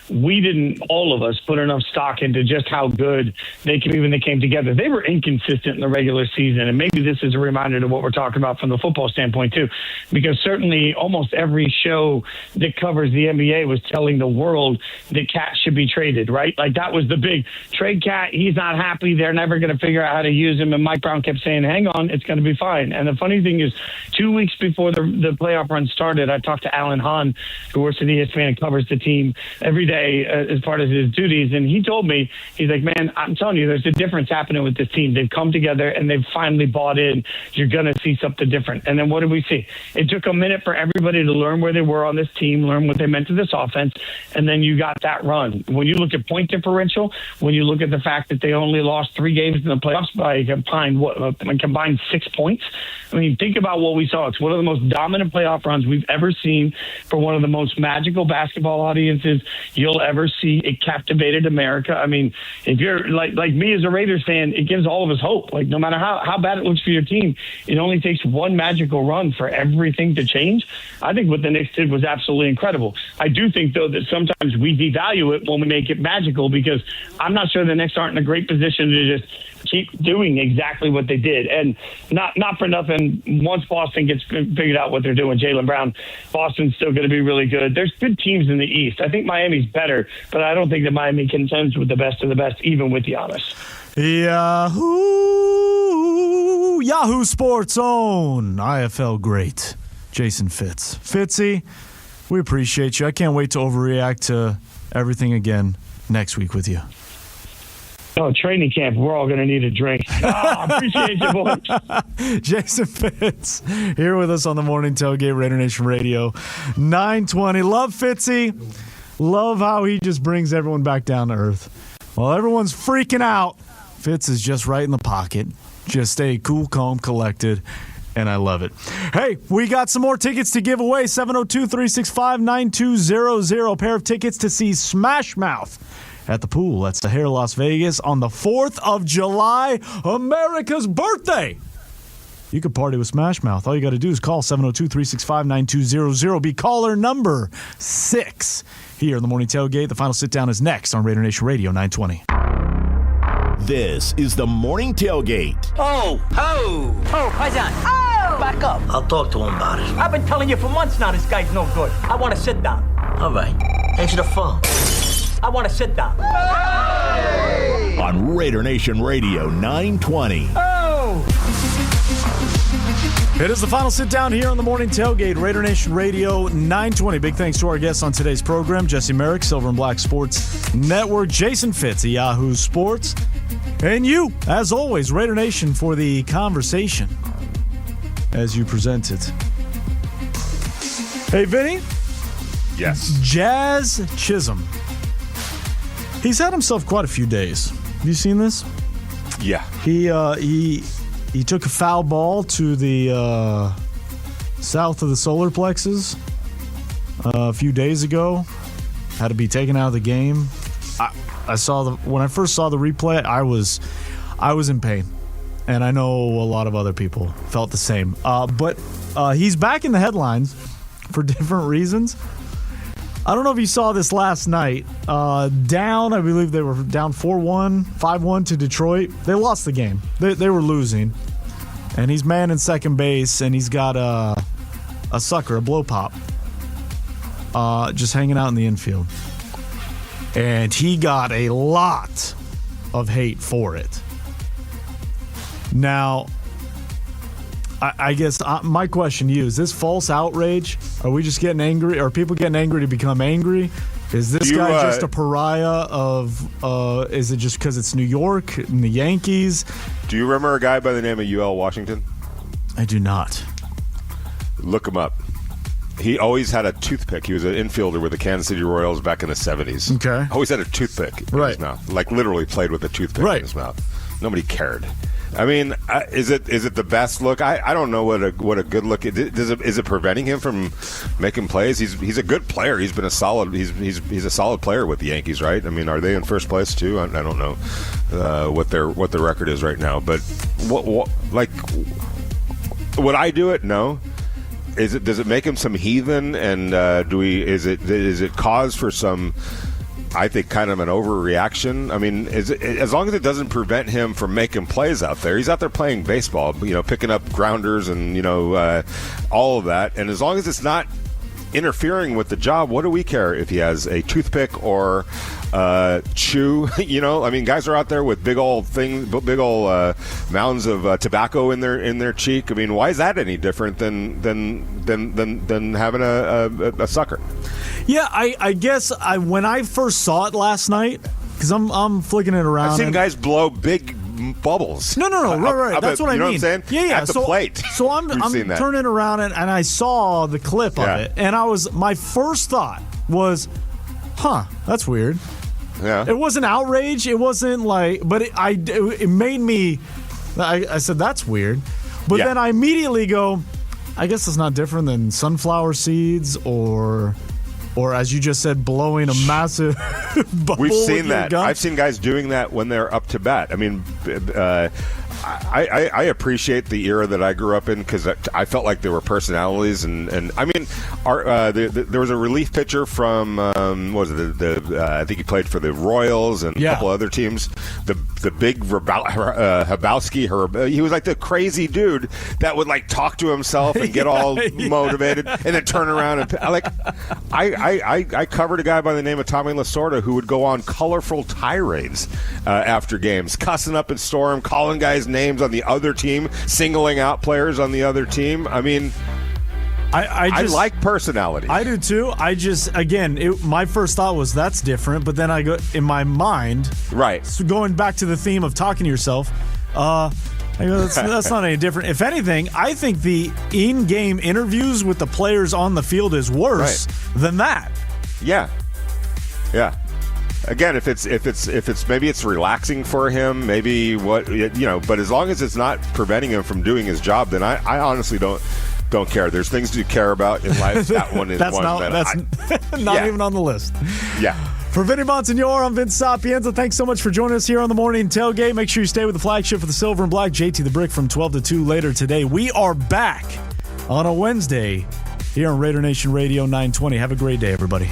we didn't, all of us, put enough stock into just how good they came when they came together. They were inconsistent in the regular season, and maybe this is a reminder to what we're talking about from the football standpoint, too, because certainly almost every show that covers the NBA was telling the world that Cat should be traded, right? Like, that was the big trade Cat. He's not happy. They're never going to figure out how to use him, and Mike Brown kept saying, hang on, it's going to be fine. And the funny thing is, 2 weeks before the playoff run started, I talked to Alan Hahn, who works at ESPN and covers the team every day as part of his duties, and he told me, he's like, man, I'm telling you, there's a difference happening with this team. They've come together and they've finally bought in. You're going to see something different. And then what did we see? It took a minute for everybody to learn where they were on this team, learn what they meant to this offense, and then you got that run. When you look at point differential, when you look at the fact that they only lost 3 games in the playoffs by a combined 6 points, I mean, think about what we saw. It's one of the most dominant playoff runs we've ever seen for one of the most magical basketball audiences you'll ever see. It captivated America. I mean, if you're like me as a Raiders fan, it gives all of us hope. Like, no matter how bad it looks for your team, it only takes one magical run for everything to change. I think what the Knicks did was absolutely incredible. I do think, though, that sometimes we devalue it when we make it magical, because I'm not sure the Knicks aren't in a great position to just keep doing exactly what they did. And not for nothing, once Boston gets figured out what they're doing, Jaylen Brown, Boston's still going to be really good. There's good teams in the East. I think Miami's better, but I don't think that Miami contends with the best of the best, even with Giannis. Yahoo Sports own IFL great Jason Fitz. Fitzy, we appreciate you. I can't wait to overreact to everything again next week with you. Oh, training camp. We're all going to need a drink. Appreciate you, boys. Jason Fitz here with us on the Morning Tailgate, Raider Nation Radio 920. Love Fitzy. Love how he just brings everyone back down to earth. While everyone's freaking out, Fitz is just right in the pocket. Just stay cool, calm, collected, and I love it. Hey, we got some more tickets to give away. 702-365-9200. A pair of tickets to see Smash Mouth at the pool. That's the Hair Las Vegas on the 4th of July, America's birthday. You can party with Smash Mouth. All you got to do is call 702-365-9200. Be caller number 6 here in the Morning Tailgate. The final sit-down is next on Raider Nation Radio 920. This is the Morning Tailgate. Oh, Paisan. Oh! Back up. I'll talk to him about it. I've been telling you for months now this guy's no good. I want to sit down. All right. Answer the phone. I want to sit down. Hey! On Raider Nation Radio 920. It is the final sit down here on the Morning Tailgate, Raider Nation Radio 920. Big thanks to our guests on today's program, Jesse Merrick, Silver and Black Sports Network, Jason Fitz, Yahoo Sports, and you, as always, Raider Nation, for the conversation as you present it. Hey, Vinny? Yes. Jazz Chisholm. He's had himself quite a few days. Have you seen this? Yeah. He took a foul ball to the south of the solar plexus a few days ago. Had to be taken out of the game. When I first saw the replay, I was in pain, and I know a lot of other people felt the same. But he's back in the headlines for different reasons. I don't know if you saw this last night. Down, I believe they were down 4-1, 5-1 to Detroit. They lost the game. They were losing. And he's manning second base, and he's got a sucker, a blow pop, just hanging out in the infield. And he got a lot of hate for it. Now, I guess my question to you, is this false outrage? Are we just getting angry? Are people getting angry to become angry? Is this guy just a pariah of, is it just because it's New York and the Yankees? Do you remember a guy by the name of UL Washington? I do not. Look him up. He always had a toothpick. He was an infielder with the Kansas City Royals back in the 70s. Okay. Always had a toothpick in his mouth. Like literally played with a toothpick in his mouth. Nobody cared. I mean, is it the best look? I don't know what a good look is. Is it preventing him from making plays? He's a good player. He's been a solid. He's a solid player with the Yankees, right? I mean, are they in first place too? I don't know what their record is right now. But what would I do it? No. Does it make him some heathen? And is it cause for some? I think kind of an overreaction. I mean, as long as it doesn't prevent him from making plays out there, he's out there playing baseball, picking up grounders and, all of that. And as long as it's not interfering with the job, what do we care if he has a toothpick or chew? I mean, guys are out there with big old mounds of tobacco in their cheek. I mean, why is that any different than having a sucker? Yeah, I guess when I first saw it last night, because I'm flicking it around. I've seen guys blow big bubbles. No, right. That's what I mean. You know what I'm saying? Yeah. At the plate. So I'm turning around and I saw the clip of it, and my first thought was, that's weird. Yeah. It wasn't outrage. It wasn't but it made me. I said that's weird, but then I immediately go, I guess it's not different than sunflower seeds or as you just said, blowing a massive bubble. We've seen that. Gun. I've seen guys doing that when they're up to bat. I mean, I appreciate the era that I grew up in because I felt like there were personalities, and I mean, there was a relief pitcher from what was it? I think he played for the Royals and a couple other teams. The big Habowski, he was like the crazy dude that would like talk to himself and get all motivated, and then turn around and I covered a guy by the name of Tommy Lasorda who would go on colorful tirades after games, cussing up and storm, calling guys names on the other team, singling out players on the other team. I mean, I like personality. I do too. My first thought was that's different, but then I go in my mind, right? So going back to the theme of talking to yourself, I go, that's not any different. If anything, I think the in-game interviews with the players on the field is worse than that. Yeah. Again, if it's maybe it's relaxing for him, maybe but as long as it's not preventing him from doing his job, then I honestly don't care. There's things to care about in life. That one is that's one not even on the list. Yeah. For Vinny Bonsignore, I'm Vince Sapienza. Thanks so much for joining us here on the Morning Tailgate. Make sure you stay with the flagship for the Silver and Black, JT the Brick, from 12 to 2 later today. We are back on a Wednesday here on Raider Nation Radio 920. Have a great day, everybody.